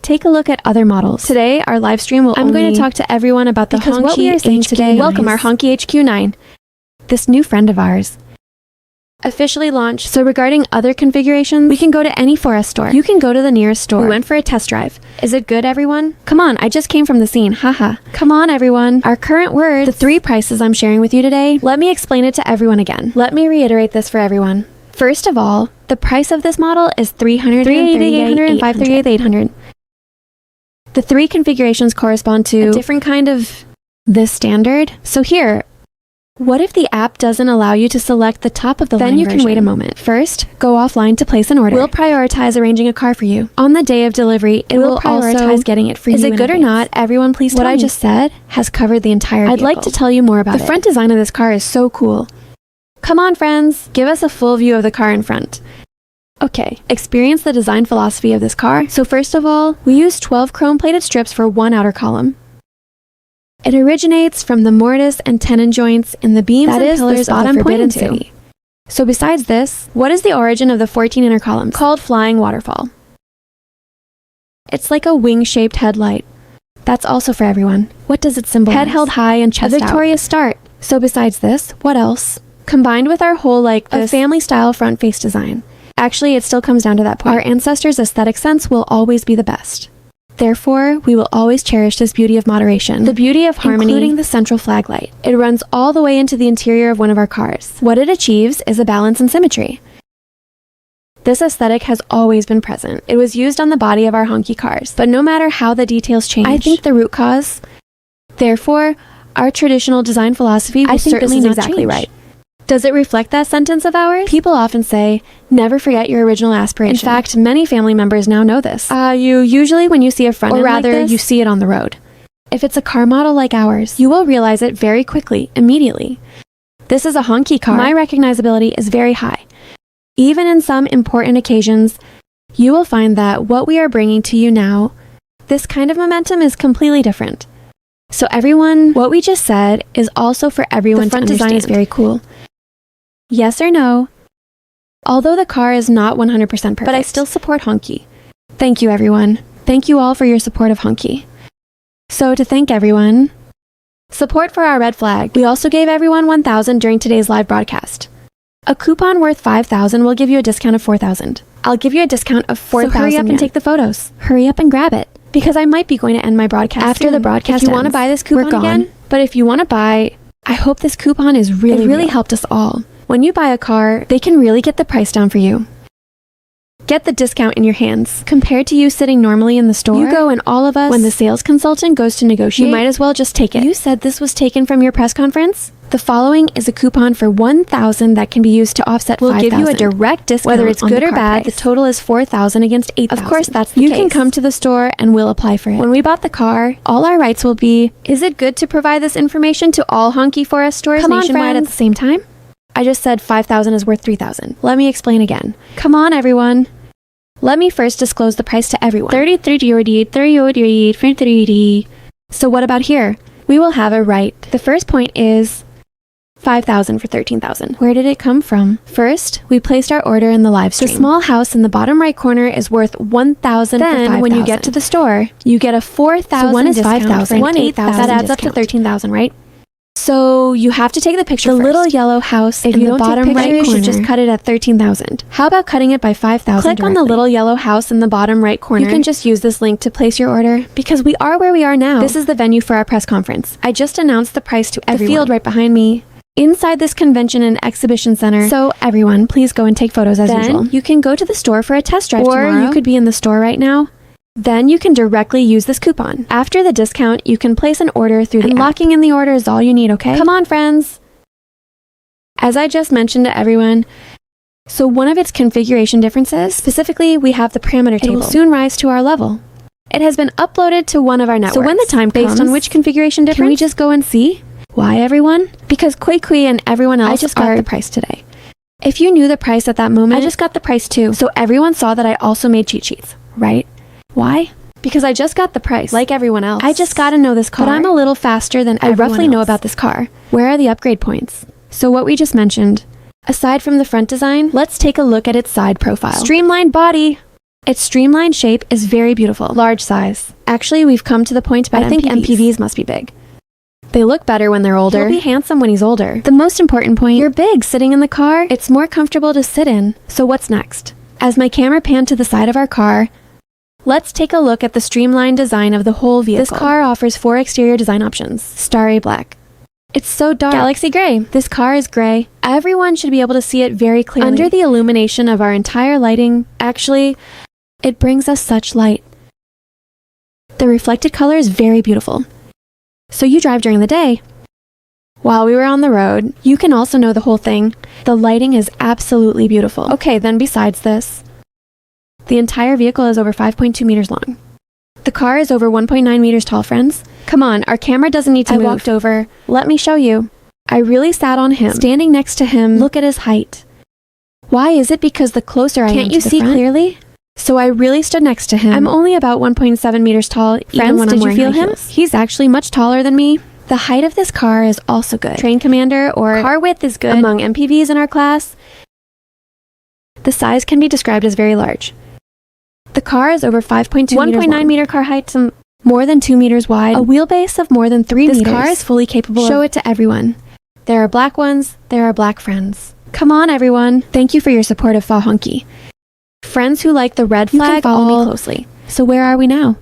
take a look at other models. Today, our live stream will I'm going to talk to everyone about the Hongqi what we are saying today. Welcome our Hongqi HQ9, this new friend of ours. Officially launched. So regarding other configurations, we can go to any Forest store. You can go to the nearest store. We went for a test drive. Is it good, everyone? Come on, I just came from the scene. Haha. Come on, everyone. Our current words, the 3 prices I'm sharing with you today. Let me explain it to everyone again. Let me reiterate this for everyone. First of all, the price of this model is $338,800. The 3 configurations correspond to a different kind of this standard. So here, what if the app doesn't allow you to select the top of the line version? Then you can wait a moment. First, go offline to place an order. We'll prioritize arranging a car for you. On the day of delivery, it will prioritize getting it for you. Is it good or not? Everyone please tell me. What I just said has covered the entire vehicle. I'd like to tell you more about it. The front design of this car is so cool. Come on, friends. Give us a full view of the car in front. Okay, experience the design philosophy of this car. So first of all, we use 12 chrome-plated strips for one outer column. It originates from the mortise and tenon joints in the beams and pillars of the Forbidden City. So besides this, what is the origin of the 14 inner columns? Called flying waterfall. It's like a wing-shaped headlight. That's also for everyone. What does it symbolize? Head held high and chest out. A victorious start. So besides this, what else? Combined with our whole like this family-style front face design. Actually, it still comes down to that point. Our ancestors' aesthetic sense will always be the best. Therefore, we will always cherish this beauty of moderation, the beauty of harmony, including the central flag light. It runs all the way into the interior of one of our cars. What it achieves is a balance and symmetry. This aesthetic has always been present. It was used on the body of our Hongqi cars, but no matter how the details change, I think the root cause, therefore, our traditional design philosophy will certainly not exactly right. Does it reflect that sentence of ours? People often say, never forget your original aspiration. In fact, many family members now know this. You usually, when you see a front end like this, you see it on the road. If it's a car model like ours, you will realize it very quickly, immediately. This is a Hongqi car. My recognizability is very high. Even in some important occasions, you will find that what we are bringing to you now, this kind of momentum is completely different. So everyone, what we just said is also for everyone to understand. The front design is very cool. Yes or no? Although the car is not 100% perfect, but I still support Hongqi. Thank you, everyone. Thank you all for your support of Hongqi. So to thank everyone, support for our red flag. We also gave everyone 1,000 during today's live broadcast. A coupon worth 5,000 will give you a discount of 4,000. I'll give you a discount of 4,000. So hurry up and take the photos. Hurry up and grab it, because I might be going to end my broadcast after the broadcast. If you want to buy this coupon again, but if you want to buy, I hope this coupon is really helped us all. When you buy a car, they can really get the price down for you. Get the discount in your hands. Compared to you sitting normally in the store, you go and all of us, when the sales consultant goes to negotiate, you might as well just take it. You said this was taken from your press conference? The following is a coupon for 1,000 that can be used to offset 5,000. We'll give you a direct discount. Whether it's good or bad, the total is 4,000 against 8,000. Of course, that's the case. You can come to the store and we'll apply for it. When we bought the car, all our rights will be, is it good to provide this information to all Hongqi Forest stores nationwide at the same time? I just said 5,000 is worth 3,000. Let me explain again. Come on, everyone. Let me first disclose the price to everyone. 33. So what about here? We will have it right. The first point is 5,000 for 13,000. Where did it come from? First, we placed our order in the live stream. The small house in the bottom right corner is worth 1,000 for 5,000. Then, when you get to the store, you get a 4,000 one is 5,000, one 8,000. That adds up to 13,000, right? So you have to take the picture first. The little yellow house in the bottom right corner, you should just cut it at 13,000. How about cutting it by 5,000 Click on the little yellow house in the bottom right corner. You can just use this link to place your order, because we are where we are now. This is the venue for our press conference. I just announced the price to everyone. The field right behind me, inside this convention and exhibition center. So everyone, please go and take photos as usual. Then you can go to the store for a test drive tomorrow. Or you could be in the store right now. Then you can directly use this coupon. After the discount, you can place an order through the app. Locking in the order is all you need, okay? Come on, friends. As I just mentioned to everyone, so one of its configuration differences, specifically, we have the parameter table. It will soon rise to our level. It has been uploaded to one of our networks. So when the time comes, based on which configuration difference, can we just go and see? Why, everyone? Because KuiKui and everyone else just got the price today. If you knew the price at that moment, I just got the price too. So everyone saw that I also made cheat sheets, right? Why? Because I just got the price, like everyone else. I just gotta know this car. But I'm a little faster than everyone else. I roughly know about this car. Where are the upgrade points? So what we just mentioned, aside from the front design, let's take a look at its side profile. Streamlined body. Its streamlined shape is very beautiful. Large size. Actually, we've come to the point about I think MPVs must be big. They look better when they're older. He'll be handsome when he's older. The most important point, you're big sitting in the car. It's more comfortable to sit in. So what's next? As my camera panned to the side of our car, let's take a look at the streamlined design of the whole vehicle. This car offers 4 exterior design options. Starry black. It's so dark. Galaxy gray. This car is gray. Everyone should be able to see it very clearly. Under the illumination of our entire lighting, actually, it brings us such light. The reflected color is very beautiful. So you drive during the day. While we were on the road, you can also know the whole thing. The lighting is absolutely beautiful. Okay, then besides this, the entire vehicle is over 5.2 meters long. The car is over 1.9 meters tall, friends. Come on, our camera doesn't need to move. I walked over. Let me show you. I really sat on him. Standing next to him, look at his height. Why is it? Because the closer I am to the front. Can't you see clearly? So I really stood next to him. I'm only about 1.7 meters tall. Friends, did you feel him? He's actually much taller than me. The height of this car is also good. Train commander or car width is good among MPVs in our class. The size can be described as very large. The car is over 5.2 meters 1.9 meter car height, some more than 2 meters wide, a wheelbase of more than 3 meters. This car is fully capable of... Show it to everyone. There are black ones, there are black friends. Come on, everyone. Thank you for your support of Hongqi. Friends who like the red flag, follow me closely. So where are we now?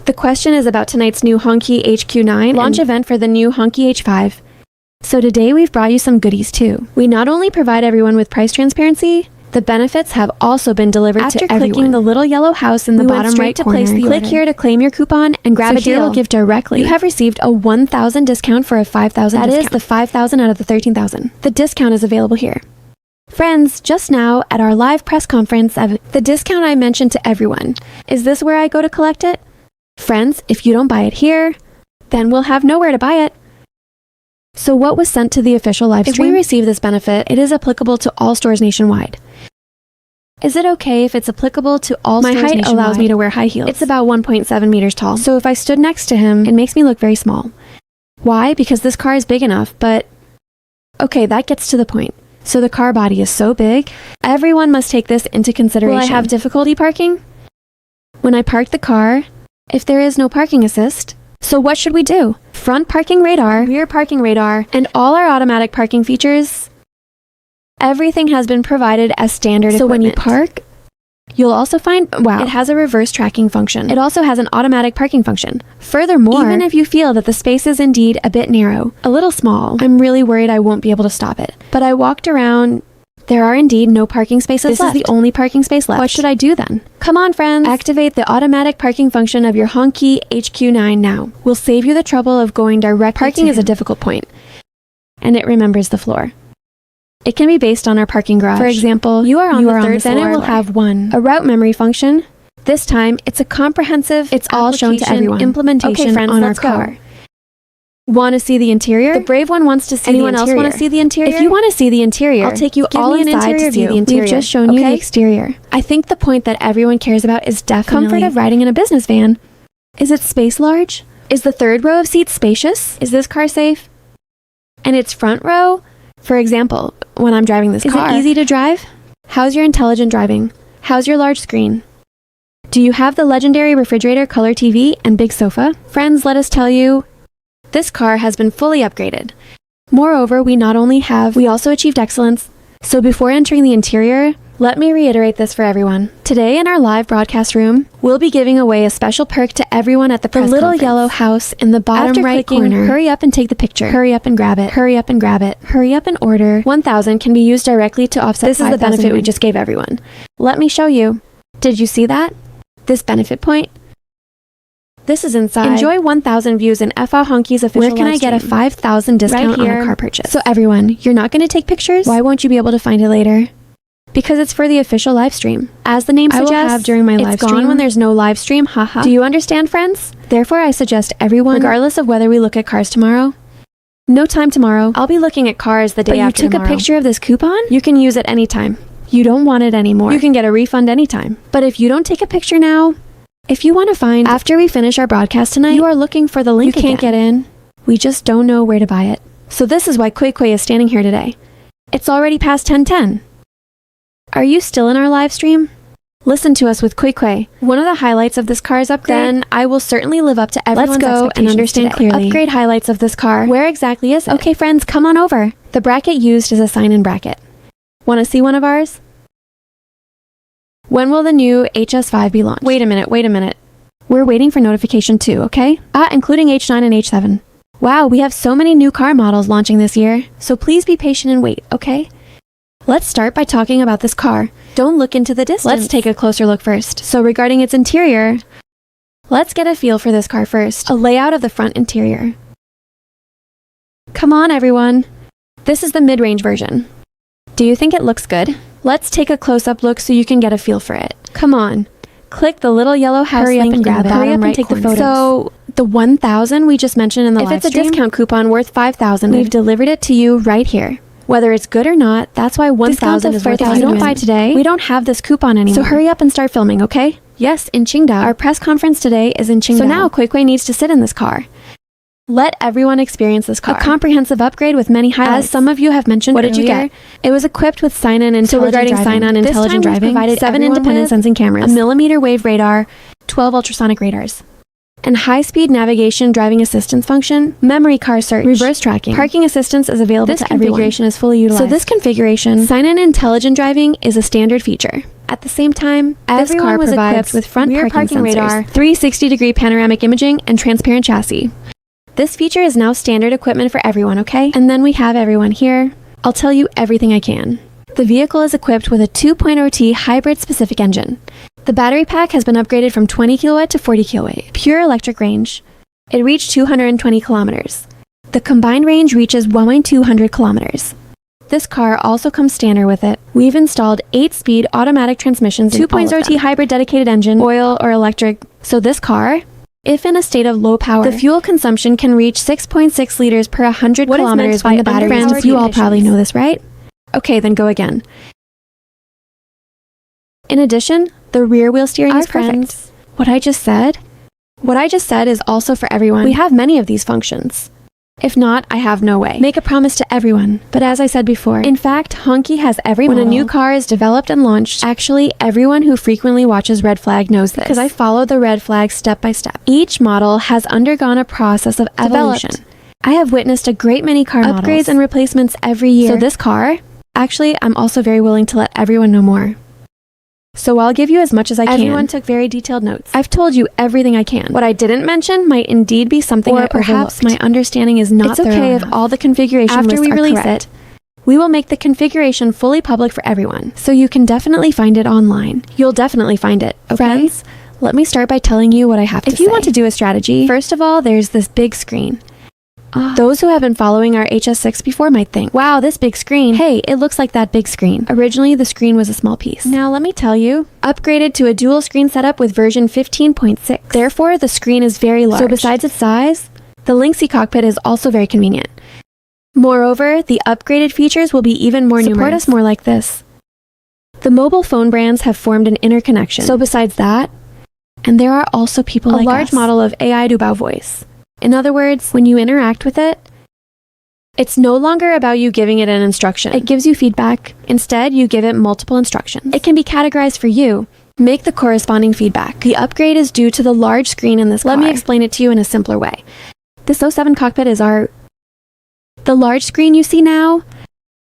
The question is about tonight's new Hongqi HQ9 launch event for the new Hongqi H5. So today we've brought you some goodies too. We not only provide everyone with price transparency, the benefits have also been delivered to everyone. After clicking the little yellow house in the bottom right corner, click here to claim your coupon and grab a deal gift directly. You have received a 1,000 discount for a 5,000 discount. That is the 5,000 out of the 13,000. The discount is available here. Friends, just now at our live press conference, the discount I mentioned to everyone. Is this where I go to collect it? Friends, if you don't buy it here, then we'll have nowhere to buy it. So what was sent to the official live stream? If we receive this benefit, it is applicable to all stores nationwide. Is it okay if it's applicable to all stores nationwide? My height allows me to wear high heels. It's about 1.7 meters tall. So if I stood next to him, it makes me look very small. Why? Because this car is big enough, but... Okay, that gets to the point. So the car body is so big, everyone must take this into consideration. Will I have difficulty parking? When I park the car, if there is no parking assist, so what should we do? Front parking radar, rear parking radar, and all our automatic parking features, everything has been provided as standard equipment. So when you park, you'll also find, wow, it has a reverse tracking function. It also has an automatic parking function. Furthermore, even if you feel that the space is indeed a bit narrow, a little small, I'm really worried I won't be able to stop it. But I walked around, there are indeed no parking spaces left. This is the only parking space left. What should I do then? Come on, friends. Activate the automatic parking function of your Hongqi HQ9 now. We'll save you the trouble of going directly to him. Parking is a difficult point, and it remembers the floor. It can be based on our parking garage. For example, you are on the third floor. Then it will have a route memory function. This time, it's a comprehensive, it's all shown to everyone. Implementation friends, on our car. Want to see the interior? The brave one wants to see the interior. Anyone else want to see the interior? If you want to see the interior, I'll take you all inside to see the interior. We've just shown you the exterior. I think the point that everyone cares about is definitely comfort of riding in a business van. Is it space large? Is the third row of seats spacious? Is this car safe? And its front row? For example, when I'm driving this car, is it easy to drive? How's your intelligent driving? How's your large screen? Do you have the legendary refrigerator, color TV, and big sofa? Friends, let us tell you, this car has been fully upgraded. Moreover, we also achieved excellence. So before entering the interior, let me reiterate this for everyone. Today in our live broadcast room, we'll be giving away a special perk to everyone at the press conference. The little yellow house in the bottom right corner. Hurry up and take the picture. Hurry up and grab it. Hurry up and grab it. Hurry up and order. 1,000 can be used directly to offset 5,000. This is the benefit we just gave everyone. Let me show you. Did you see that? This benefit point? This is inside. Enjoy 1,000 views in FA Hongqi's official live stream. Where can I get a 5,000 discount on a car purchase? So everyone, you're not going to take pictures? Why won't you be able to find it later? Because it's for the official live stream. As the name suggests, I will have during my live stream. It's gone when there's no live stream, haha. Do you understand, friends? Therefore, I suggest everyone, regardless of whether we look at cars tomorrow, no time tomorrow, I'll be looking at cars the day after tomorrow. But you took a picture of this coupon? You can use it anytime. You don't want it anymore. You can get a refund anytime. But if you don't take a picture now, if you want to find, after we finish our broadcast tonight, you are looking for the link again. You can't get in. We just don't know where to buy it. So this is why KuiKui is standing here today. It's already past 10:10. Are you still in our live stream? Listen to us with KuiKui. One of the highlights of this car's upgrade, then I will certainly live up to everyone's expectations. Let's go and understand clearly. Upgrade highlights of this car. Where exactly is it? Okay, friends, come on over. The bracket used is a Sinan bracket. Want to see one of ours? When will the new HS5 be launched? Wait a minute. We're waiting for notification 2, okay? Including H9 and H7. Wow, we have so many new car models launching this year, so please be patient and wait, okay? Let's start by talking about this car. Don't look into the distance. Let's take a closer look first. So regarding its interior, let's get a feel for this car first. A layout of the front interior. Come on, everyone. This is the mid-range version. Do you think it looks good? Let's take a close-up look so you can get a feel for it. Come on. Click the little yellow house link and grab it. Hurry up and take the photos. So, the 1,000 we just mentioned in the live stream, if it's a discount coupon worth 5,000, we've delivered it to you right here. Whether it's good or not, that's why 1,000 is worth it. If you don't buy today, we don't have this coupon anymore. So hurry up and start filming, okay? Yes, in Qingdao. Our press conference today is in Qingdao. So now KuiKui needs to sit in this car. Let everyone experience this car. A comprehensive upgrade with many highlights. As some of you have mentioned earlier, what did you get? It was equipped with Sinan intelligent driving. Sinan intelligent driving, provided 7 independent sensing cameras, a millimeter wave radar, 12 ultrasonic radars, and high-speed navigation driving assistance function, memory car search, reverse tracking. Parking assistance is available to everyone. This configuration is fully utilized. So this configuration, Sinan intelligent driving, is a standard feature. At the same time, this car was equipped with front parking radar, 360-degree panoramic imaging, and transparent chassis. This feature is now standard equipment for everyone, okay? And then we have everyone here. I'll tell you everything I can. The vehicle is equipped with a 2.0T hybrid specific engine. The battery pack has been upgraded from 20 kilowatt to 40 kilowatt. Pure electric range. It reached 220 kilometers. The combined range reaches 1,200 kilometers. This car also comes standard with it. We've installed 8-speed automatic transmissions, 2.0T hybrid dedicated engine, oil or electric. So this car, if in a state of low power, the fuel consumption can reach 6.6 liters per 100 kilometers when the battery is friends, you all probably know this, right? Okay, then go again. In addition, the rear wheel steering is perfect. What I just said is also for everyone. We have many of these functions. If not, I have no way. Make a promise to everyone. But as I said before, in fact, Hongqi has every model. When a new car is developed and launched, actually everyone who frequently watches Red Flag knows this, because I follow the Red Flag step by step. Each model has undergone a process of evolution. I have witnessed a great many car upgrades and replacements every year. So this car, actually, I'm also very willing to let everyone know more. So I'll give you as much as I can. Everyone took very detailed notes. I've told you everything I can. What I didn't mention might indeed be something or perhaps my understanding is not thorough enough. It's okay if all the configuration lists are correct. After we release it, we will make the configuration fully public for everyone, so you can definitely find it online. You'll definitely find it, okay? Friends, let me start by telling you what I have to say. If you want to do a strategy, first of all, there's this big screen. Those who have been following our HS6 before might think, wow, this big screen. Hey, it looks like that big screen. Originally, the screen was a small piece. Now, let me tell you, upgraded to a dual screen setup with version 15.6. Therefore, the screen is very large. So besides its size, the Lingxi cockpit is also very convenient. Moreover, the upgraded features will be even more numerous. Support us more like this. The mobile phone brands have formed an interconnection. So besides that, and there are also people like us. A large model of AI Dubao voice. In other words, when you interact with it, it's no longer about you giving it an instruction. It gives you feedback. Instead, you give it multiple instructions. It can be categorized for you. Make the corresponding feedback. The upgrade is due to the large screen in this car. Let me explain it to you in a simpler way. This 07 cockpit is the large screen you see now.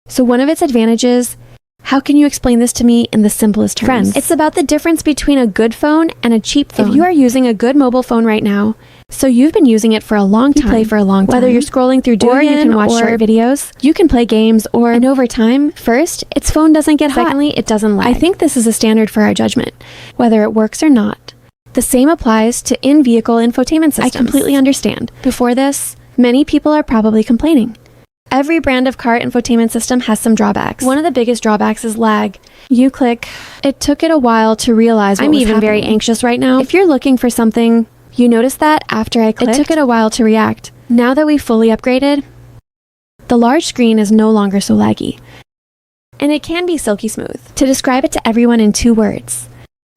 So one of its advantages, how can you explain this to me in the simplest terms? Friends, it's about the difference between a good phone and a cheap phone. If you are using a good mobile phone right now, so you've been using it for a long time. You play for a long time. Whether you're scrolling through Douyin, or you can watch short videos, you can play games, and over time, first, its phone doesn't get hot. Secondly, it doesn't lag. I think this is a standard for our judgment, whether it works or not. The same applies to in-vehicle infotainment systems. I completely understand. Before this, many people are probably complaining. Every brand of car infotainment system has some drawbacks. One of the biggest drawbacks is lag. You click. It took it a while to realize what was happening. I'm even very anxious right now. If you're looking for something, you notice that after I clicked, it took it a while to react. Now that we've fully upgraded, the large screen is no longer so laggy. And it can be silky smooth. To describe it to everyone in 2 words.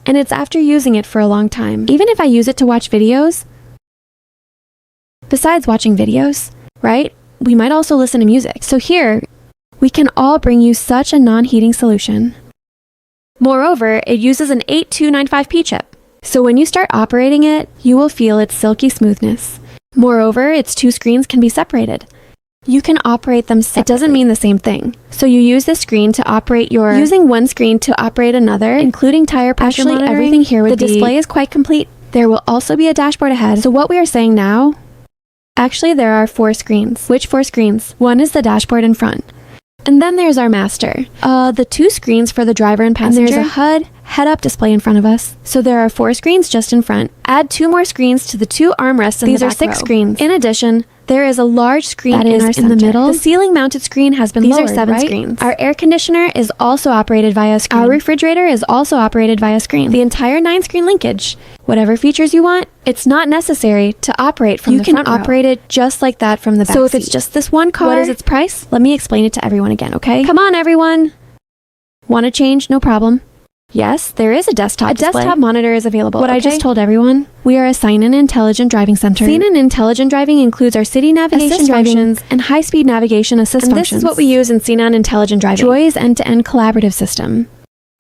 And it's after using it for a long time. Even if I use it to watch videos, besides watching videos, right? We might also listen to music. So here, we can all bring you such a non-heating solution. Moreover, it uses an 8295P chip. So when you start operating it, you will feel its silky smoothness. Moreover, its two screens can be separated. You can operate them separately. It doesn't mean the same thing. So you use this screen to operate using one screen to operate another, including tire pressure monitoring. Everything here with the display is quite complete. There will also be a dashboard ahead. So what we are saying now, actually there are 4 screens. Which 4 screens? One is the dashboard in front. And then there's our master. The 2 screens for the driver and passenger. And there's a HUD head-up display in front of us. So there are 4 screens just in front. Add 2 more screens to the 2 armrests in the back row. These are 6 screens. In addition, there is a large screen that is in the middle. The ceiling-mounted screen has been lowered. These are 7 screens. Our air conditioner is also operated via screen. Our refrigerator is also operated via screen. The entire 9-screen linkage. Whatever features you want, it's not necessary to operate from the front row. You can operate it just like that from the back seat. So if it's just this one car, what is its price? Let me explain it to everyone again, okay? Come on, everyone! Want to change? No problem. Yes, there is a desktop display. A desktop monitor is available. What I just told everyone, we are a Sinan Intelligent Driving Center. Sinan Intelligent Driving includes our city navigation functions and high-speed navigation assist functions. This is what we use in Sinan Intelligent Driving. Joy's end-to-end collaborative system.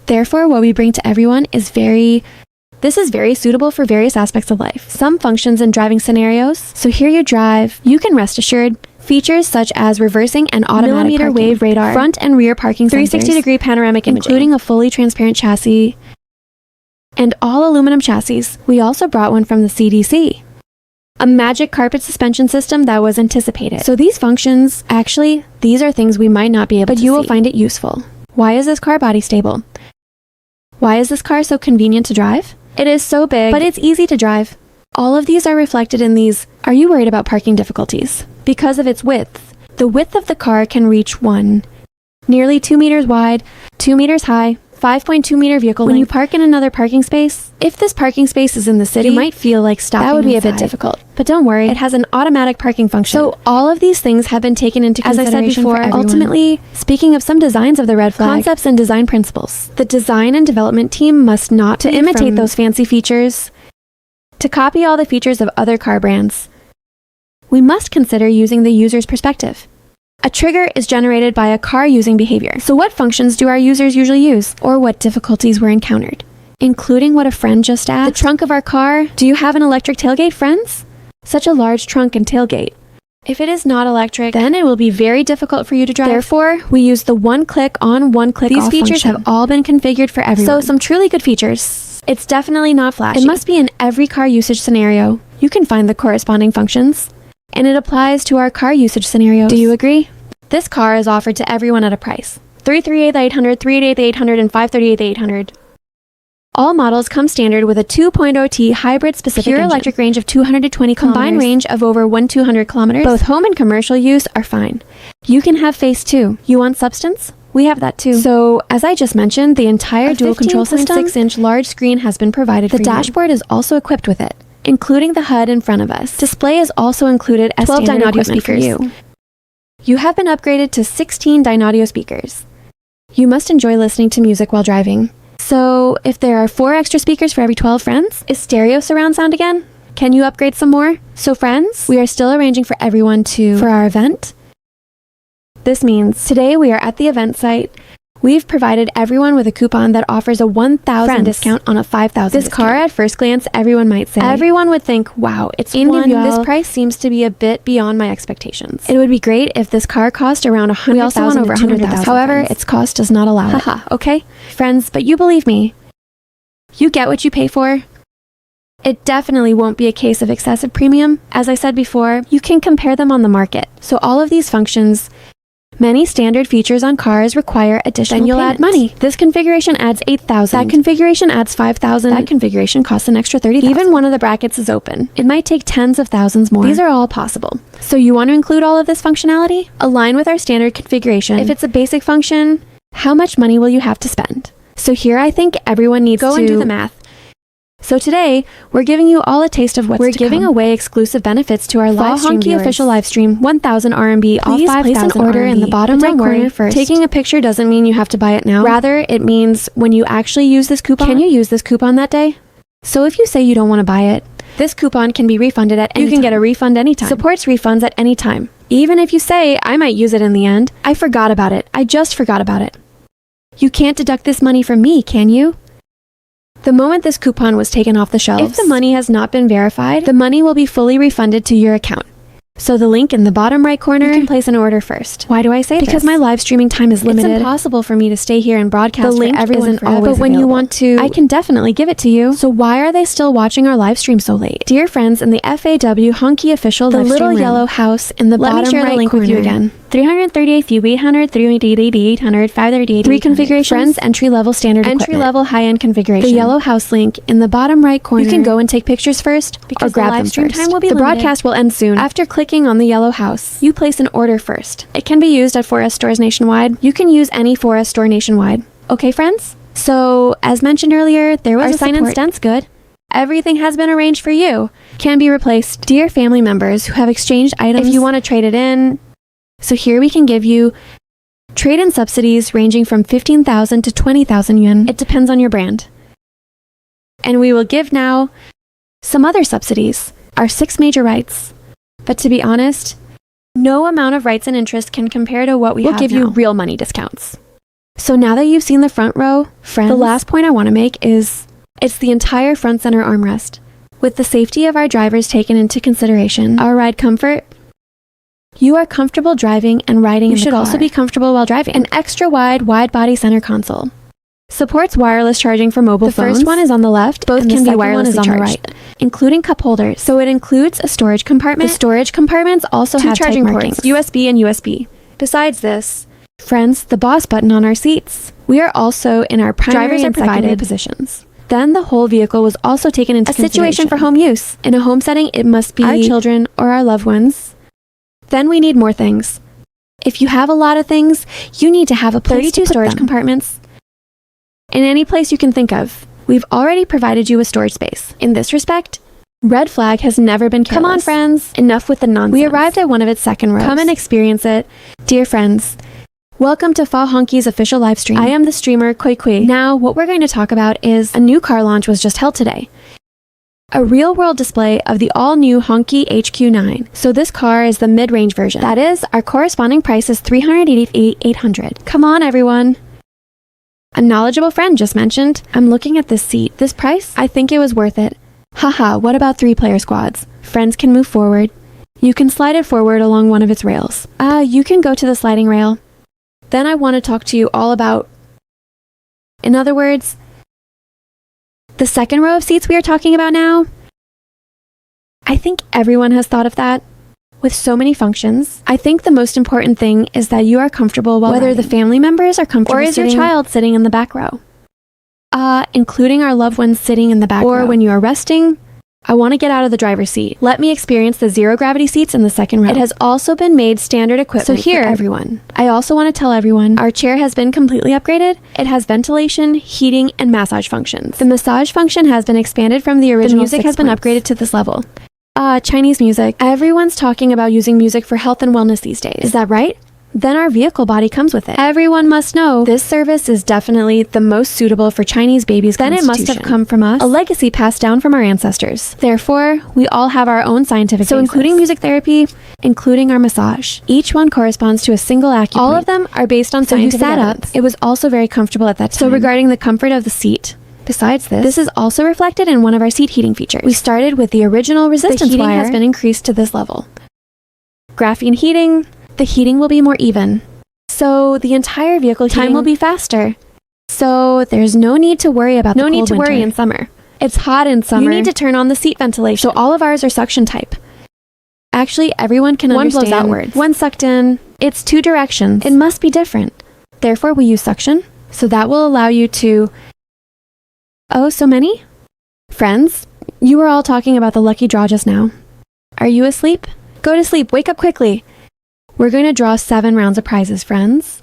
Therefore, what we bring to everyone is this is very suitable for various aspects of life. Some functions in driving scenarios. So here you drive, you can rest assured. Features such as reversing and automatic millimeter wave radar, front and rear parking sensors, 360-degree panoramic imaging, including a fully transparent chassis, and all aluminum chassis. We also brought one from the CDC. A magic carpet suspension system that was anticipated. So these functions, actually, these are things we might not be able to see, but you will find it useful. Why is this car body stable? Why is this car so convenient to drive? It is so big, but it's easy to drive. All of these are reflected in these. Are you worried about parking difficulties? Because of its width. The width of the car can reach nearly 2 meters wide, 2 meters high, 5.2 meter vehicle length. When you park in another parking space, if this parking space is in the city, you might feel like stopping. That would be a bit difficult. But don't worry, it has an automatic parking function. So all of these things have been taken into consideration. As I said before, ultimately, speaking of some designs of the red flag, concepts and design principles, the design and development team must not imitate those fancy features, to copy all the features of other car brands. We must consider using the user's perspective. A trigger is generated by a car using behavior. So what functions do our users usually use? Or what difficulties were encountered? Including what a friend just asked. The trunk of our car. Do you have an electric tailgate, friends? Such a large trunk and tailgate. If it is not electric, then it will be very difficult for you to drive. Therefore, we use the one-click on, one-click off function. These features have all been configured for everyone. So some truly good features. It's definitely not flashy. It must be in every car usage scenario. You can find the corresponding functions. And it applies to our car usage scenarios. Do you agree? This car is offered to everyone at a price. 338,800, 388,800, and 538,800. All models come standard with a 2.0T hybrid specific pure engine. Electric range of 220 kilometers. Combined range of over 1,200 kilometers. Both home and commercial use are fine. You can have face too. You want substance? We have that too. So, as I just mentioned, the entire dual control system, 6-inch large screen has been provided for you. The dashboard is also equipped with it, including the HUD in front of us. Display is also included as 12 Dynaudio speakers. You have been upgraded to 16 Dynaudio speakers. You must enjoy listening to music while driving. So, if there are 4 extra speakers for every 12 friends, is stereo surround sound again? Can you upgrade some more? So friends, we are still arranging for everyone for our event. This means today we are at the event site. We've provided everyone with a coupon that offers a 1,000 discount on a 5,000 This car, at first glance, everyone might say. Everyone would think, wow, it's individual. This price seems to be a bit beyond my expectations. It would be great if this car cost around 100,000. We also want over 100,000. However, its cost does not allow it. Haha, okay? Friends, but you believe me. You get what you pay for. It definitely won't be a case of excessive premium. As I said before, you can compare them on the market. So all of these functions, many standard features on cars require additional payments. Then you'll add money. This configuration adds 8,000. That configuration adds 5,000. That configuration costs an extra 30,000. Even one of the brackets is open. It might take tens of thousands more. These are all possible. So you want to include all of this functionality? Align with our standard configuration. If it's a basic function, how much money will you have to spend? So here I think everyone needs to go and do the math. So today, we're giving you all a taste of what's to come. We're giving away exclusive benefits to our live stream viewers. official live stream, 1,000 RMB off 5,000 RMB. Place an order in the bottom right corner first. Taking a picture doesn't mean you have to buy it now. Rather, it means when you actually use this coupon. Can you use this coupon that day? So if you say you don't want to buy it, this coupon can be refunded at any time. You can get a refund anytime. Supports refunds at any time. Even if you say, I might use it in the end, I forgot about it. I just forgot about it. You can't deduct this money from me, can you? The moment this coupon was taken off the shelves, if the money has not been verified, the money will be fully refunded to your account. So the link in the bottom right corner, you can place an order first. Why do I say this? Because my live streaming time is limited. It's impossible for me to stay here and broadcast for everyone forever. But when you want to, I can definitely give it to you. So why are they still watching our live stream so late? Dear friends in the FAW Hongqi official live stream room, the little yellow house in the bottom right corner. Let me share the link with you again. 338 view 800, 388, 800, 538, 3 configurations. Friends, entry-level standard equipment. Entry-level high-end configuration. The yellow house link in the bottom right corner. You can go and take pictures first or grab them first. Time will be limited. Broadcast will end soon. After clicking on the yellow house, you place an order first. It can be used at 4S stores nationwide. You can use any 4S store nationwide. Okay, friends? So, as mentioned earlier, there was a Sinan stent's good. Everything has been arranged for you. Can be replaced. Dear family members who have exchanged items, if you want to trade it in, so here we can give you trade-in subsidies ranging from 15,000 to 20,000 yuan. It depends on your brand. And we will give now some other subsidies, our 6 major rights. But to be honest, no amount of rights and interest can compare to what we have now. We'll give you real money discounts. So now that you've seen the front row, friends, the last point I want to make is it's the entire front center armrest. With the safety of our drivers taken into consideration, our ride comfort, you are comfortable driving and riding in the car. You should also be comfortable while driving. An extra wide body center console. Supports wireless charging for mobile phones. The first one is on the left, both can be wirelessly charged, on the right, including cup holders. So it includes a storage compartment. The storage compartments also have charging ports, USB and USB. Besides this, friends, the boss button on our seats. We are also in our primary and secondary positions. Then the whole vehicle was also taken into consideration. A situation for home use. In a home setting, it must be our children or our loved ones. Then we need more things. If you have a lot of things, you need to have a place 32 storage compartments. In any place you can think of. We've already provided you with storage space. In this respect, red flag has never been careless. Come on, friends. Enough with the nonsense. We arrived at one of its second rows. Come and experience it. Dear friends, welcome to FAW Hongqi's official live stream. I am the streamer KuiKui. Now, what we're going to talk about is a new car launch was just held today. A real-world display of the all-new Hongqi HQ9. So this car is the mid-range version. That is, our corresponding price is 388,800. Come on, everyone. A knowledgeable friend just mentioned, I'm looking at this seat. This price? I think it was worth it. Haha, what about 3-player squads? Friends can move forward. You can slide it forward along one of its rails. You can go to the sliding rail. Then I want to talk to you all about, in other words, the second row of seats we are talking about now. I think everyone has thought of that. With so many functions, I think the most important thing is that you are comfortable while whether riding. The family members are comfortable or is your child sitting in the back row. Including our loved ones sitting in the back row. Or when you are resting, I want to get out of the driver's seat. Let me experience the zero-gravity seats in the second row. It has also been made standard equipment for everyone. I also want to tell everyone, our chair has been completely upgraded. It has ventilation, heating, and massage functions. The massage function has been expanded from the original. The music has been upgraded to this level. Chinese music. Everyone's talking about using music for health and wellness these days. Is that right? Then our vehicle body comes with it. Everyone must know this service is definitely the most suitable for Chinese babies' constitution. Then it must have come from us, a legacy passed down from our ancestors. Therefore, we all have our own scientific basis. So including music therapy, including our massage. Each one corresponds to a single acupoint. All of them are based on scientific evidence. It was also very comfortable at that time. So regarding the comfort of the seat, besides this is also reflected in one of our seat heating features. We started with the original resistance wire. The heating has been increased to this level. Graphene heating. The heating will be more even. So the entire vehicle time will be faster. So there's no need to worry about the cold winter. No need to worry in summer. It's hot in summer. You need to turn on the seat ventilation. So all of ours are suction type. Actually, everyone can understand. One blows outwards. One sucked in. It's 2 directions. It must be different. Therefore, we use suction. So that will allow you to... Oh, so many? Friends, you were all talking about the lucky draw just now. Are you asleep? Go to sleep. Wake up quickly. We're going to draw 7 rounds of prizes, friends.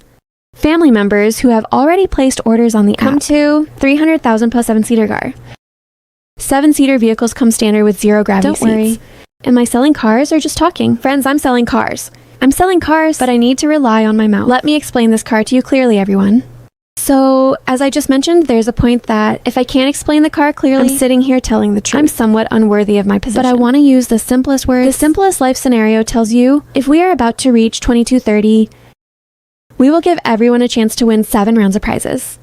Family members who have already placed orders on the app. Come to 300,000 plus 7-seater car. 7-seater vehicles come standard with zero gravity seats. Don't worry. Am I selling cars or just talking? Friends, I'm selling cars. I'm selling cars, but I need to rely on my mouth. Let me explain this car to you clearly, everyone. So, as I just mentioned, there's a point that if I can't explain the car clearly, I'm sitting here telling the truth. I'm somewhat unworthy of my position. But I want to use the simplest words. The simplest life scenario tells you, if we are about to reach 2230, We will give everyone a chance to win 7 rounds of prizes.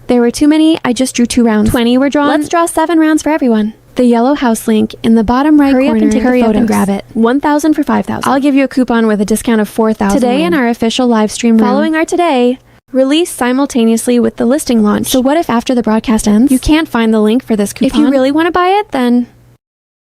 There were too many, I just drew 2 rounds. 20 were drawn. Let's draw 7 rounds for everyone. The yellow house link in the bottom right corner. Hurry up and grab it. 1,000 for 5,000. I'll give you a coupon with a discount of 4,000. Today in our official live stream room. Following our today, release simultaneously with the listing launch. So what if after the broadcast ends, you can't find the link for this coupon? If you really want to buy it, then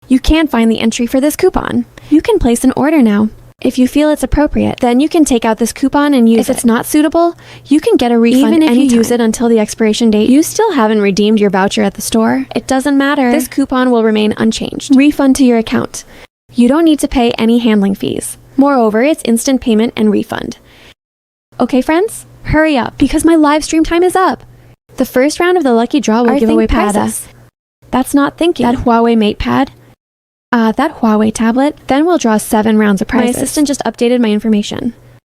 you can't find the entry for this coupon. You can place an order now. If you feel it's appropriate, then you can take out this coupon and use it. If it's not suitable, you can get a refund even if you use it until the expiration date. You still haven't redeemed your voucher at the store. It doesn't matter. This coupon will remain unchanged. Refund to your account. You don't need to pay any handling fees. Moreover, it's instant payment and refund. Okay, friends? Hurry up, because my live stream time is up. The first round of the lucky draw will give away prizes. That's not thinking. That Huawei MatePad. That Huawei tablet. Then we'll draw 7 rounds of prizes. My assistant just updated my information.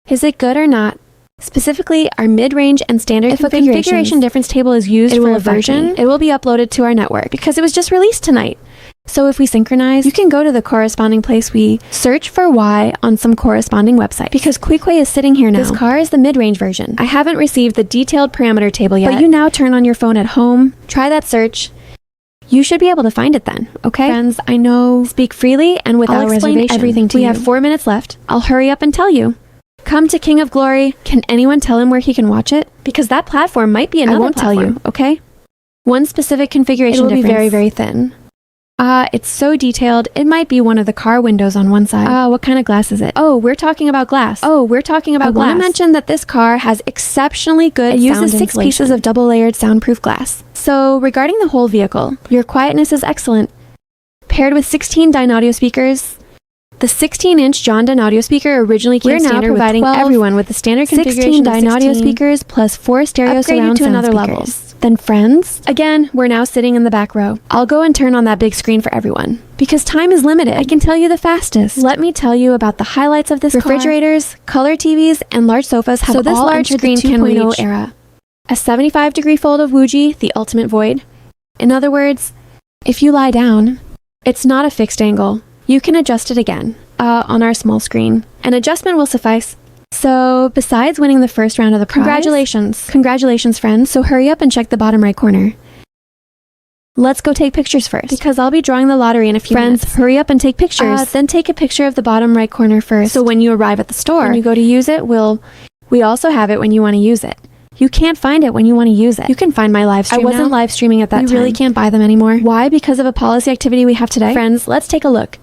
Is it good or not? Specifically, our mid-range and standard configuration difference table is used for a version. It will be uploaded to our network because it was just released tonight. So if we synchronize, you can go to the corresponding place. We search for Y on some corresponding website. Because KuiKui is sitting here now. This car is the mid-range version. I haven't received the detailed parameter table yet. But you now turn on your phone at home, try that search. You should be able to find it then, okay? Friends, I know, speak freely and without reservation. Everything to you. We have 4 minutes left. I'll hurry up and tell you. Come to King of Glory. Can anyone tell him where he can watch it? Because that platform might be another platform. I won't tell you, okay? One specific configuration difference. It will be very, very thin. It's so detailed, it might be one of the car windows on one side. What kind of glass is it? Oh, we're talking about glass. I want to mention that this car has exceptionally good sound insulation. It uses 6 pieces of double-layered soundproof glass. So, regarding the whole vehicle, your quietness is excellent. Paired with 16 Dynaudio speakers, the 16-inch John Dynaudio speaker originally came standard providing everyone with the standard configuration 16 Dynaudio speakers plus 4 stereo surround to another level. Then friends, again, we're now sitting in the back row. I'll go and turn on that big screen for everyone. Because time is limited, I can tell you the fastest. Let me tell you about the highlights of this refrigerators, color TVs, and large sofas have all this large screen can reach era. A 75-degree fold of Wuji, the ultimate void. In other words, if you lie down, it's not a fixed angle. You can adjust it again, on our small screen. An adjustment will suffice. So, besides winning the first round of the prize, congratulations. Congratulations, friends. So hurry up and check the bottom right corner. Let's go take pictures first, because I'll be drawing the lottery in a few minutes. Friends, hurry up and take pictures. Then take a picture of the bottom right corner first. So when you arrive at the store, when you go to use it, we also have it when you want to use it. You can't find it when you want to use it. You can find my live stream. I wasn't live streaming at that time. You really can't buy them anymore. Why? Because of a policy activity we have today. Friends, let's take a look.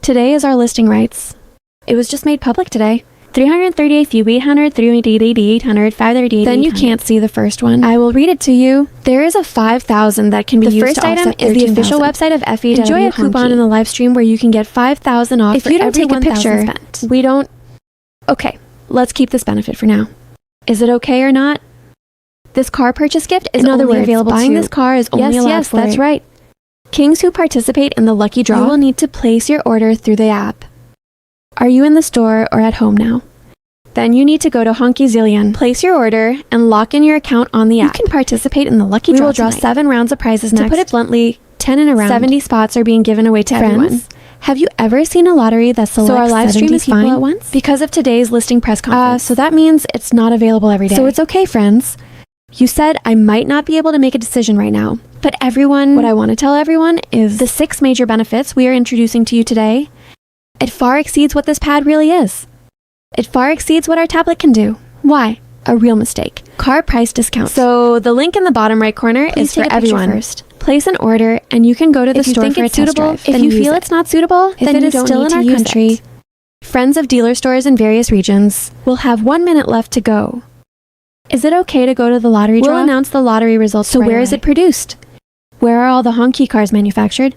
Today is our listing rights. It was just made public today. 338 few 800 388 800 538. Then you can't see the first one. I will read it to you. There is a 5,000 that can be used to offset. The first item is the official website of FEW. Enjoy a coupon in the live stream where you can get 5,000 off if you don't take a picture. We don't. Okay, let's keep this benefit for now. Is it okay or not? This car purchase gift is only available to buying this car is only allowed for that's right. Kings who participate in the lucky draw will need to place your order through the app. Are you in the store or at home now? Then you need to go to Hongqi Zillion, place your order, and lock in your account on the app. You can participate in the lucky draw. We will draw 7 rounds of prizes next. To put it bluntly, 10 in a round. 70 spots are being given away to everyone. Have you ever seen a lottery that selects our live stream is fine at once? Because of today's listing press conference. So that means it's not available every day. So it's okay, friends. You said I might not be able to make a decision right now. But everyone, what I want to tell everyone is the 6 major benefits we are introducing to you today. It far exceeds what this pad really is. It far exceeds what our tablet can do. Why? A real mistake. Car price discount. So the link in the bottom right corner is for everyone. First. Place an order and you can go to the store for a test drive. If you feel it's not suitable, then it is still in our country. Friends of dealer stores in various regions will have 1 minute left to go. Is it okay to go to the lottery draw? We'll announce the lottery results. So where is it produced? Where are all the Hongqi cars manufactured?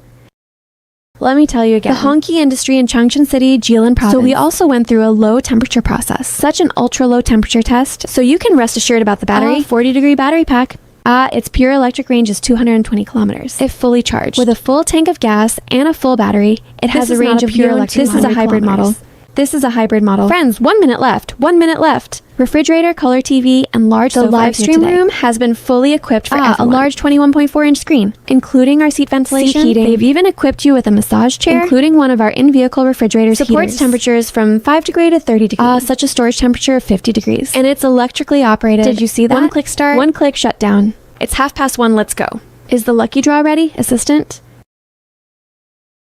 Let me tell you again. The Hongqi industry in Changchun City, Jilin province. So we also went through a low temperature process, such an ultra low temperature test. So you can rest assured about the battery. 40-degree battery pack. Its pure electric range is 220 kilometers. If fully charged. With a full tank of gas and a full battery, it has a range of pure electric. This is a hybrid model. This is a hybrid model. Friends, 1 minute left. 1 minute left. Refrigerator, color TV, and large sofa. The live stream room has been fully equipped for everyone. A large 21.4-inch screen, including our seat ventilation. Seat heating. They've even equipped you with a massage chair, including one of our in-vehicle refrigerators. Supports temperatures from 5 degrees to 30 degrees. Such a storage temperature of 50 degrees. And it's electrically operated. Did you see that? 1 click start, 1 click shut down. It's 1:30. Let's go. Is the lucky draw ready, assistant?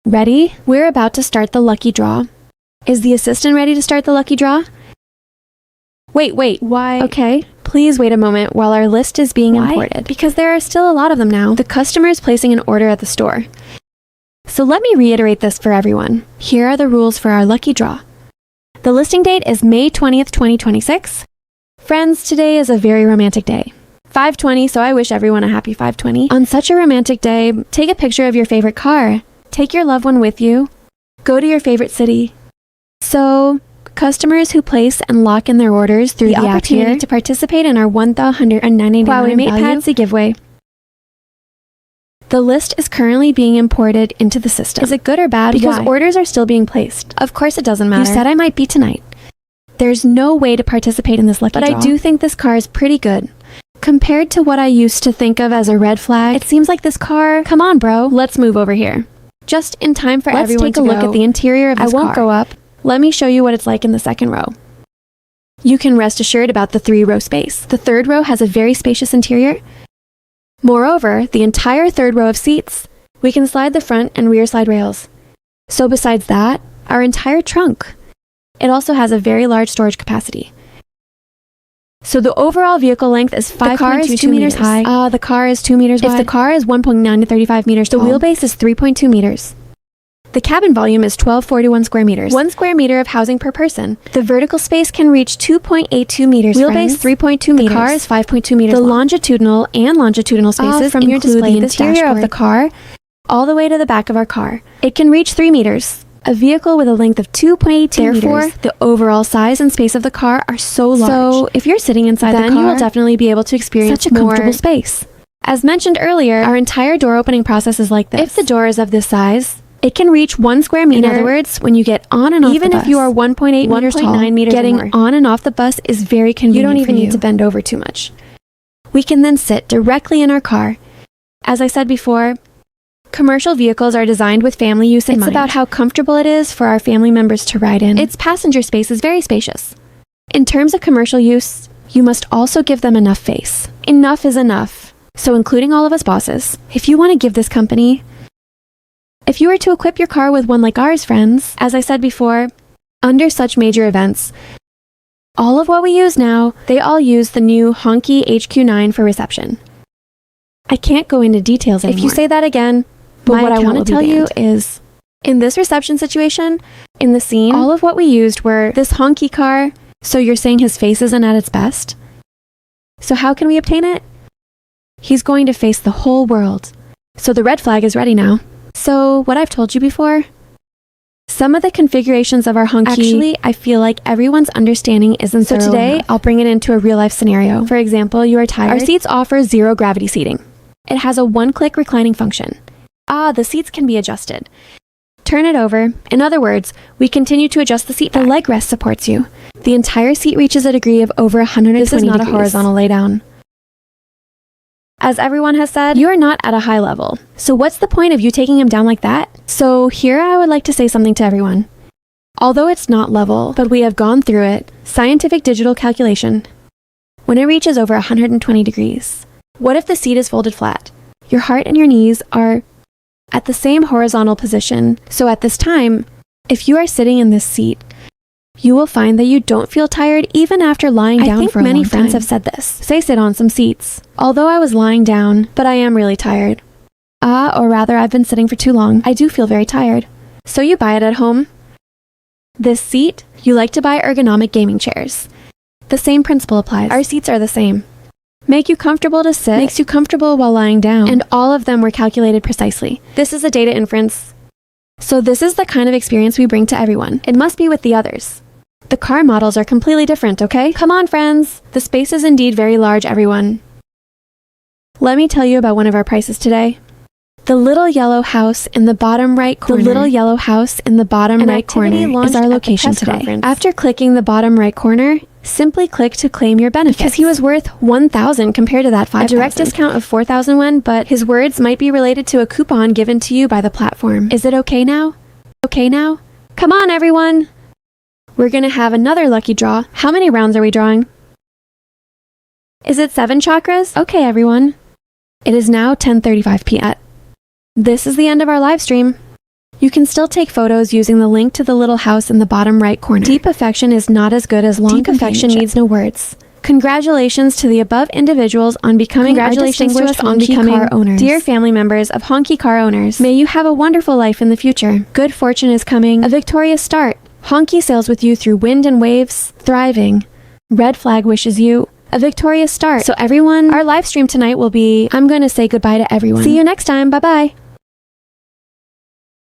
Ready? We're about to start the lucky draw. Is the assistant ready to start the lucky draw? Wait, why? Okay, please wait a moment while our list is being imported. Because there are still a lot of them now. The customer is placing an order at the store. So let me reiterate this for everyone. Here are the rules for our lucky draw. The listing date is May 20th, 2026. Friends, today is a very romantic day. 5:20, so I wish everyone a happy 5:20. On such a romantic day, take a picture of your favorite car. Take your loved one with you. Go to your favorite city. So, customers who place and lock in their orders through the app here to participate in our $1,199 Patsy giveaway. The list is currently being imported into the system. Is it good or bad? Because orders are still being placed. Of course it doesn't matter. You said I might be tonight. There's no way to participate in this lucky draw. But I do think this car is pretty good. Compared to what I used to think of as a red flag, it seems like this car... Come on, bro. Let's move over here. Just in time for everyone to go. Let's take a look at the interior of this car. I won't go up. Let me show you what it's like in the second row. You can rest assured about the 3-row space. The third row has a very spacious interior. Moreover, the entire third row of seats, we can slide the front and rear slide rails. So besides that, our entire trunk. It also has a very large storage capacity. So the overall vehicle length is 5.22 meters high. The car is 2 meters wide. If the car is 1.9 to 35 meters tall, the wheelbase is 3.2 meters. The cabin volume is 1241 square meters. 1 square meter of housing per person. The vertical space can reach 2.82 meters. Wheelbase 3.2 meters. The car is 5.2 meters. The longitudinal spaces from your display the interior of the car all the way to the back of our car. It can reach 3 meters. A vehicle with a length of 2.82 meters. Therefore, the overall size and space of the car are so large. So, if you're sitting inside the car, you will definitely be able to experience such a comfortable space. As mentioned earlier, our entire door opening process is like this. If the door is of this size, it can reach 1 square meter. In other words, when you get on and off the bus, even if you are 1.8 meters tall, getting on and off the bus is very convenient. You don't even need to bend over too much. We can then sit directly in our car. As I said before, commercial vehicles are designed with family use in mind. It's about how comfortable it is for our family members to ride in. Its passenger space is very spacious. In terms of commercial use, you must also give them enough face. Enough is enough. So including all of us bosses, if you want to give this company... If you were to equip your car with one like ours, friends, as I said before, under such major events, all of what we use now, they all use the new Hongqi HQ9 for reception. I can't go into details anymore. If you say that again, but what I want to tell you is, in this reception situation, in the scene, all of what we used were this Hongqi car, so you're saying his face isn't at its best? So how can we obtain it? He's going to face the whole world. So the red flag is ready now. So, what I've told you before, some of the configurations of our Hongqi, actually, I feel like everyone's understanding isn't so today, enough. I'll bring it into a real-life scenario. For example, you are tired. Our seats offer zero gravity seating. It has a one-click reclining function. The seats can be adjusted. Turn it over. In other words, we continue to adjust the seat back. The leg rest supports you. The entire seat reaches a degree of over 120 degrees. This is not a horizontal lay-down. As everyone has said, you are not at a high level. So what's the point of you taking him down like that? So here I would like to say something to everyone. Although it's not level, but we have gone through it, scientific digital calculation, when it reaches over 120 degrees, what if the seat is folded flat? Your heart and your knees are at the same horizontal position. So at this time, if you are sitting in this seat, you will find that you don't feel tired even after lying down for a long time. I think many friends have said this. Say sit on some seats. Although I was lying down, but I am really tired. Or rather I've been sitting for too long. I do feel very tired. So you buy it at home. This seat, you like to buy ergonomic gaming chairs. The same principle applies. Our seats are the same. Make you comfortable to sit, makes you comfortable while lying down, and all of them were calculated precisely. This is a data inference. So this is the kind of experience we bring to everyone. It must be with the others. The car models are completely different, okay? Come on, friends. The space is indeed very large, everyone. Let me tell you about one of our prices today. The little yellow house in the bottom right corner. The little yellow house in the bottom right corner is our location today. After clicking the bottom right corner, simply click to claim your benefits. Because he was worth 1,000 compared to that 5,000. A direct discount of 4,000 won, but his words might be related to a coupon given to you by the platform. Is it okay now? Okay now? Come on, everyone! We're gonna have another lucky draw. How many rounds are we drawing? Is it 7 chakras? Okay, everyone. It is now 10:35 p.m. This is the end of our live stream. You can still take photos using the link to the little house in the bottom right corner. Deep affection is not as good as long affection needs no words. Congratulations to the above individuals on becoming our distinguished Hongqi car owners. Dear family members of Hongqi car owners, may you have a wonderful life in the future. Good fortune is coming, a victorious start. Hongqi sails with you through wind and waves, thriving. Red Flag wishes you a victorious start. So everyone, our live stream tonight will be, I'm going to say goodbye to everyone. See you next time. Bye-bye.